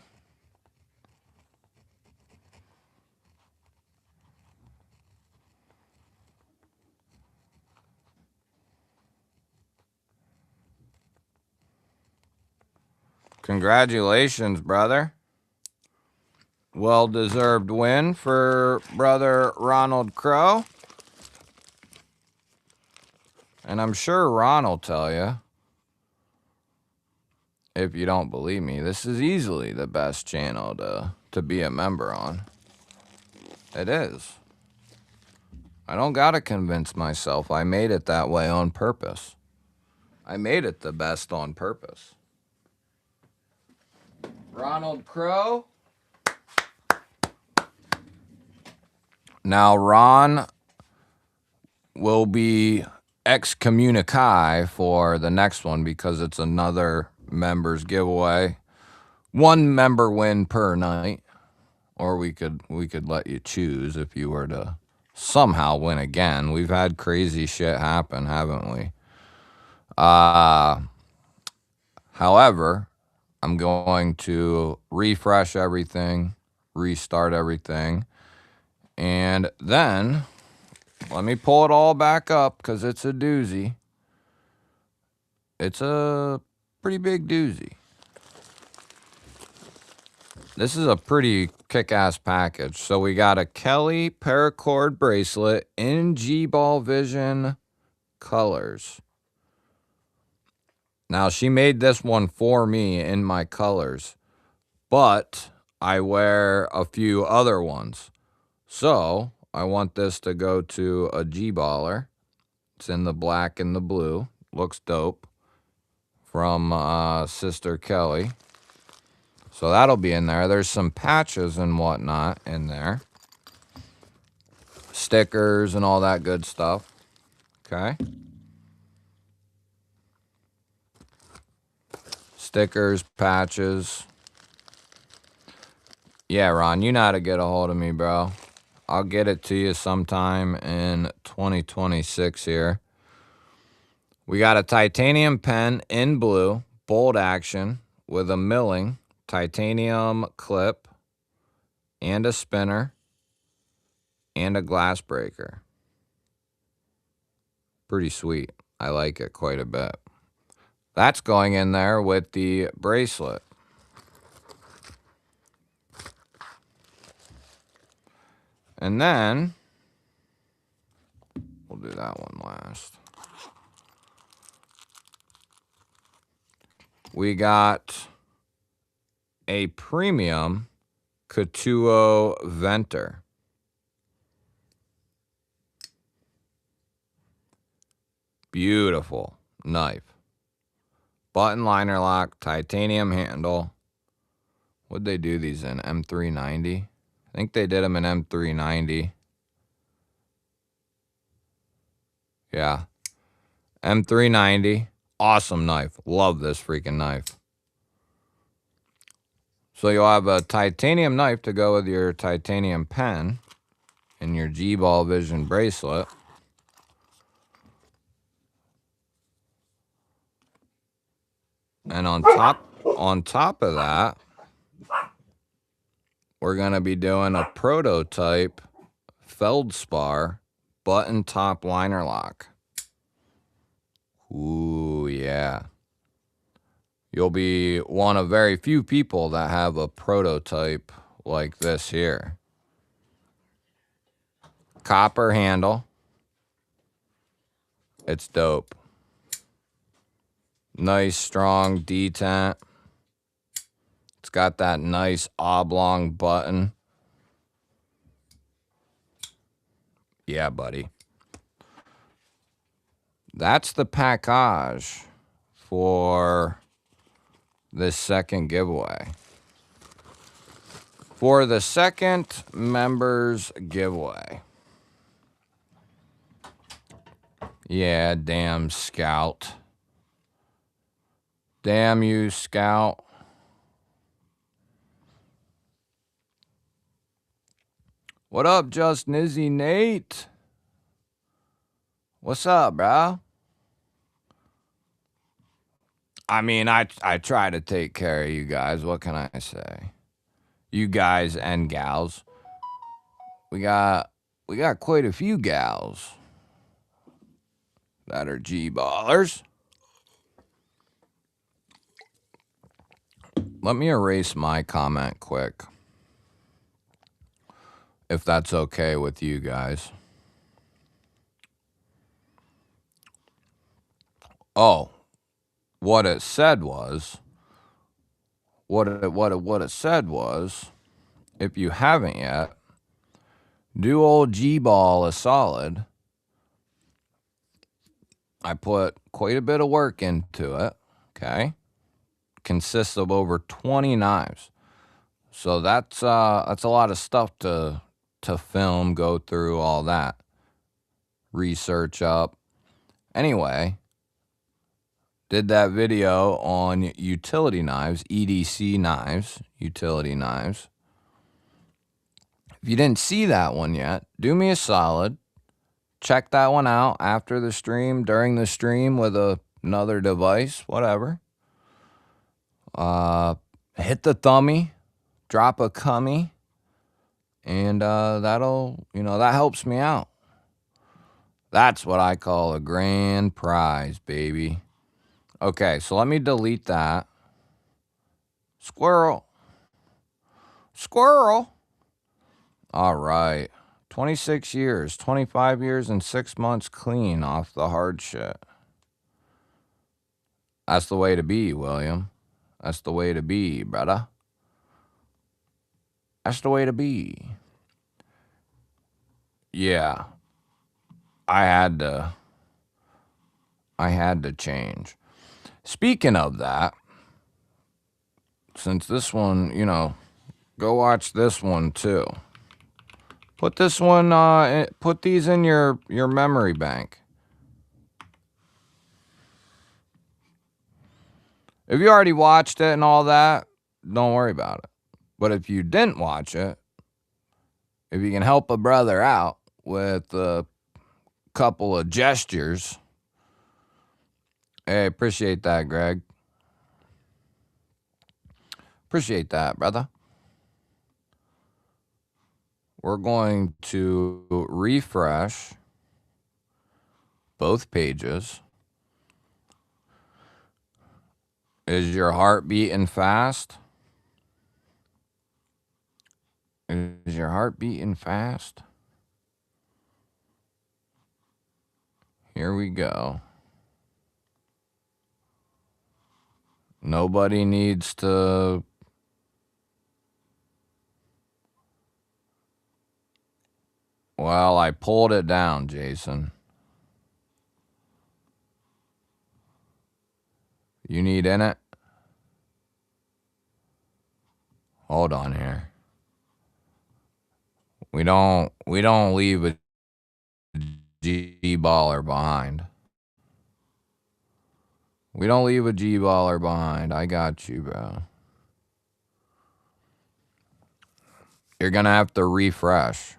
Congratulations, brother. Well-deserved win for brother Ronald Crow. And I'm sure Ron will tell you, if you don't believe me, this is easily the best channel to be a member on. It is. I don't gotta convince myself. I made it that way on purpose. I made it the best on purpose. Ronald Crow. Now, Ron will be excommunicai for the next one because it's another members giveaway. One member win per night. Or we could let you choose if you were to somehow win again. We've had crazy shit happen, haven't we? However, I'm going to refresh everything, restart everything, and then let me pull it all back up because it's a doozy. It's a pretty big doozy. This is a pretty kick-ass package. So we got a Kelly paracord bracelet in GBall Vision colors. Now, she made this one for me in my colors, but I wear a few other ones. So I want this to go to a G-baller. It's in the black and the blue. Looks dope. From Sister Kelly. So that'll be in there. There's some patches and whatnot in there. Stickers and all that good stuff. Okay. Stickers, patches. Yeah, Ron, you know how to get a hold of me, bro. I'll get it to you sometime in 2026 here. We got a titanium pen in blue, bold action, with a milling, titanium clip, and a spinner, and a glass breaker. Pretty sweet. I like it quite a bit. That's going in there with the bracelet. And then, we'll do that one last. We got a premium Katuo Venter. Beautiful knife. Button liner lock, titanium handle. What'd they do these in? M390? I think they did them in M390. Yeah. M390. Awesome knife. Love this freaking knife. So you'll have a titanium knife to go with your titanium pen and your GBall Vision bracelet. And on top of that, we're going to be doing a prototype feldspar button top liner lock. Ooh, yeah. You'll be one of very few people that have a prototype like this here. Copper handle. It's dope. Nice, strong detent. It's got that nice oblong button. Yeah, buddy. That's the package for this second giveaway. For the second members giveaway. Yeah, damn Scout. Damn you, Scout. What up, Just Nizzy Nate? What's up, bro? I mean, I try to take care of you guys. What can I say? You guys and gals. We got quite a few gals that are G-ballers. Let me erase my comment quick, if that's okay with you guys. Oh, what it said was, what it said was, if you haven't yet, do old G-ball a solid. I put quite a bit of work into it, okay? Consists of over 20 knives. So that's a lot of stuff to film, go through all that. Research up. Anyway, did that video on utility knives, EDC knives, utility knives. If you didn't see that one yet, do me a solid. Check that one out after the stream, during the stream with another device, whatever. Hit the thumbie, drop a cummy, and that'll, that helps me out. That's what I call a grand prize, baby. Okay, so let me delete that. Squirrel. Squirrel. All right. 26 years, 25 years, and 6 months clean off the hard shit. That's the way to be, William. That's the way to be, brother. That's the way to be. Yeah. I had to change. Speaking of that, since this one, go watch this one too. Put this one, put these in your memory bank. If you already watched it and all that, don't worry about it. But if you didn't watch it, if you can help a brother out with a couple of gestures, hey, appreciate that, Greg. Appreciate that, brother. We're going to refresh both pages. Is your heart beating fast? Is your heart beating fast? Here we go. Nobody needs to... Well, I pulled it down, Jason. You need in it? Hold on here. We don't leave a G-baller behind. We don't leave a G-baller behind. I got you, bro. You're going to have to refresh.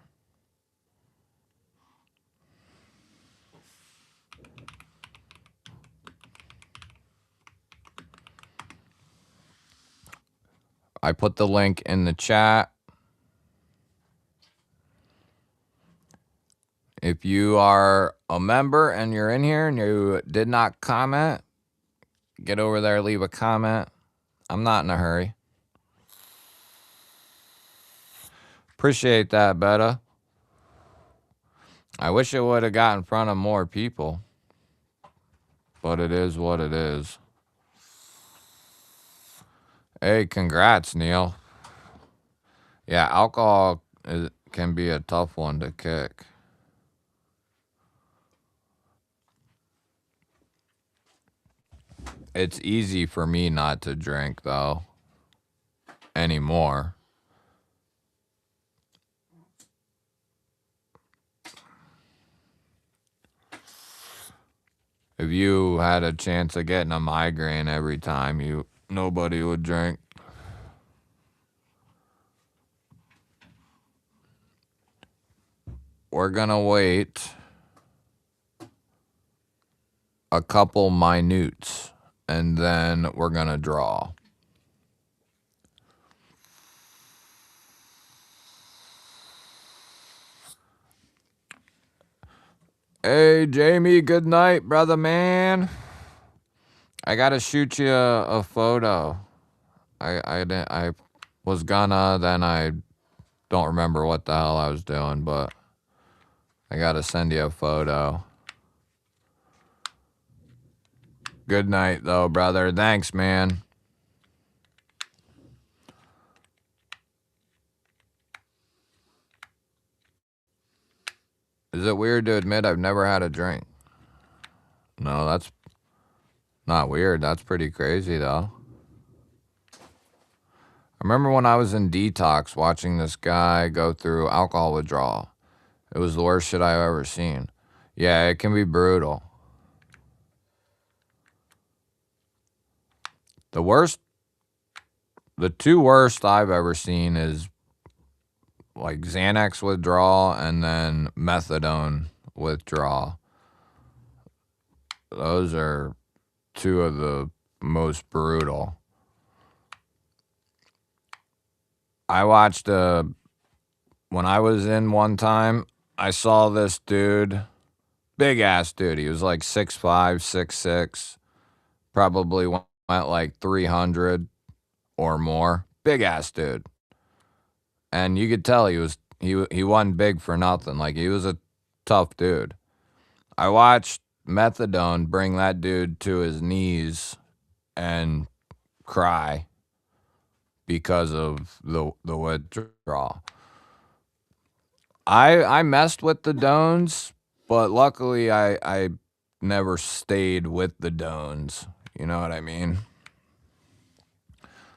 I put the link in the chat. If you are a member and you're in here and you did not comment, get over there, leave a comment. I'm not in a hurry. Appreciate that, Betta. I wish it would have got in front of more people, but it is what it is. Hey, congrats, Neil. Yeah, alcohol can be a tough one to kick. It's easy for me not to drink, though, anymore. If you had a chance of getting a migraine every time, nobody would drink. We're gonna wait a couple minutes and then we're gonna draw. Hey, Jamie, good night, brother man. I gotta shoot you a photo. I was gonna, then I don't remember what the hell I was doing, but I gotta send you a photo. Good night, though, brother. Thanks, man. Is it weird to admit I've never had a drink? No, that's not weird. That's pretty crazy, though. I remember when I was in detox watching this guy go through alcohol withdrawal. It was the worst shit I've ever seen. Yeah, it can be brutal. The two worst I've ever seen is like Xanax withdrawal and then methadone withdrawal. Those are two of the most brutal. I watched when I was in one time, I saw this dude, big ass dude. He was like 6'5", 6'6", probably went like 300 or more. Big ass dude. And you could tell he wasn't big for nothing. Like, he was a tough dude. I watched methadone bring that dude to his knees and cry because of the withdrawal. I messed with the dones, but luckily I never stayed with the dones. You know what I mean?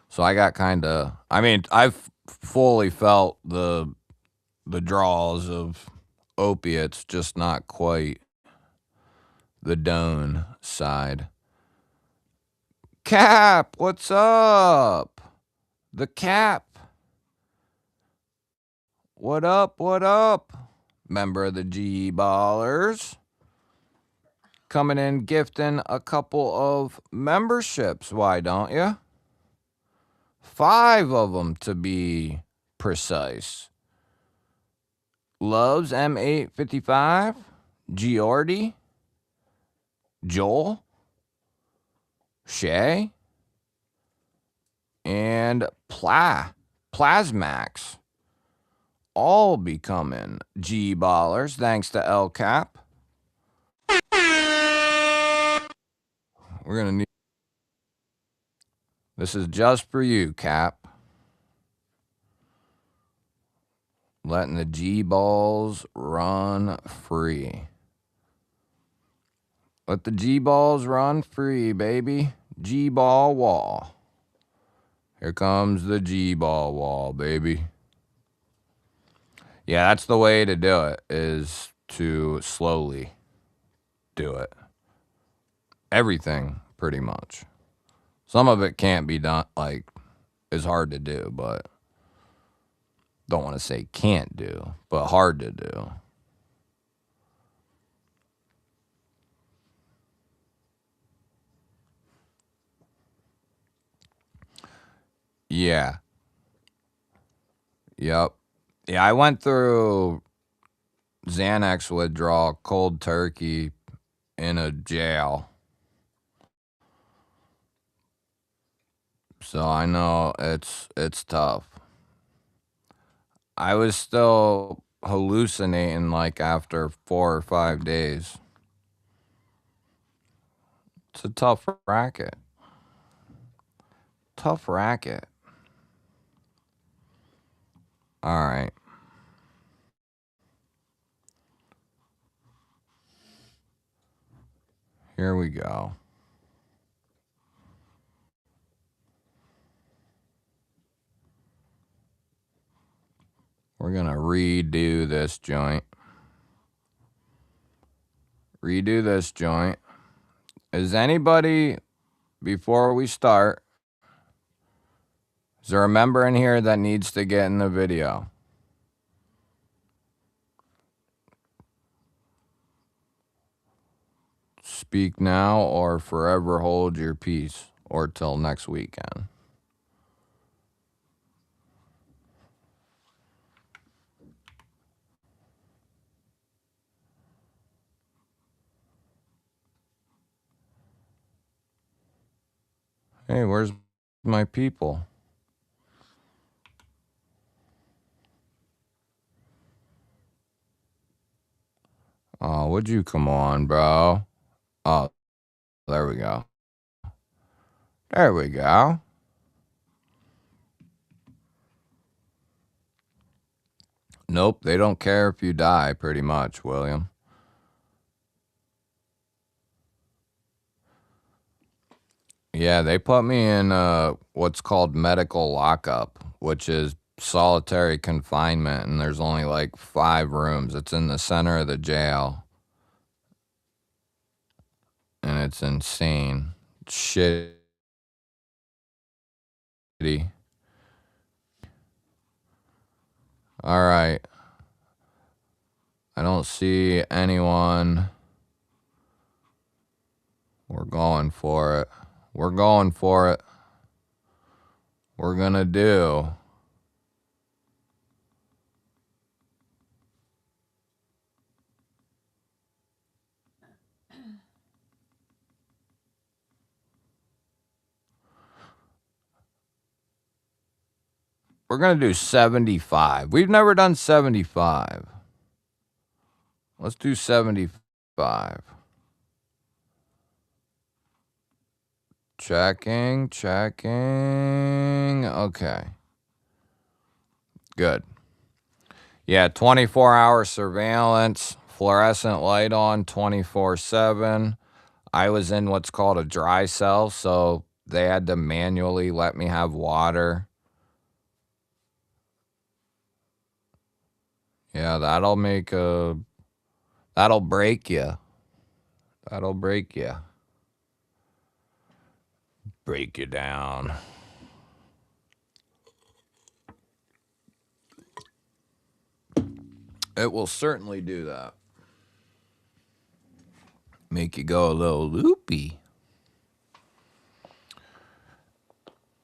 So I got I've fully felt the draws of opiates, just not quite the Done side. Cap, what's up? The Cap. What up, what up? Member of the GBallers. Coming in gifting a couple of memberships, why don't you? 5 of them to be precise. Loves M855, Giordi, Joel, Shay, and Plasmax. All becoming G-ballers thanks to El Cap. We're going to need... This is just for you, Cap. Letting the G-balls run free. Let the G-balls run free, baby. G-ball wall. Here comes the G-ball wall, baby. Yeah, that's the way to do it, is to slowly do it. Everything, pretty much. Some of it can't be done, like, is hard to do, but don't want to say can't do, but hard to do. Yeah. Yep. Yeah, I went through Xanax withdrawal cold turkey in a jail. So I know it's tough. I was still hallucinating like after 4 or 5 days. It's a tough racket. Tough racket. All right. Here we go. We're going to redo this joint. Redo this joint. Is anybody, before we start, is there a member in here that needs to get in the video? Speak now or forever hold your peace, or till next weekend. Hey, where's my people? Oh, would you come on, bro? Oh, there we go. There we go. Nope, they don't care if you die, pretty much, William. Yeah, they put me in what's called medical lockup, which is solitary confinement, and there's only like 5 rooms. It's in the center of the jail, and it's insane. It's shitty. All right. I don't see anyone. We're going for it. We're going for it. We're gonna do. We're gonna do 75. We've never done 75. Let's do 75. Checking. Okay. Good. Yeah, 24-hour surveillance, fluorescent light on 24/7. I was in what's called a dry cell, so they had to manually let me have water. Yeah, that'll break you. That'll break you. Break you down. It will certainly do that. Make you go a little loopy.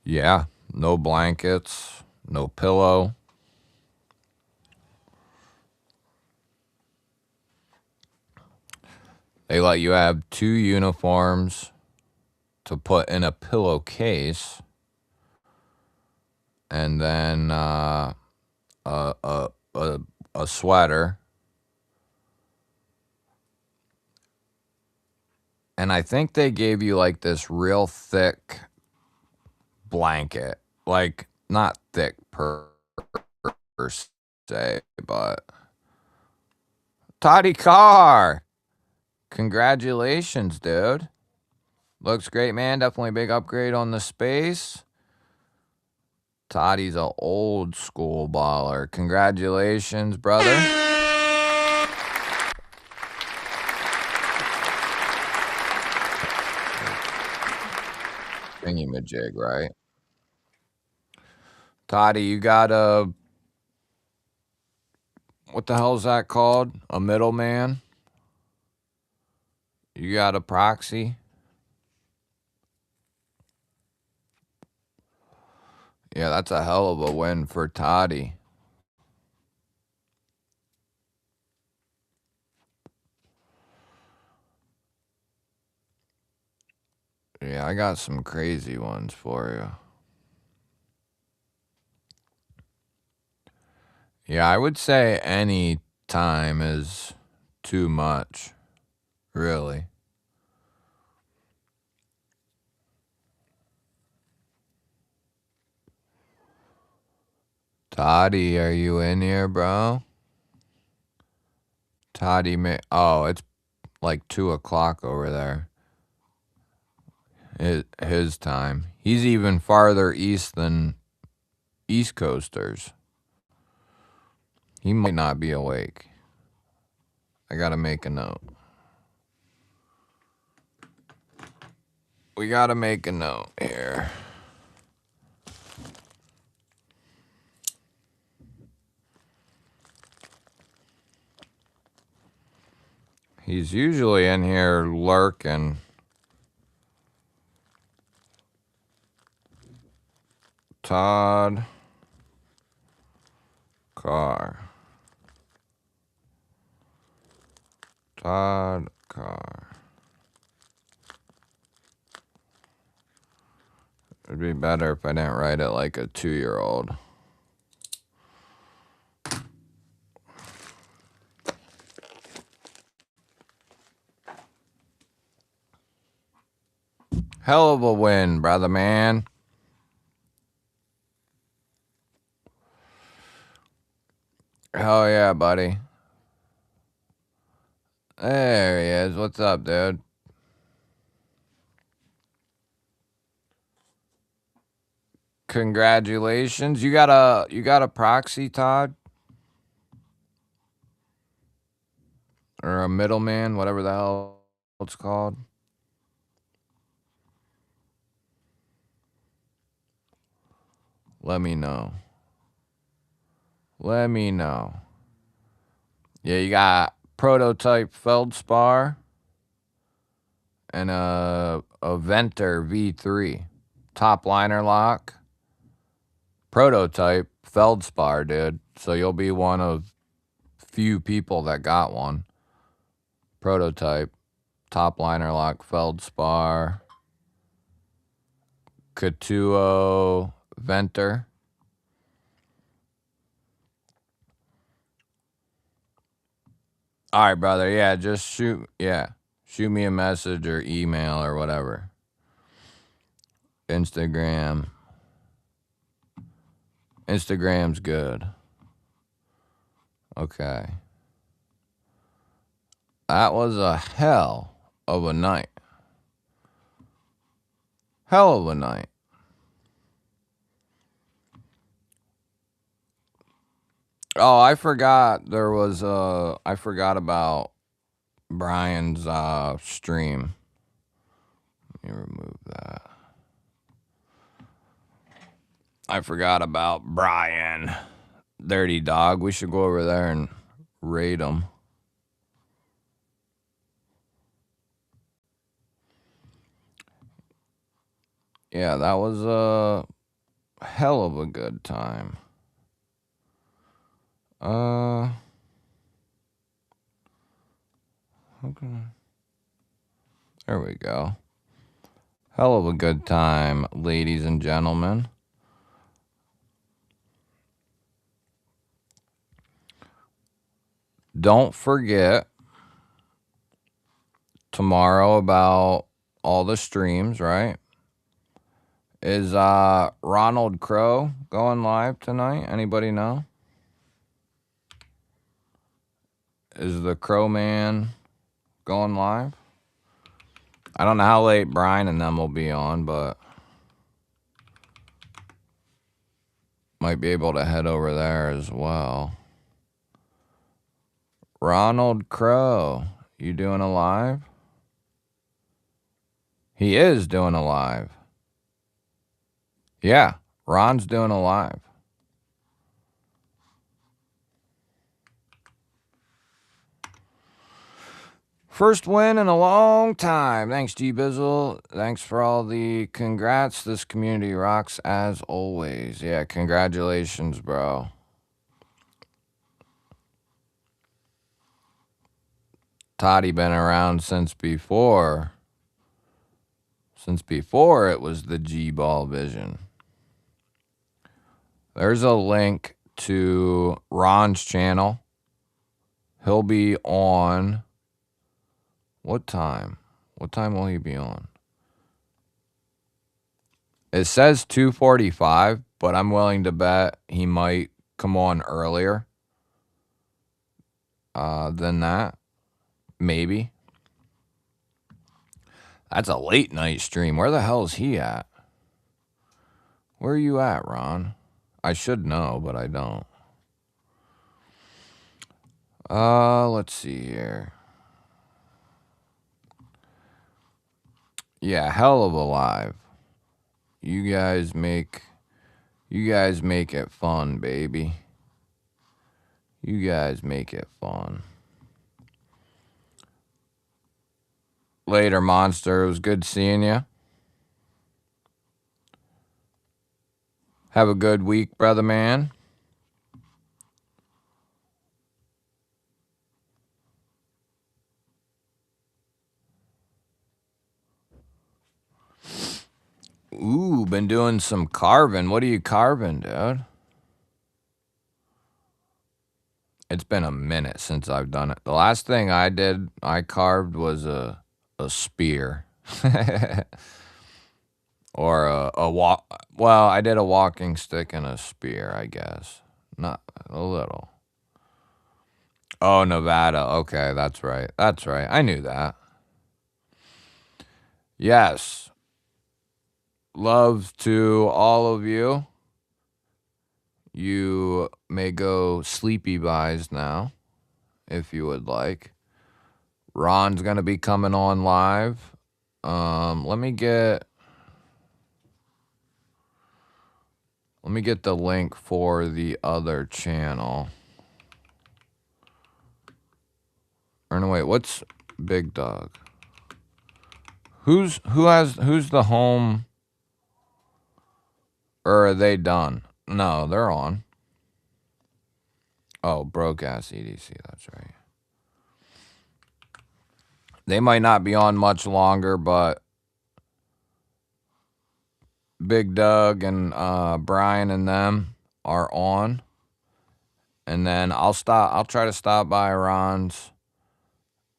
Yeah, no blankets, no pillow. They let you have 2 uniforms to put in a pillowcase, and then a sweater. And I think they gave you like this real thick blanket, like not thick per se, but Toddy Carr, congratulations, dude. Looks great, man. Definitely a big upgrade on the space. Toddy's a old school baller. Congratulations, brother. Thingy-majig, right? Toddy, you gotta What the hell is that called? A middleman? You got a proxy? Yeah, that's a hell of a win for Toddy. Yeah, I got some crazy ones for you. Yeah, I would say any time is too much, really. Toddy, are you in here, bro? Toddy, oh, it's like 2 o'clock over there. His time. He's even farther east than East Coasters. He might not be awake. I gotta make a note. We gotta make a note here. He's usually in here lurking. Todd Carr. Todd Carr. It'd be better if I didn't write it like a 2-year-old. Hell of a win, brother man. Hell yeah, buddy. There he is. What's up, dude? Congratulations. You got a proxy, Todd? Or a middleman, whatever the hell it's called. Let me know. Let me know. Yeah, you got prototype feldspar and a Venter V3. Top liner lock. Prototype feldspar, dude. So you'll be one of few people that got one. Prototype. Top liner lock feldspar. Katuo Venter. All right, brother. Yeah, just shoot me a message or email or whatever. Instagram's good. Okay. That was a hell of a night. Hell of a night. Oh, I forgot I forgot about Brian's stream. Let me remove that. I forgot about Brian. Dirty dog. We should go over there and raid him. Yeah, that was a hell of a good time. Okay. There we go. Hell of a good time, ladies and gentlemen. Don't forget tomorrow about all the streams, right? Is Ronald Crow going live tonight? Anybody know? Is the Crow Man going live? I don't know how late Brian and them will be on, but might be able to head over there as well. Ronald Crow, you doing a live? He is doing a live. Yeah, Ron's doing a live. First win in a long time. Thanks, G-Bizzle. Thanks for all the congrats. This community rocks as always. Yeah, congratulations, bro. Toddy been around since before. Since before it was the GBall vision. There's a link to Ron's channel. He'll be on... What time? What time will he be on? It says 2:45, but I'm willing to bet he might come on earlier than that. Maybe. That's a late night stream. Where the hell is he at? Where are you at, Ron? I should know, but I don't. Let's see here. Yeah, hell of a live. You guys make it fun, baby. You guys make it fun. Later, monster. It was good seeing you. Have a good week, brother man. Ooh, been doing some carving. What are you carving, dude? It's been a minute since I've done it. The last thing I carved was a spear. Or a walk. Well, I did a walking stick and a spear, I guess. Not a little. Oh, Nevada. Okay, that's right. That's right. I knew that. Yes. Love to all of you. You may go sleepy buys now, if you would like. Ron's going to be coming on live. Let me get the link for the other channel. Or no, wait, what's Big Dog? Who's the home? Or are they done? No, they're on. Oh, broke ass EDC, that's right. They might not be on much longer, but Big Doug and Brian and them are on. And then I'll try to stop by Ron's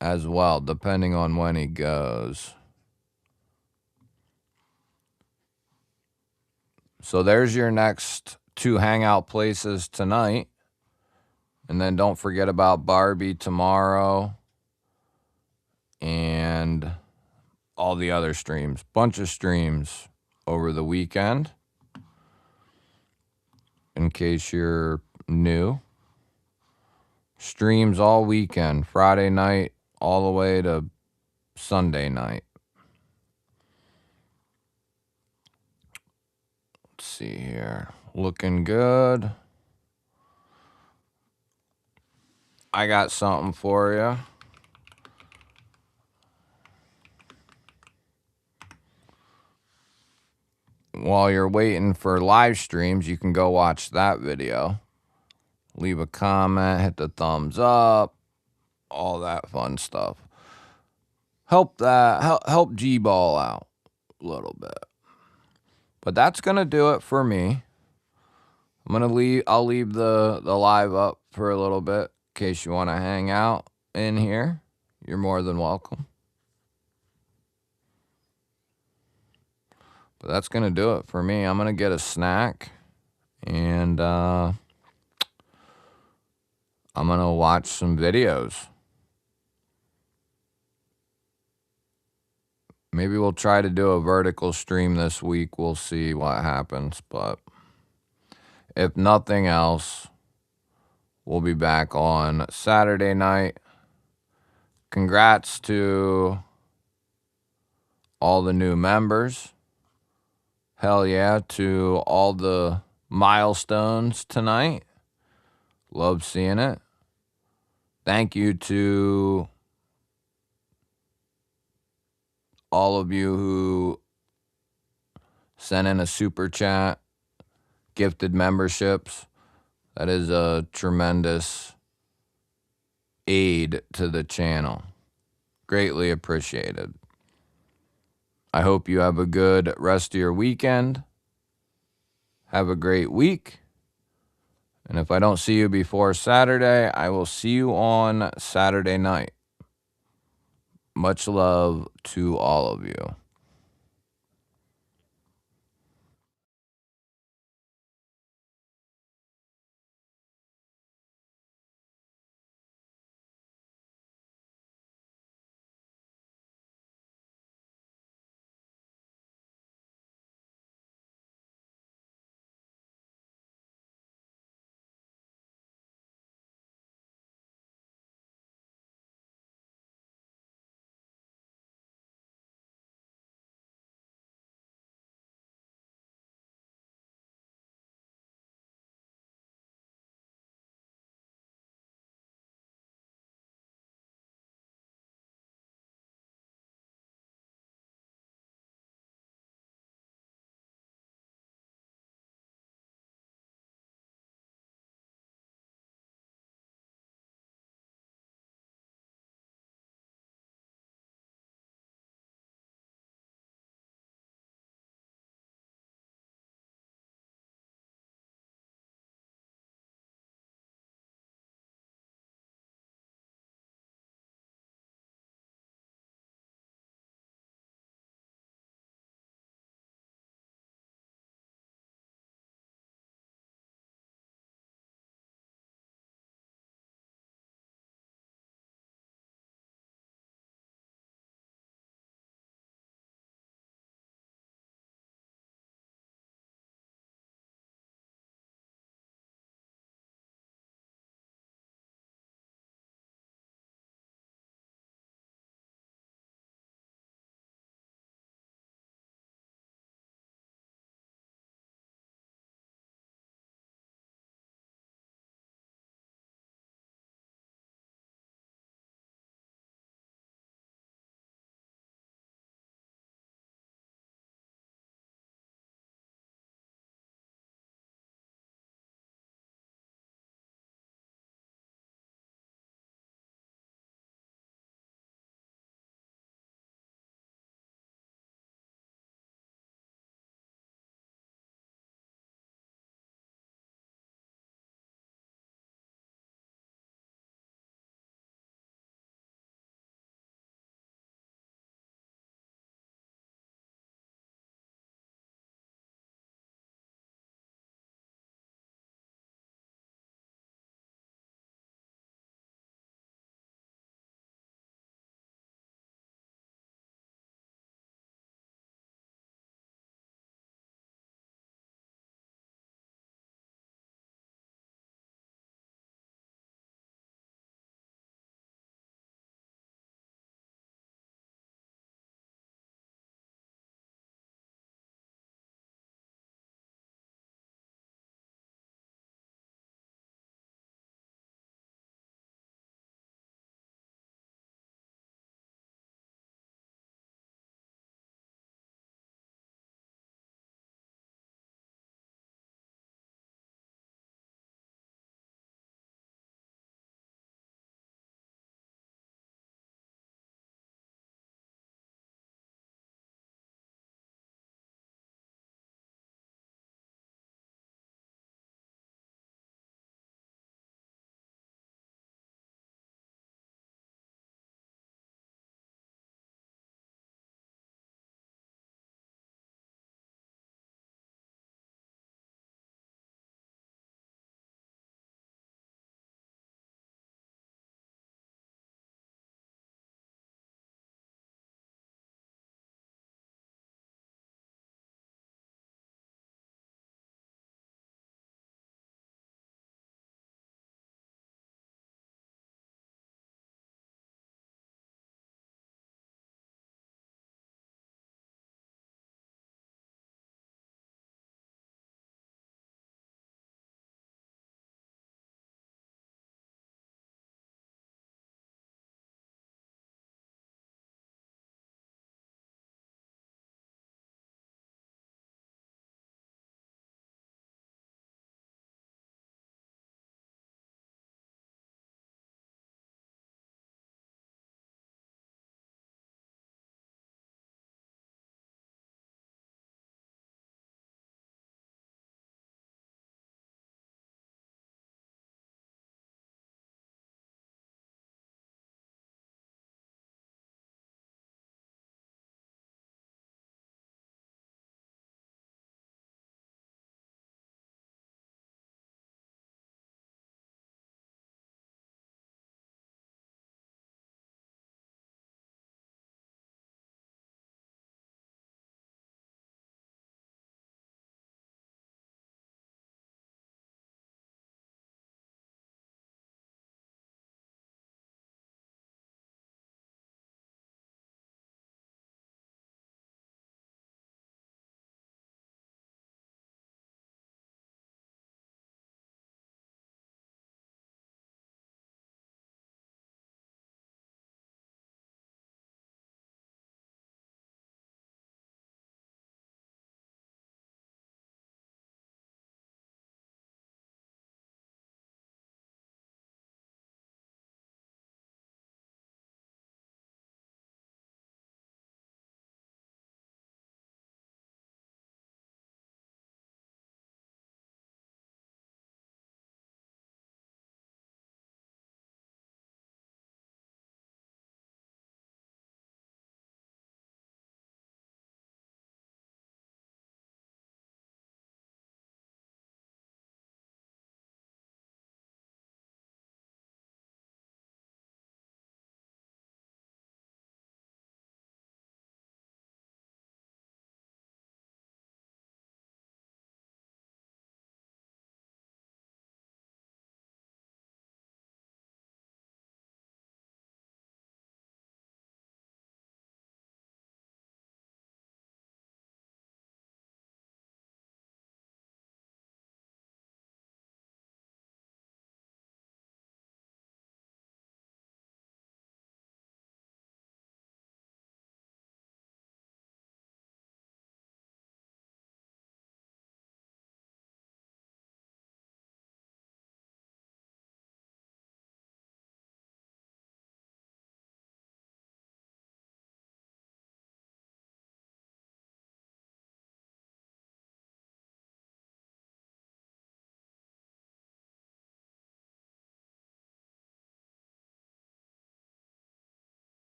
as well, depending on when he goes. So there's your next 2 hangout places tonight. And then don't forget about Barbie tomorrow. And all the other streams. Bunch of streams over the weekend. In case you're new. Streams all weekend. Friday night all the way to Sunday night. Let's see here. Looking good. I got something for you. While you're waiting for live streams, you can go watch that video. Leave a comment, hit the thumbs up, all that fun stuff. Help GBall out a little bit. But that's gonna do it for me. I'll leave the live up for a little bit in case you want to hang out in here. You're more than welcome. But that's gonna do it for me. I'm gonna get a snack and I'm gonna watch some videos. Maybe we'll try to do a vertical stream this week. We'll see what happens. But if nothing else, we'll be back on Saturday night. Congrats to all the new members. Hell yeah to all the milestones tonight. Love seeing it. Thank you to all of you who sent in a super chat, gifted memberships. That is a tremendous aid to the channel. Greatly appreciated. I hope you have a good rest of your weekend. Have a great week. And if I don't see you before Saturday, I will see you on Saturday night. Much love to all of you.